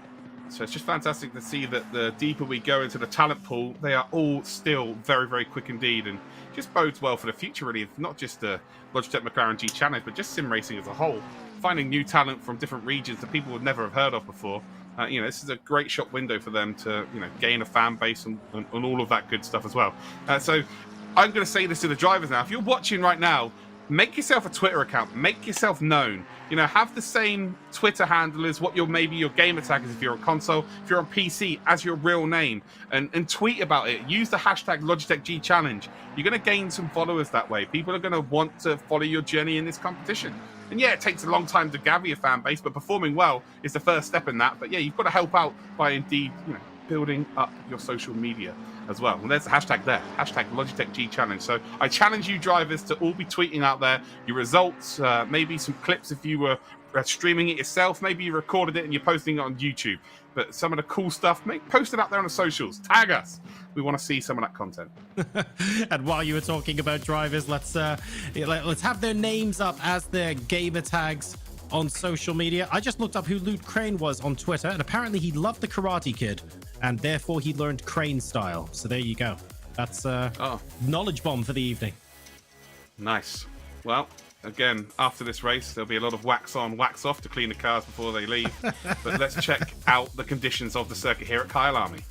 So it's just fantastic to see that the deeper we go into the talent pool, they are all still very, very quick indeed. And just bodes well for the future, really, of not just the Logitech McLaren G Challenge, but just sim racing as a whole. Finding new talent from different regions that people would never have heard of before. This is a great shop window for them to, gain a fan base and all of that good stuff as well. So I'm going to say this to the drivers now. If you're watching right now, make yourself a Twitter account. Make yourself known. Have the same Twitter handle as what maybe your gamer tag is if you're on console, if you're on PC, as your real name, and tweet about it. Use the hashtag Logitech G Challenge. You're going to gain some followers that way. People are going to want to follow your journey in this competition. And yeah, it takes a long time to gather your fan base, but performing well is the first step in that. But yeah, you've got to help out by indeed, building up your social media as well. And there's the hashtag there, hashtag Logitech G Challenge. So I challenge you drivers to all be tweeting out there your results, maybe some clips if you were streaming it yourself, maybe you recorded it and you're posting it on YouTube. But some of the cool stuff, post it out there on the socials. Tag us. We want to see some of that content. And while you were talking about drivers, let's have their names up as their gamer tags on social media. I just looked up who Luke Crane was on Twitter, and apparently he loved the Karate Kid, and therefore he learned Crane style. So there you go. That's knowledge bomb for the evening. Nice. Well, again, after this race, there'll be a lot of wax on, wax off to clean the cars before they leave. But let's check out the conditions of the circuit here at Kyalami.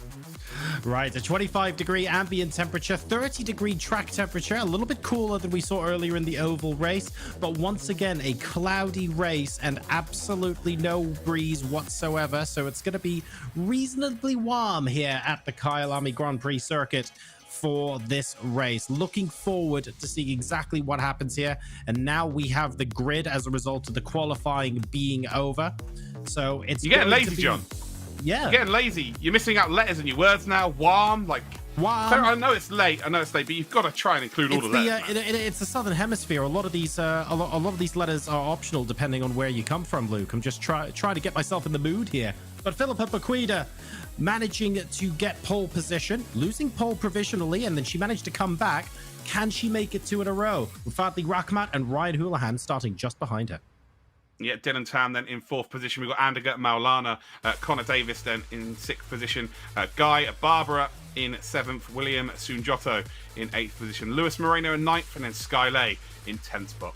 Right, a 25-degree ambient temperature, 30-degree track temperature, a little bit cooler than we saw earlier in the oval race, but once again, a cloudy race and absolutely no breeze whatsoever, so it's going to be reasonably warm here at the Kyalami Grand Prix circuit for this race. Looking forward to seeing exactly what happens here, and now we have the grid as a result of the qualifying being over, so it's You're getting lazy, John. Yeah. You're getting lazy. You're missing out letters in your words now. Warm, like... Warm. I know it's late, but you've got to try and include all the letters. It's the Southern Hemisphere. A lot of these letters are optional depending on where you come from, Luke. I'm just trying to get myself in the mood here. But Philippa Baquida managing to get pole position, losing pole provisionally, and then she managed to come back. Can she make it two in a row? With Fadli Rakhmat and Ryan Houlihan starting just behind her. Yeah, Dylan Tam then in 4th position. We've got Andiga Maulana, Connor Davis then in 6th position, Guy Barbara in 7th, William Sunjotto in 8th position, Lewis Moreno in 9th, and then Sky Lay in 10th spot.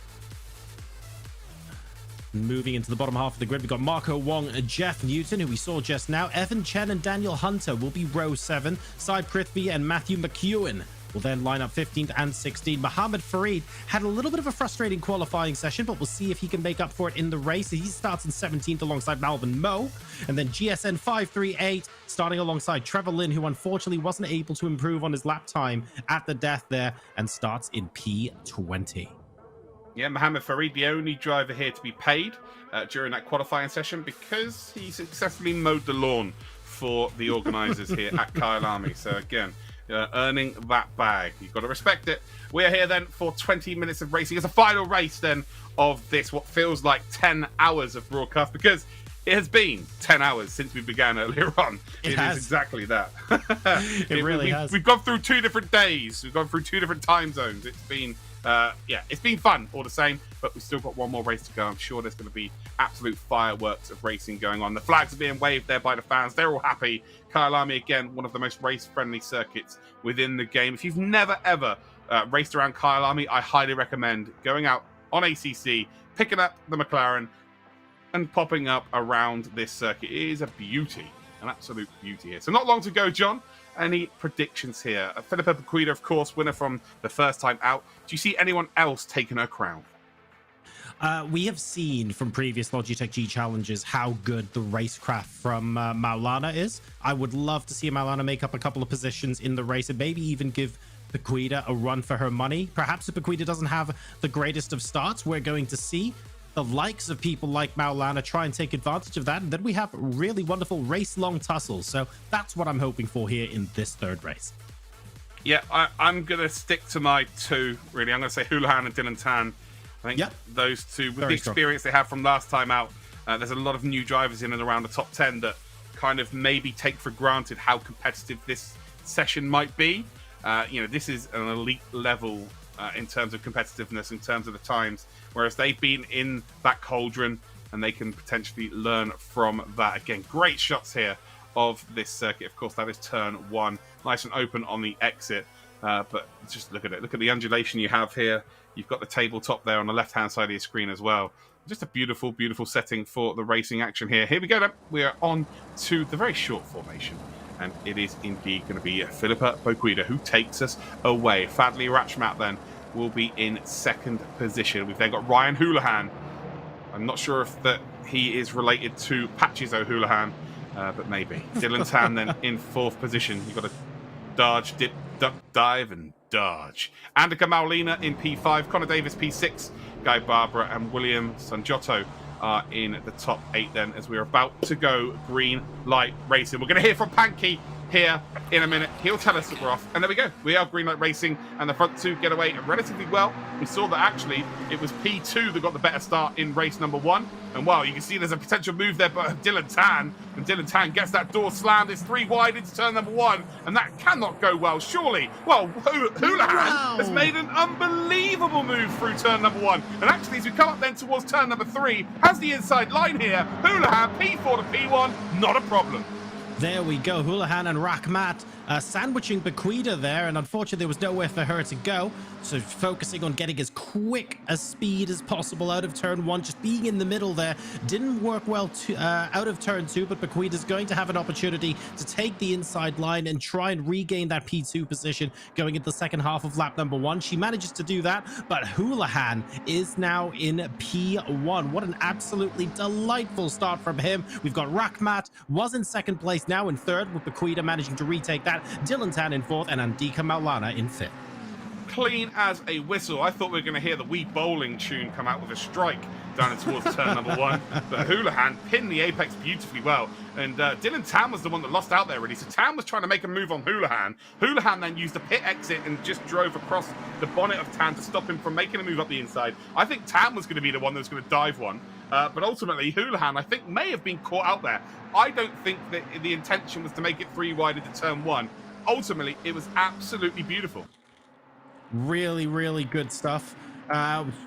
Moving into the bottom half of the grid, we've got Marco Wong and Jeff Newton, who we saw just now. Evan Chen and Daniel Hunter will be row 7. Sai Prithvi and Matthew McEwen will then line up 15th and 16th. Mohammed Farid had a little bit of a frustrating qualifying session, but we'll see if he can make up for it in the race. He starts in 17th alongside Malvin Moe. And then GSN 538 starting alongside Trevor Lynn, who unfortunately wasn't able to improve on his lap time at the death there, and starts in P20. Yeah, Mohammed Farid, the only driver here to be paid during that qualifying session because he successfully mowed the lawn for the organisers here at Kyalami. So again, earning that bag. You've got to respect it. We're here then for 20 minutes of racing. It's a final race then of this, what feels like 10 hours of broadcast, because it has been 10 hours since we began earlier on. It is exactly that. It really has. We've gone through 2 different days. We've gone through 2 different time zones. It's been, it's been fun all the same, but we've still got one more race to go. I'm sure there's going to be absolute fireworks of racing going on. The flags are being waved there by the fans. They're all happy. Kyalami, again, one of the most race-friendly circuits within the game. If you've never, ever raced around Kyalami, I highly recommend going out on ACC, picking up the McLaren, and popping up around this circuit. It is a beauty, an absolute beauty here. So not long to go, John. Any predictions here? Philippa Baquida, of course, winner from the first time out. Do you see anyone else taking her crown? We have seen from previous Logitech G challenges how good the racecraft from Maulana is. I would love to see Maulana make up a couple of positions in the race and maybe even give Baquida a run for her money. Perhaps if Baquida doesn't have the greatest of starts, we're going to see the likes of people like Maulana try and take advantage of that. And then we have really wonderful race-long tussles. So that's what I'm hoping for here in this third race. Yeah, I'm going to stick to my 2, really. I'm going to say Houlihan and Dylan Tan. I think those 2, with the experience they have from last time out, there's a lot of new drivers in and around the top 10 that kind of maybe take for granted how competitive this session might be. This is an elite level in terms of competitiveness, in terms of the times, whereas they've been in that cauldron and they can potentially learn from that. Again, great shots here of this circuit. Of course, that is turn 1, nice and open on the exit. But just look at it. Look at the undulation you have here. You've got the tabletop there on the left-hand side of your screen as well. Just a beautiful, beautiful setting for the racing action here. Here we go then. We are on to the very short formation. And it is indeed going to be Philippa Baquida who takes us away. Fadli Rachmat then will be in 2nd position. We've then got Ryan Houlihan. I'm not sure if that he is related to Patches O'Houlihan, but maybe. Dylan Tan then in 4th position. You've got to dodge, dip, duck, dive, and dodge. Andika Maulina in P5, Connor Davis P6, Guy Barbara and William Sanjotto are in the top 8 then, as we're about to go green light racing. We're going to hear from Pankey here in a minute. He'll tell us that we're off. And there we go. We are green light racing, and the front two get away relatively well. We saw that actually it was P2 that got the better start in race number 1. And wow, you can see there's a potential move there, but Dylan Tan, and Dylan Tan gets that door slammed. It's 3 wide into turn number 1, and that cannot go well, surely. Well, Houlihan has made an unbelievable move through turn number 1. And actually, as we come up then towards turn number 3, has the inside line here. Houlihan, P4 to P1, not a problem. There we go. Houlihan and Rakhmat sandwiching Bequida there, and unfortunately there was nowhere for her to go. So focusing on getting as quick a speed as possible out of turn 1, just being in the middle there. Didn't work well out of turn 2, but Bequida's going to have an opportunity to take the inside line and try and regain that P2 position going into the second half of lap number 1. She manages to do that, but Houlihan is now in P1. What an absolutely delightful start from him. We've got Rakhmat was in second place, now in third, with Bequida managing to retake that. Dylan Tan in fourth, and Andika Maulana in fifth. Clean as a whistle. I thought we were going to hear the Wii Bowling tune come out with a strike down towards turn number 1, but Houlihan pinned the apex beautifully well, and Dylan Tan was the one that lost out there really. So Tan was trying to make a move on Houlihan. Houlihan then used the pit exit and just drove across the bonnet of Tan to stop him from making a move up the inside. I think Tan was going to be the one that was going to dive one, but ultimately Houlihan, I think, may have been caught out there. I don't think that the intention was to make it 3 wide into turn 1. Ultimately, it was absolutely beautiful. Really, really good stuff.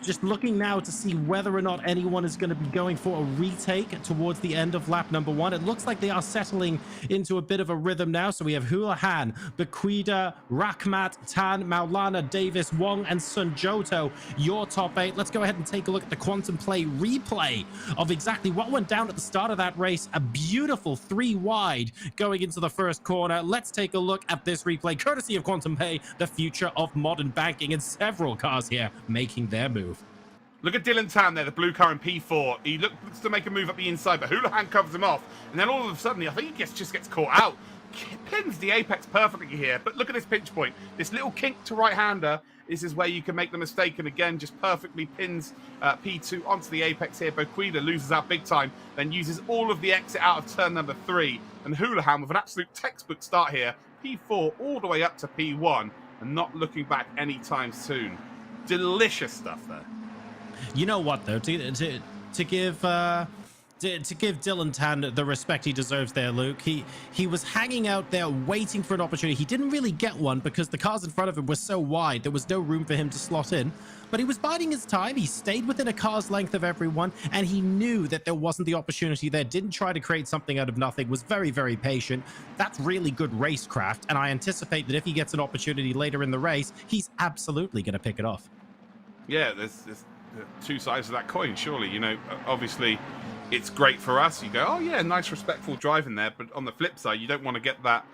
Just looking now to see whether or not anyone is going to be going for a retake towards the end of lap number 1. It looks like they are settling into a bit of a rhythm now. So we have Houlihan, Bequida, Rakhmat, Tan, Maulana, Davis, Wong, and Sunjoto, your top 8. Let's go ahead and take a look at the Quantum Play replay of exactly what went down at the start of that race. A beautiful 3 wide going into the first corner. Let's take a look at this replay, courtesy of Quantum Play, the future of modern banking, and several cars here making their move. Look at Dylan Tan there, the blue car in P4. He looks to make a move up the inside, but Houlihan covers him off. And then all of a sudden, I think he just gets caught out. Pins the apex perfectly here. But look at this pinch point. This little kink to right-hander. This is where you can make the mistake. And again, just perfectly pins P2 onto the apex here. Bequida loses out big time, then uses all of the exit out of turn number 3. And Houlihan with an absolute textbook start here. P4 all the way up to P1 and not looking back anytime soon. Delicious stuff there. You know what though, to give Dylan Tan the respect he deserves there, Luke, he was hanging out there waiting for an opportunity. He didn't really get one because the cars in front of him were so wide there was no room for him to slot in, but he was biding his time. He stayed within a car's length of everyone, and he knew that there wasn't the opportunity there. Didn't try to create something out of nothing. Was very, very patient. That's really good racecraft, and I anticipate that if he gets an opportunity later in the race, he's absolutely going to pick it off. Yeah, there's 2 sides of that coin, surely. You know, obviously it's great for us. You go, oh yeah, nice respectful driving there, but on the flip side, you don't want to get that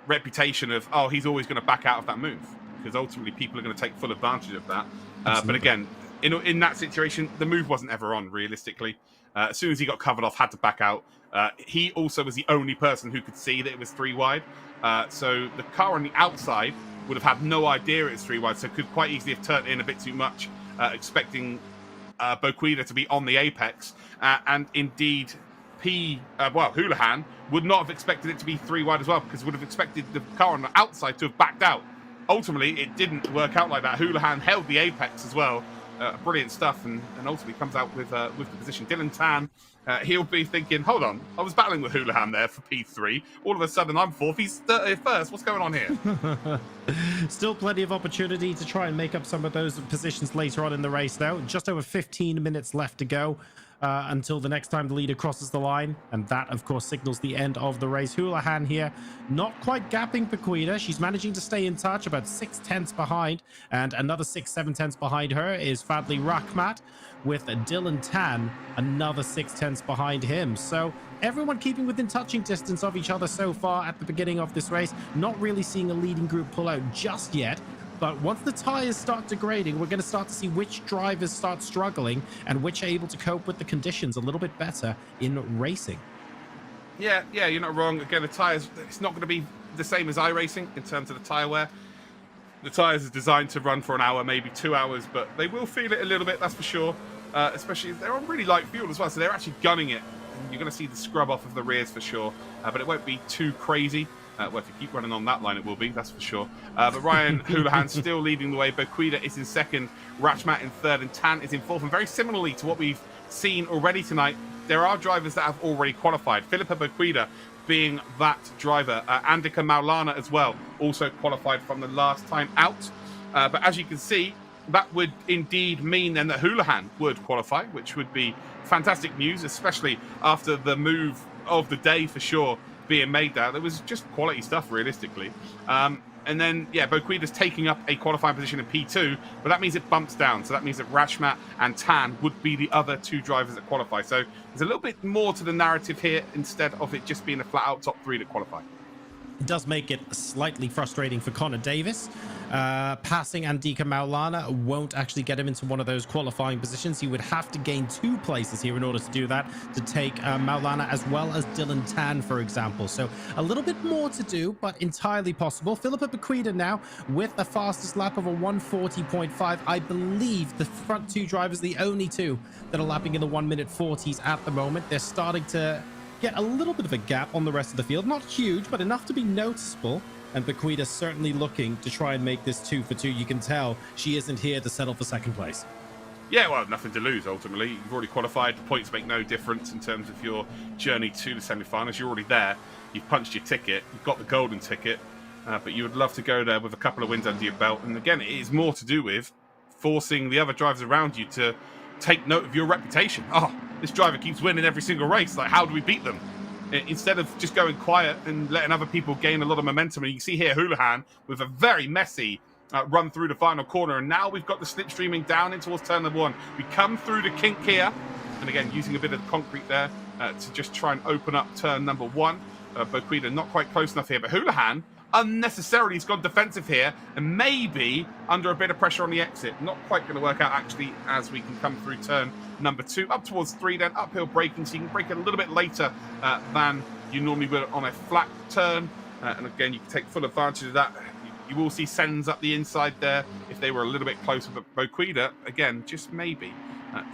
reputation of, oh, he's always going to back out of that move, because ultimately people are going to take full advantage of that. But again, in that situation, the move wasn't ever on, realistically. As soon as he got covered off, had to back out. He also was the only person who could see that it was 3 wide. So the car on the outside would have had no idea it was 3 wide, so could quite easily have turned in a bit too much, expecting Bequida to be on the apex. And indeed, Houlihan would not have expected it to be 3 wide as well, because would have expected the car on the outside to have backed out. Ultimately, it didn't work out like that. Houlihan held the apex as well. Brilliant stuff, and ultimately comes out with the position. Dylan Tan, he'll be thinking, hold on, I was battling with Houlihan there for P3. All of a sudden, I'm 4th. He's first. What's going on here? Still plenty of opportunity to try and make up some of those positions later on in the race, though. Just over 15 minutes left to go until the next time the leader crosses the line. And that, of course, signals the end of the race. Houlihan here, not quite gapping Bequida. She's managing to stay in touch, about 6/10 behind. And another 6/7 behind her is Fadli Rakhmat, with Dylan Tan another 6/10 behind him. So everyone keeping within touching distance of each other so far at the beginning of this race. Not really seeing a leading group pull out just yet. But once the tires start degrading, we're going to start to see which drivers start struggling and which are able to cope with the conditions a little bit better in racing. Yeah, you're not wrong. Again, the tyres, it's not going to be the same as iRacing in terms of the tyre wear. The tyres are designed to run for an hour, maybe 2 hours, but they will feel it a little bit, that's for sure. Especially if they're on really light fuel as well, so they're actually gunning it. And you're going to see the scrub off of the rears for sure, but it won't be too crazy. Well, if you keep running on that line, it will be, that's for sure. But Ryan Houlihan still leading the way. Boquida is in second, Rachmat in third, and Tan is in fourth. And very similarly to what we've seen already tonight, there are drivers that have already qualified. Philippa Boquida being that driver. Andika Maulana as well, also qualified from the last time out. But as you can see, that would indeed mean then that Houlihan would qualify, which would be fantastic news, especially after the move of the day for sure being made there. There was just quality stuff, realistically. And then, yeah, Boquida's taking up a qualifying position in P2, but that means it bumps down. So that means that Rachmat and Tan would be the other two drivers that qualify. So there's a little bit more to the narrative here instead of it just being a flat-out top three that qualify. It does make it slightly frustrating for Connor Davis. Passing Andika Maulana won't actually get him into one of those qualifying positions. He would have to gain 2 places here in order to do that, to take Maulana as well as Dylan Tan, for example. So a little bit more to do, but entirely possible. Philippa Boquida now with the fastest lap of a 140.5. I believe the front 2 drivers, the only 2 that are lapping in the 1-minute 40s at the moment. They're starting to get a little bit of a gap on the rest of the field. Not huge, but enough to be noticeable. And Boquida certainly looking to try and make this 2 for 2. You can tell she isn't here to settle for second place. Yeah, well, nothing to lose, ultimately. You've already qualified. The points make no difference in terms of your journey to the semi-finals. You're already there. You've punched your ticket. You've got the golden ticket. But you would love to go there with a couple of wins under your belt. And again, it is more to do with forcing the other drivers around you to take note of your reputation. Oh, this driver keeps winning every single race. Like, how do we beat them? Instead of just going quiet and letting other people gain a lot of momentum. And you can see here Houlihan with a very messy run through the final corner. And now we've got the slipstreaming down in towards turn number 1. We come through the kink here. And again, using a bit of concrete there to just try and open up turn number 1. Boquida not quite close enough here. But Houlihan unnecessarily has gone defensive here. And maybe under a bit of pressure on the exit. Not quite going to work out actually as we can come through turn number 2. Up towards 3 then. Uphill braking. So you can brake a little bit later than you normally would on a flat turn. And again, you can take full advantage of that. You will see Sens up the inside there if they were a little bit closer. But Boquida, again, just maybe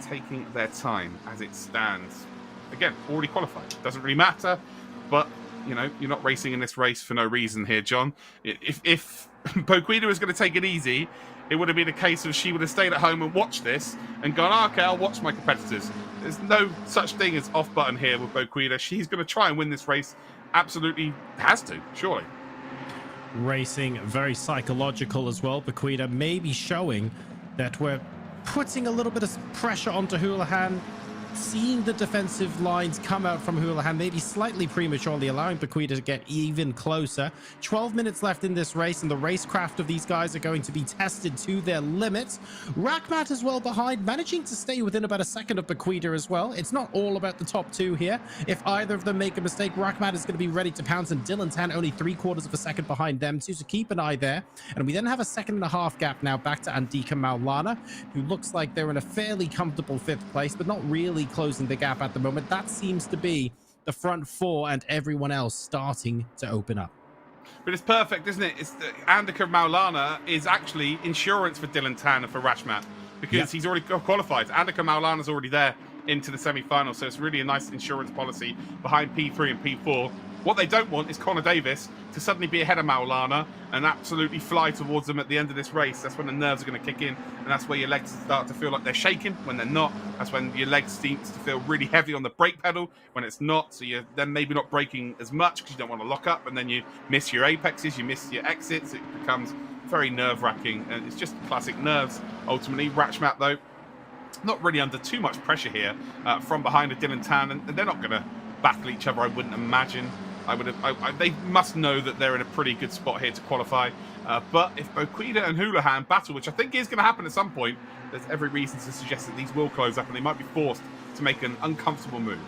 taking their time as it stands. Again, already qualified. Doesn't really matter. But, you know, you're not racing in this race for no reason here, John. If Boquida was going to take it easy, it would have been a case of she would have stayed at home and watched this and gone, oh, okay, I'll watch my competitors. There's no such thing as off button here with Boquida. She's going to try and win this race. Absolutely has to, surely. Racing very psychological as well. Boquida maybe showing that we're putting a little bit of pressure onto Houlihan, seeing the defensive lines come out from Houlihan, maybe slightly prematurely, allowing Boquida to get even closer. 12 minutes left in this race, and the racecraft of these guys are going to be tested to their limits. Rachmat as well behind, managing to stay within about a second of Boquida as well. It's not all about the top 2 here. If either of them make a mistake, Rachmat is going to be ready to pounce, and Dylan Tan only 3/4 of a second behind them too, so keep an eye there. And we then have a 1.5 second gap now back to Andika Maulana, who looks like they're in a fairly comfortable 5th place, but not really closing the gap at the moment. That seems to be the front 4 and everyone else starting to open up. But it's perfect, isn't it? It's Andika Maulana is actually insurance for Dylan Tan and for Rachmat because he's already qualified. Andika Maulana's already there into the semi-final, so it's really a nice insurance policy behind P3 and P4. What they don't want is Connor Davis to suddenly be ahead of Maulana and absolutely fly towards them at the end of this race. That's when the nerves are going to kick in, and that's where your legs start to feel like they're shaking when they're not. That's when your legs seem to feel really heavy on the brake pedal when it's not. So you're then maybe not braking as much because you don't want to lock up, and then you miss your apexes, you miss your exits. It becomes very nerve-wracking, and it's just classic nerves, ultimately. Rachmat, though, not really under too much pressure here from behind a Dylan Tan, and they're not going to battle each other, I wouldn't imagine. They must know that they're in a pretty good spot here to qualify. But if Boquida and Houlihan battle, which I think is going to happen at some point, there's every reason to suggest that these will close up and they might be forced to make an uncomfortable move.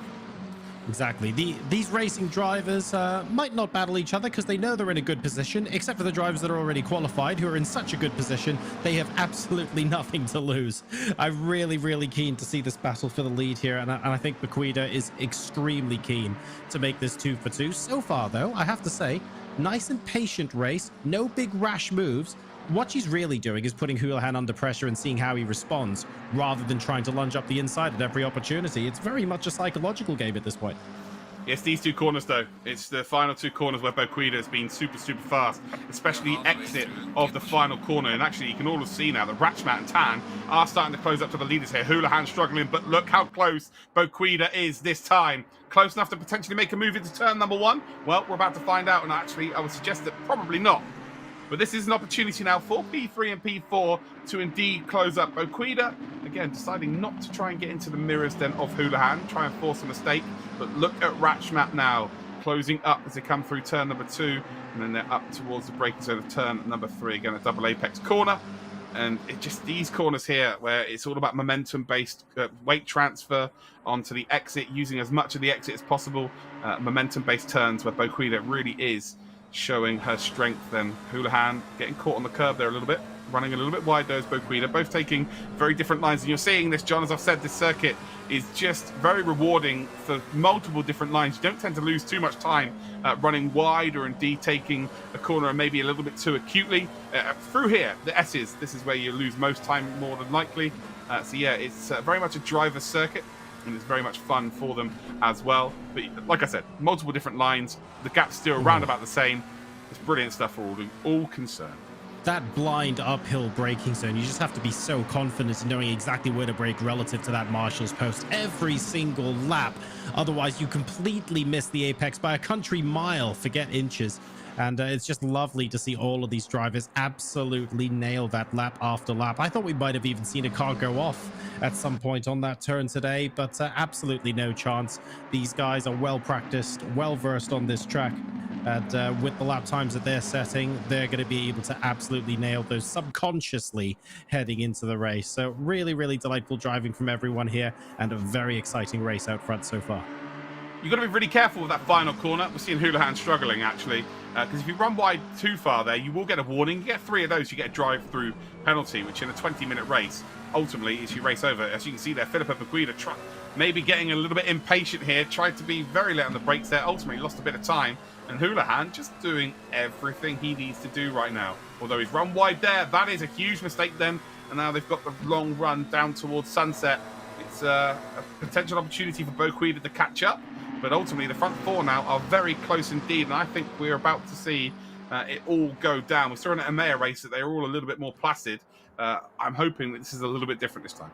Exactly. These racing drivers might not battle each other because they know they're in a good position, except for the drivers that are already qualified, who are in such a good position, they have absolutely nothing to lose. I'm really, really keen to see this battle for the lead here, and I think Boquida is extremely keen to make this 2 for 2. So far, though, I have to say, nice and patient race, no big rash moves. What she's really doing is putting Houlihan under pressure and seeing how he responds, rather than trying to lunge up the inside at every opportunity. It's very much a psychological game at this point. It's these two corners, though. It's the final two corners where Boquida has been super, super fast, especially the exit of the final corner. And actually, you can all see now that Ratchmat and Tan are starting to close up to the leaders here. Houlihan struggling, but look how close Boquida is this time. Close enough to potentially make a move into turn number 1? Well, we're about to find out, and actually, I would suggest that probably not. But this is an opportunity now for P3 and P4 to indeed close up. Boquida, again, deciding not to try and get into the mirrors then of Houlihan, try and force a mistake. But look at Ratchmat now, closing up as they come through turn number 2. And then they're up towards the braking zone of turn number 3. Again, a double apex corner. And it just these corners here where it's all about momentum-based weight transfer onto the exit, using as much of the exit as possible. Momentum-based turns where Boquida really is showing her strength. Then Houlihan getting caught on the curb there a little bit, running a little bit wide. Those Boquida both taking very different lines, and you're seeing this, John, as I've said, this circuit is just very rewarding for multiple different lines. You don't tend to lose too much time running wide, or indeed taking a corner and maybe a little bit too acutely. Through here, the S's, this is where you lose most time more than likely. So yeah, it's very much a driver's circuit, and it's very much fun for them as well. But like I said, multiple different lines, the gap's still around about the same. It's brilliant stuff for all concerned. That blind uphill braking zone, you just have to be so confident in knowing exactly where to brake relative to that marshal's post every single lap. Otherwise, you completely miss the apex by a country mile, forget inches. And it's just lovely to see all of these drivers absolutely nail that lap after lap. I thought we might have even seen a car go off at some point on that turn today, but absolutely no chance. These guys are well practiced, well versed on this track. And with the lap times that they're setting, they're going to be able to absolutely nail those subconsciously heading into the race. So really, really delightful driving from everyone here, and a very exciting race out front so far. You've got to be really careful with that final corner. We're seeing Houlihan struggling, actually, because if you run wide too far there, you will get a warning. You get 3 of those, you get a drive-through penalty, which in a 20-minute race, ultimately, is you race over. As you can see there, Filippo Boquida maybe getting a little bit impatient here, tried to be very late on the brakes there, ultimately lost a bit of time. And Houlihan just doing everything he needs to do right now. Although he's run wide there, that is a huge mistake then. And now they've got the long run down towards sunset. It's a potential opportunity for Boquida to catch up. But ultimately, the front 4 now are very close indeed. And I think we're about to see it all go down. We saw in an EMEA race that they were all a little bit more placid. I'm hoping that this is a little bit different this time.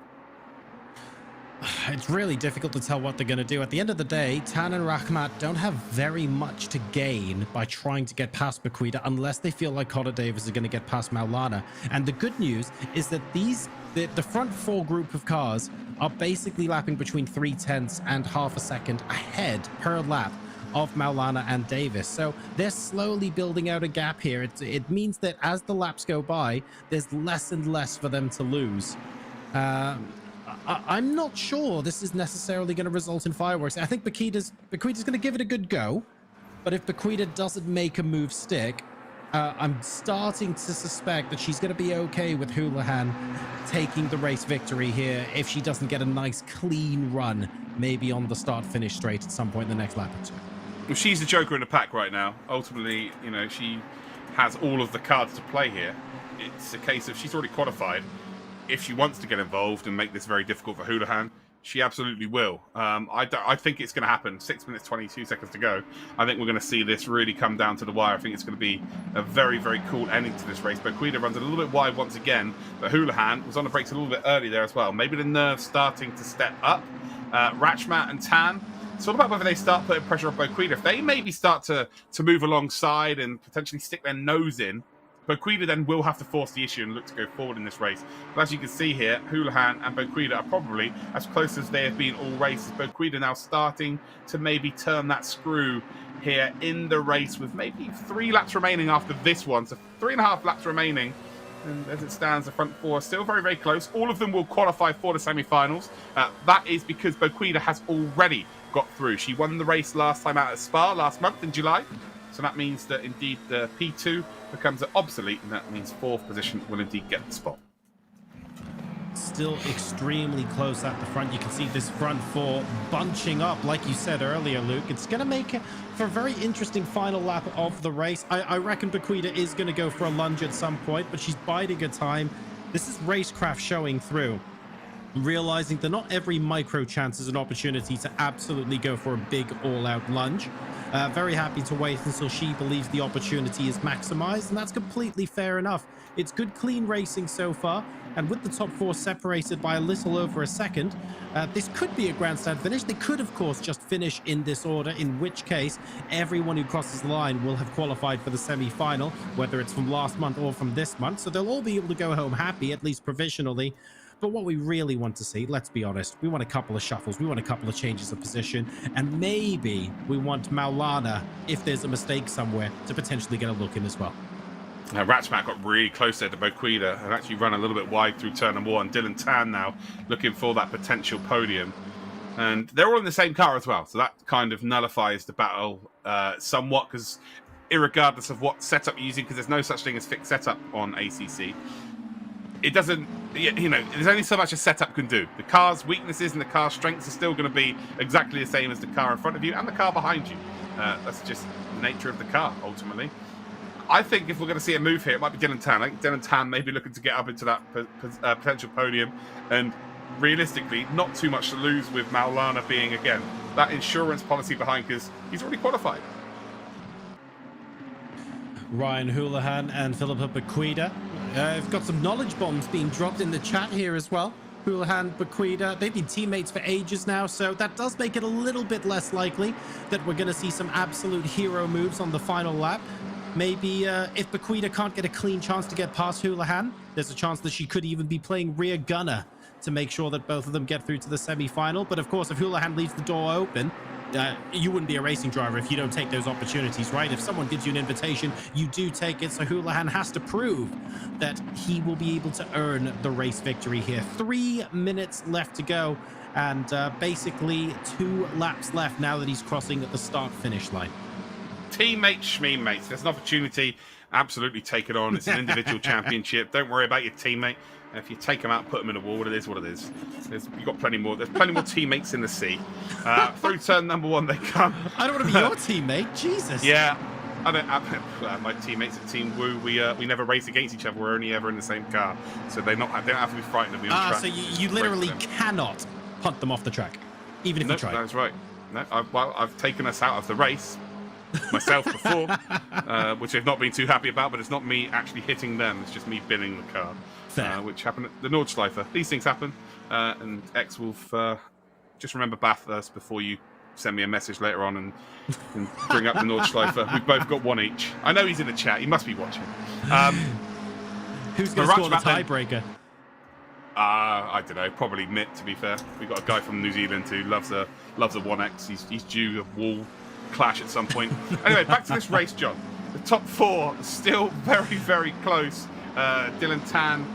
It's really difficult to tell what they're going to do. At the end of the day, Tan and Rahmat don't have very much to gain by trying to get past Boquida unless they feel like Connor Davis is going to get past Maulana. And the good news is that the front 4 group of cars are basically lapping between 0.3 and half a second ahead per lap of Maulana and Davis. So they're slowly building out a gap here. It means that as the laps go by, there's less and less for them to lose. I'm not sure this is necessarily going to result in fireworks. I think Boquida's going to give it a good go. But if Boquida doesn't make a move stick, I'm starting to suspect that she's going to be okay with Houlihan taking the race victory here if she doesn't get a nice clean run, maybe on the start-finish straight at some point in the next lap or two. Well, she's the joker in the pack right now. Ultimately, you know, she has all of the cards to play here. It's a case of she's already qualified. If she wants to get involved and make this very difficult for Houlihan, she absolutely will. I think it's going to happen. 6 minutes, 22 seconds to go. I think we're going to see this really come down to the wire. I think it's going to be a very, very cool ending to this race. Boquida runs a little bit wide once again, but Houlihan was on the brakes a little bit early there as well. Maybe the nerves starting to step up. Ratchmat and Tan, it's all about whether they start putting pressure on Boquida. If they maybe start to move alongside and potentially stick their nose in, Boquida then will have to force the issue and look to go forward in this race. But as you can see here, Houlihan and Boquida are probably as close as they have been all races. Boquida now starting to maybe turn that screw here in the race with maybe 3 laps remaining after this one. So 3.5 laps remaining. And as it stands, the front 4 are still very, very close. All of them will qualify for the semi-finals. That is because Boquida has already got through. She won the race last time out at Spa last month in July. So that means that indeed the P2 becomes obsolete, and that means 4th position will indeed get the spot. Still extremely close at the front. You can see this front 4 bunching up, like you said earlier, Luke. It's going to make for a very interesting final lap of the race. I reckon Boquida is going to go for a lunge at some point, but she's biding her time. This is racecraft showing through. realizing that not every micro chance is an opportunity to absolutely go for a big all-out lunge. Very happy to wait until she believes the opportunity is maximized, and that's completely fair enough. It's good, clean racing so far, and with the top 4 separated by a little over a second, this could be a grandstand finish. They could, of course, just finish in this order, in which case everyone who crosses the line will have qualified for the semi-final, whether it's from last month or from this month, so they'll all be able to go home happy, at least provisionally. But what we really want to see, let's be honest, we want a couple of shuffles, we want a couple of changes of position, and maybe we want Maulana, if there's a mistake somewhere, to potentially get a look in as well. Ratchmack got really close there to Boquida and actually run a little bit wide through turn number 1. Dylan Tan now looking for that potential podium. And they're all in the same car as well, so that kind of nullifies the battle somewhat, because irregardless of what setup you're using, because there's no such thing as fixed setup on ACC, it doesn't, you know, there's only so much a setup can do. The car's weaknesses and the car's strengths are still going to be exactly the same as the car in front of you and the car behind you. That's just the nature of the car, ultimately. I think if we're going to see a move here, it might be Dylan Tan. I think Dylan Tan may be looking to get up into that potential podium, and realistically, not too much to lose with Maulana being, again, that insurance policy behind, because he's already qualified. Ryan Houlihan and Philippa Bequida. I've got some knowledge bombs being dropped in the chat here as well. Houlihan, Bequida, they've been teammates for ages now, so that does make it a little bit less likely that we're going to see some absolute hero moves on the final lap. Maybe if Bequida can't get a clean chance to get past Houlihan, there's a chance that she could even be playing rear gunner to make sure that both of them get through to the semi-final. But of course, if Houlihan leaves the door open, you wouldn't be a racing driver if you don't take those opportunities, right? If someone gives you an invitation, you do take it. So Houlihan has to prove that he will be able to earn the race victory here. 3 minutes left to go, and basically 2 laps left now that he's crossing at the start-finish line. Teammates, schmeemates. There's an opportunity. Absolutely take it on. It's an individual championship. Don't worry about your teammate. If you take them out, put them in a wall, it is what it is. You've got plenty more. There's plenty more teammates in the sea. Through turn number 1, they come. I don't want to be your teammate. Jesus. Yeah. My teammates at Team Woo, we never race against each other. We're only ever in the same car. So they don't have to be frightened of me on the track. So you literally cannot punt them off the track, even if you try. That's right. No, I've taken us out of the race myself before, which I've not been too happy about, but it's not me actually hitting them. It's just me binning the car. Which happened at the Nordschleife. These things happen, and X-Wolf, just remember Bathurst before you send me a message later on and bring up the Nordschleife. We've both got 1 each. I know he's in the chat. He must be watching. Who's going to score the tiebreaker? I don't know. Probably Mitt, to be fair. We've got a guy from New Zealand who loves a 1X. He's due a wall clash at some point. Anyway, back to this race, John. The top 4 still very, very close. Dylan Tan,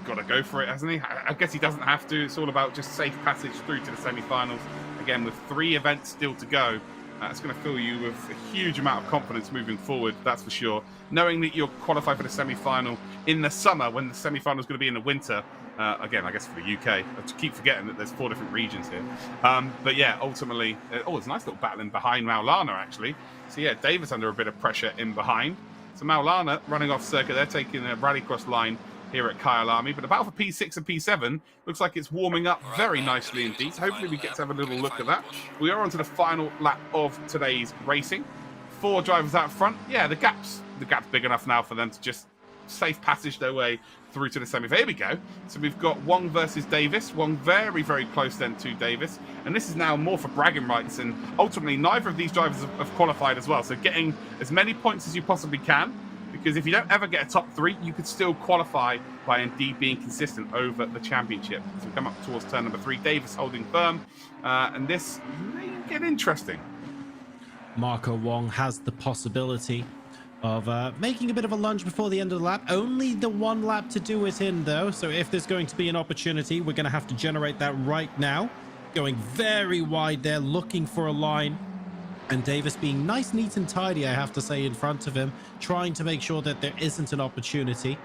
got to go for it, hasn't he? I guess he doesn't have to. It's all about just safe passage through to the semi-finals. Again, with 3 events still to go, it's going to fill you with a huge amount of confidence moving forward, that's for sure. Knowing that you're qualified for the semi-final in the summer, when the semi-final is going to be in the winter. Again, I guess for the UK. I keep forgetting that there's 4 different regions here. But yeah, ultimately, it's a nice little battling behind Maulana, actually. So yeah, Davis under a bit of pressure in behind. So Maulana running off circuit, they're taking a rallycross line here at Kyalami, but the battle for P6 and P7 looks like it's warming up very nicely indeed. So hopefully we get to have a little look at that. We are on to the final lap of today's racing. 4 drivers out front. Yeah, the gap's big enough now for them to just safe passage their way through to the semi. Here we go. So we've got Wong versus Davis. Wong very, very close then to Davis. And this is now more for bragging rights. And ultimately, neither of these drivers have qualified as well. So getting as many points as you possibly can. Because if you don't ever get a top 3, you could still qualify by indeed being consistent over the championship. So we come up towards turn number 3. Davis holding firm. And this may get interesting. Marco Wong has the possibility of making a bit of a lunge before the end of the lap. Only the 1 lap to do it in, though. So if there's going to be an opportunity, we're going to have to generate that right now. Going very wide there, looking for a line. And Davis being nice, neat and tidy, I have to say, in front of him, trying to make sure that there isn't an opportunity.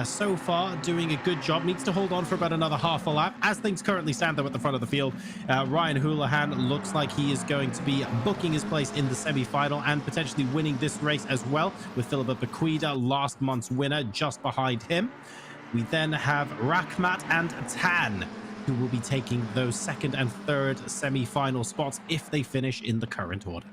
So far, doing a good job. Needs to hold on for about another half a lap. As things currently stand, though, at the front of the field, Ryan Houlihan looks like he is going to be booking his place in the semi-final and potentially winning this race as well, with Philippa Bequida, last month's winner, just behind him. We then have Rakhmat and Tan, who will be taking those second and third semi-final spots if they finish in the current order.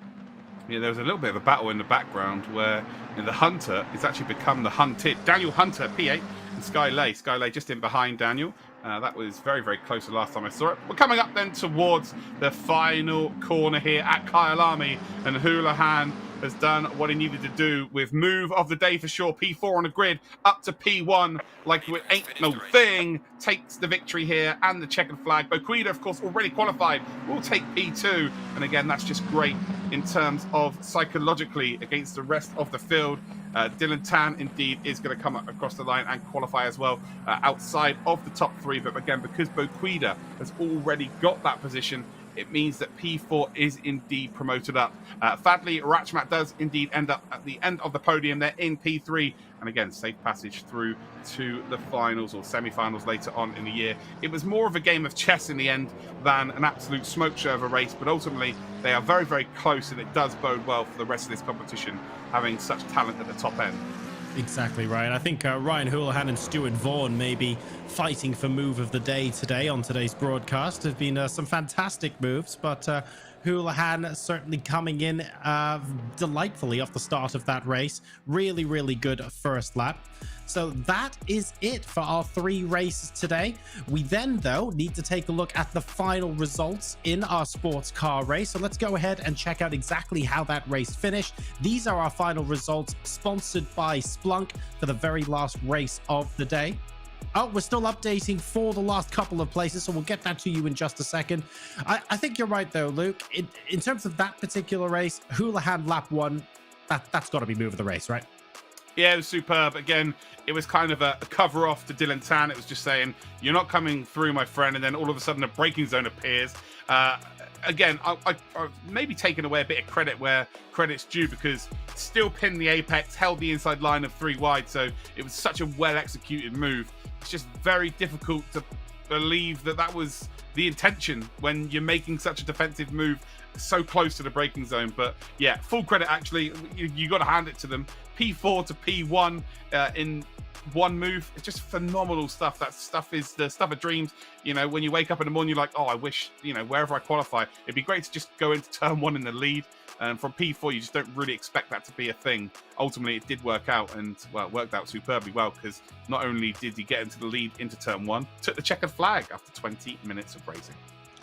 Yeah, there was a little bit of a battle in the background where the Hunter has actually become the hunted. Daniel Hunter, P8, and Sky Lay just in behind Daniel. That was very, very close the last time I saw it. We're coming up then towards the final corner here at Kyalami, and Houlihan has done what he needed to do with move of the day for sure. P4 on the grid, up to P1, like it ain't no thing, takes the victory here and the checkered flag. Boquida, of course, already qualified, will take P2. And again, that's just great in terms of psychologically against the rest of the field. Dylan Tan indeed is going to come across the line and qualify as well outside of the top three. But again, because Boquida has already got that position, it means that P4 is indeed promoted up. Fadli Rachmat does indeed end up at the end of the podium. They're in P3. And again, safe passage through to the finals or semi-finals later on in the year. It was more of a game of chess in the end than an absolute smoke show of a race. But ultimately, they are very, very close. And it does bode well for the rest of this competition, having such talent at the top end. Exactly right. I think Ryan Houlihan and Stuart Vaughan may be fighting for move of the day today on today's broadcast. Have been some fantastic moves, but Houlihan certainly coming in delightfully off the start of that race. Really, really good first lap. So that is it for our 3 races today. We then, though, need to take a look at the final results in our sports car race. So let's go ahead and check out exactly how that race finished. These are our final results, sponsored by Splunk for the very last race of the day. Oh, we're still updating for the last couple of places, so we'll get that to you in just a second. I think you're right, though, Luke. In terms of that particular race, Houlihan lap 1, that's got to be move of the race, right? Yeah, it was superb. Again, it was kind of a cover off to Dylan Tan. It was just saying, you're not coming through, my friend. And then all of a sudden a braking zone appears. Again, I maybe taking away a bit of credit where credit's due, because still pinned the apex, held the inside line of 3 wide. So it was such a well executed move. It's just very difficult to believe that that was the intention when you're making such a defensive move so close to the braking zone. But yeah, full credit, actually. You got to hand it to them. P4 to P1 in one move. It's just phenomenal stuff. That stuff is the stuff of dreams. You know, when you wake up in the morning, you're like, oh, I wish, you know, wherever I qualify, it'd be great to just go into turn 1 in the lead. And from P4, you just don't really expect that to be a thing. Ultimately, it did work out, and well, it worked out superbly well, because not only did he get into the lead into turn 1, took the checkered flag after 20 minutes of racing.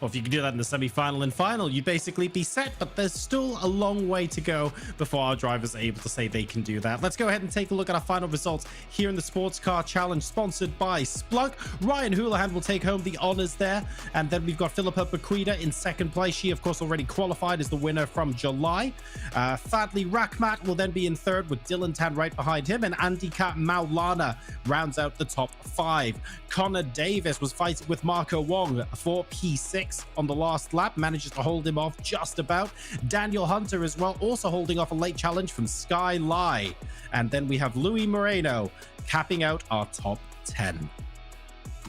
Well, if you can do that in the semi-final and final, you'd basically be set, but there's still a long way to go before our drivers are able to say they can do that. Let's go ahead and take a look at our final results here in the Sports Car Challenge, sponsored by Splunk. Ryan Houlihan will take home the honors there, and then we've got Philippa Baquida in second place. She, of course, already qualified as the winner from July. Fadli Rakhmat will then be in third, with Dylan Tan right behind him, and Andika Maulana rounds out the top 5. Connor Davis was fighting with Marco Wong for P6 on the last lap, manages to hold him off just about. Daniel Hunter as well, also holding off a late challenge from Sky Lai. And then we have Louis Moreno capping out our top 10.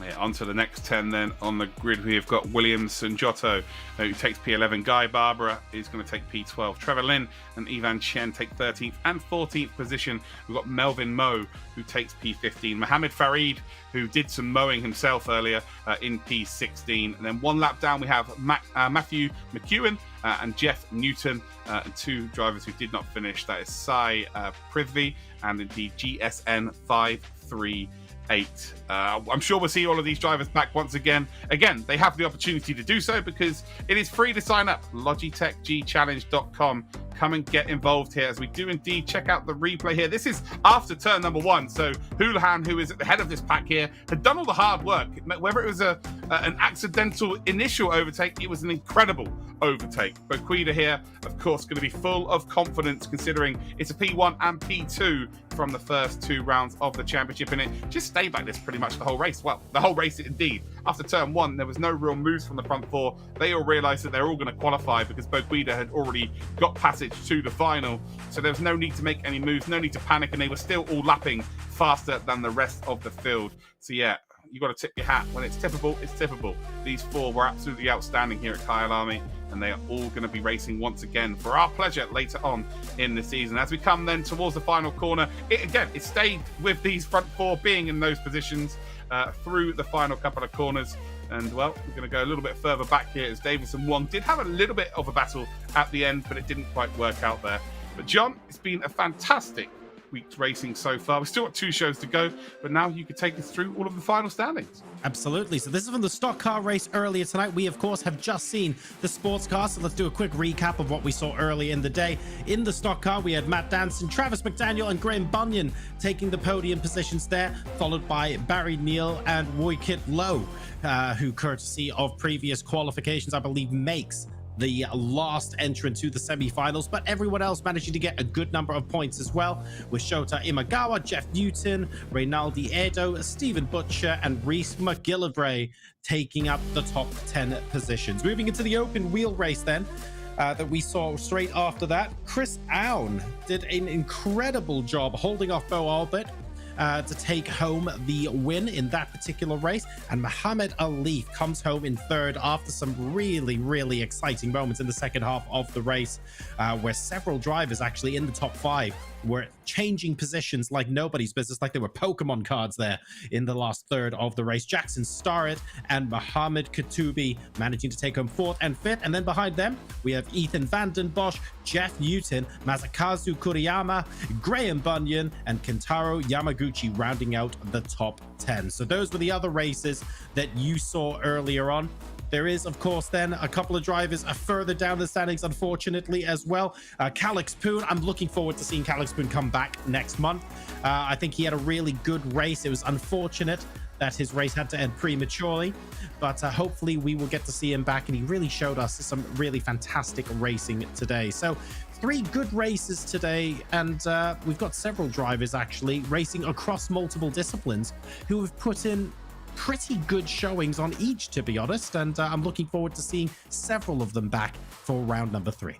Yeah, on to the next 10 then. On the grid, we've got William Sunjotto, who takes P11. Guy Barbara is going to take P12. Trevor Lin and Ivan Chen take 13th and 14th position. We've got Melvin Moe, who takes P15. Mohammed Farid, who did some mowing himself earlier, in P16. And then one lap down, we have Matthew McEwen and Jeff Newton, and 2 drivers who did not finish. That is Sai Prithvi and indeed GSN 538. I'm sure we'll see all of these drivers back once again. Again, they have the opportunity to do so because it is free to sign up. LogitechGchallenge.com. Come and get involved here, as we do indeed check out the replay here. This is after turn number 1. So Houlihan, who is at the head of this pack here, had done all the hard work. Whether it was an accidental initial overtake, it was an incredible overtake. Boquida here, of course, going to be full of confidence, considering it's a P1 and P2 from the first 2 rounds of the championship, and it just stayed like this pretty much the whole race. Well, the whole race indeed. After turn 1, there was no real moves from the front 4. They all realised that they're all going to qualify because Boquida had already got passage to the final, so there was no need to make any moves, no need to panic, and they were still all lapping faster than the rest of the field. So yeah, you've got to tip your hat. When it's tippable, it's tippable. These four were absolutely outstanding here at Kyalami, and they are all going to be racing once again for our pleasure later on in the season. As we come then towards the final corner, it stayed with these front four being in those positions through the final couple of corners. And, well, we're going to go a little bit further back here as Davis and Wong did have a little bit of a battle at the end, but it didn't quite work out there. But, John, it's been a fantastic week's racing so far. We've still got 2 shows to go, but now you could take us through all of the final standings. Absolutely. So this is from the stock car race earlier tonight. We, of course, have just seen the sports car. So let's do a quick recap of what we saw early in the day. In the stock car, we had Matt Danson, Travis McDaniel, and Graham Bunyan taking the podium positions there, followed by Barry Neal and Roykit Lowe, who, courtesy of previous qualifications, I believe makes the last entrant to the semi-finals, but everyone else managing to get a good number of points as well, with Shota Imagawa, Jeff Newton, Reynaldi Edo, Stephen Butcher, and Reese McGillivray taking up the top 10 positions. Moving into the open wheel race then, that we saw straight after that, Chris Aoun did an incredible job holding off Bo Albert to take home the win in that particular race, and Muhammad Ali comes home in third after some really, really exciting moments in the second half of the race, where several drivers actually in the top 5 were changing positions like nobody's business, like they were Pokemon cards there in the last third of the race. Jackson Starrett and Mohamed Katubi managing to take home 4th and 5th, and then behind them we have Ethan Vanden Bosch, Jeff Newton, Masakazu Kuriyama, Graham Bunyan, and Kentaro Yamaguchi rounding out the top 10. So those were the other races that you saw earlier on. There is, of course, then a couple of drivers further down the standings, unfortunately, as well. Calix Poon, I'm looking forward to seeing Calix Poon come back next month. I think he had a really good race. It was unfortunate that his race had to end prematurely, but hopefully we will get to see him back, and he really showed us some really fantastic racing today. So 3 good races today, and we've got several drivers actually racing across multiple disciplines who have put in pretty good showings on each, to be honest, and I'm looking forward to seeing several of them back for round number 3.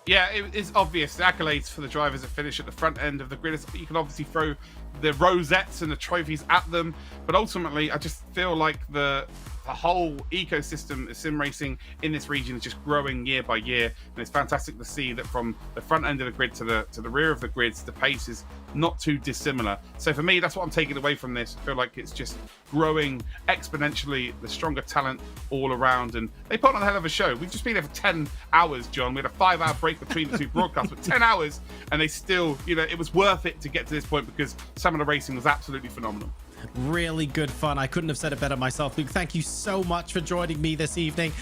Yeah, it is obvious. The accolades for the drivers that finish at the front end of the grid. You can obviously throw the rosettes and the trophies at them, but ultimately I just feel like the whole ecosystem of sim racing in this region is just growing year by year, and it's fantastic to see that from the front end of the grid to the rear of the grids, the pace is not too dissimilar. So for me, that's what I'm taking away from this. I feel like it's just growing exponentially, the stronger talent all around, and they put on a hell of a show. We've just been there for 10 hours, John. We had a 5-hour break between the 2 broadcasts, but 10 hours, and they still, it was worth it to get to this point because some of the racing was absolutely phenomenal. Really good fun. I couldn't have said it better myself. Luke, thank you so much for joining me this evening.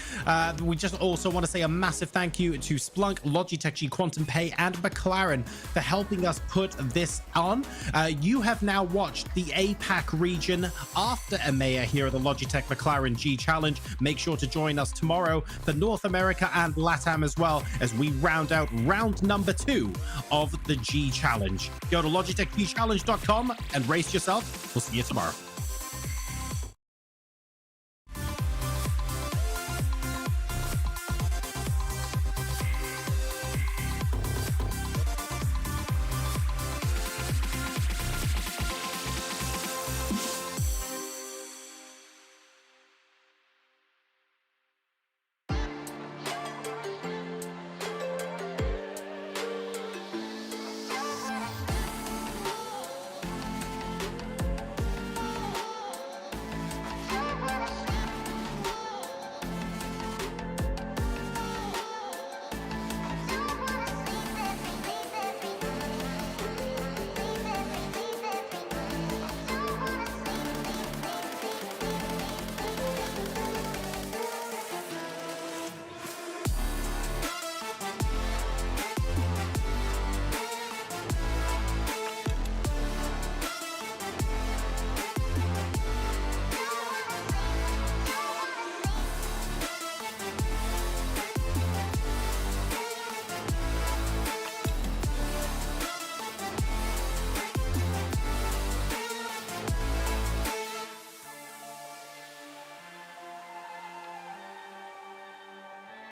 We just also want to say a massive thank you to Splunk, Logitech G, Quantum Pay, and McLaren for helping us put this on. You have now watched the APAC region after EMEA here at the Logitech McLaren G Challenge. Make sure to join us tomorrow for North America and LATAM as well, as we round out round number 2 of the G Challenge. Go to logitechgchallenge.com and race yourself. We'll see you tomorrow.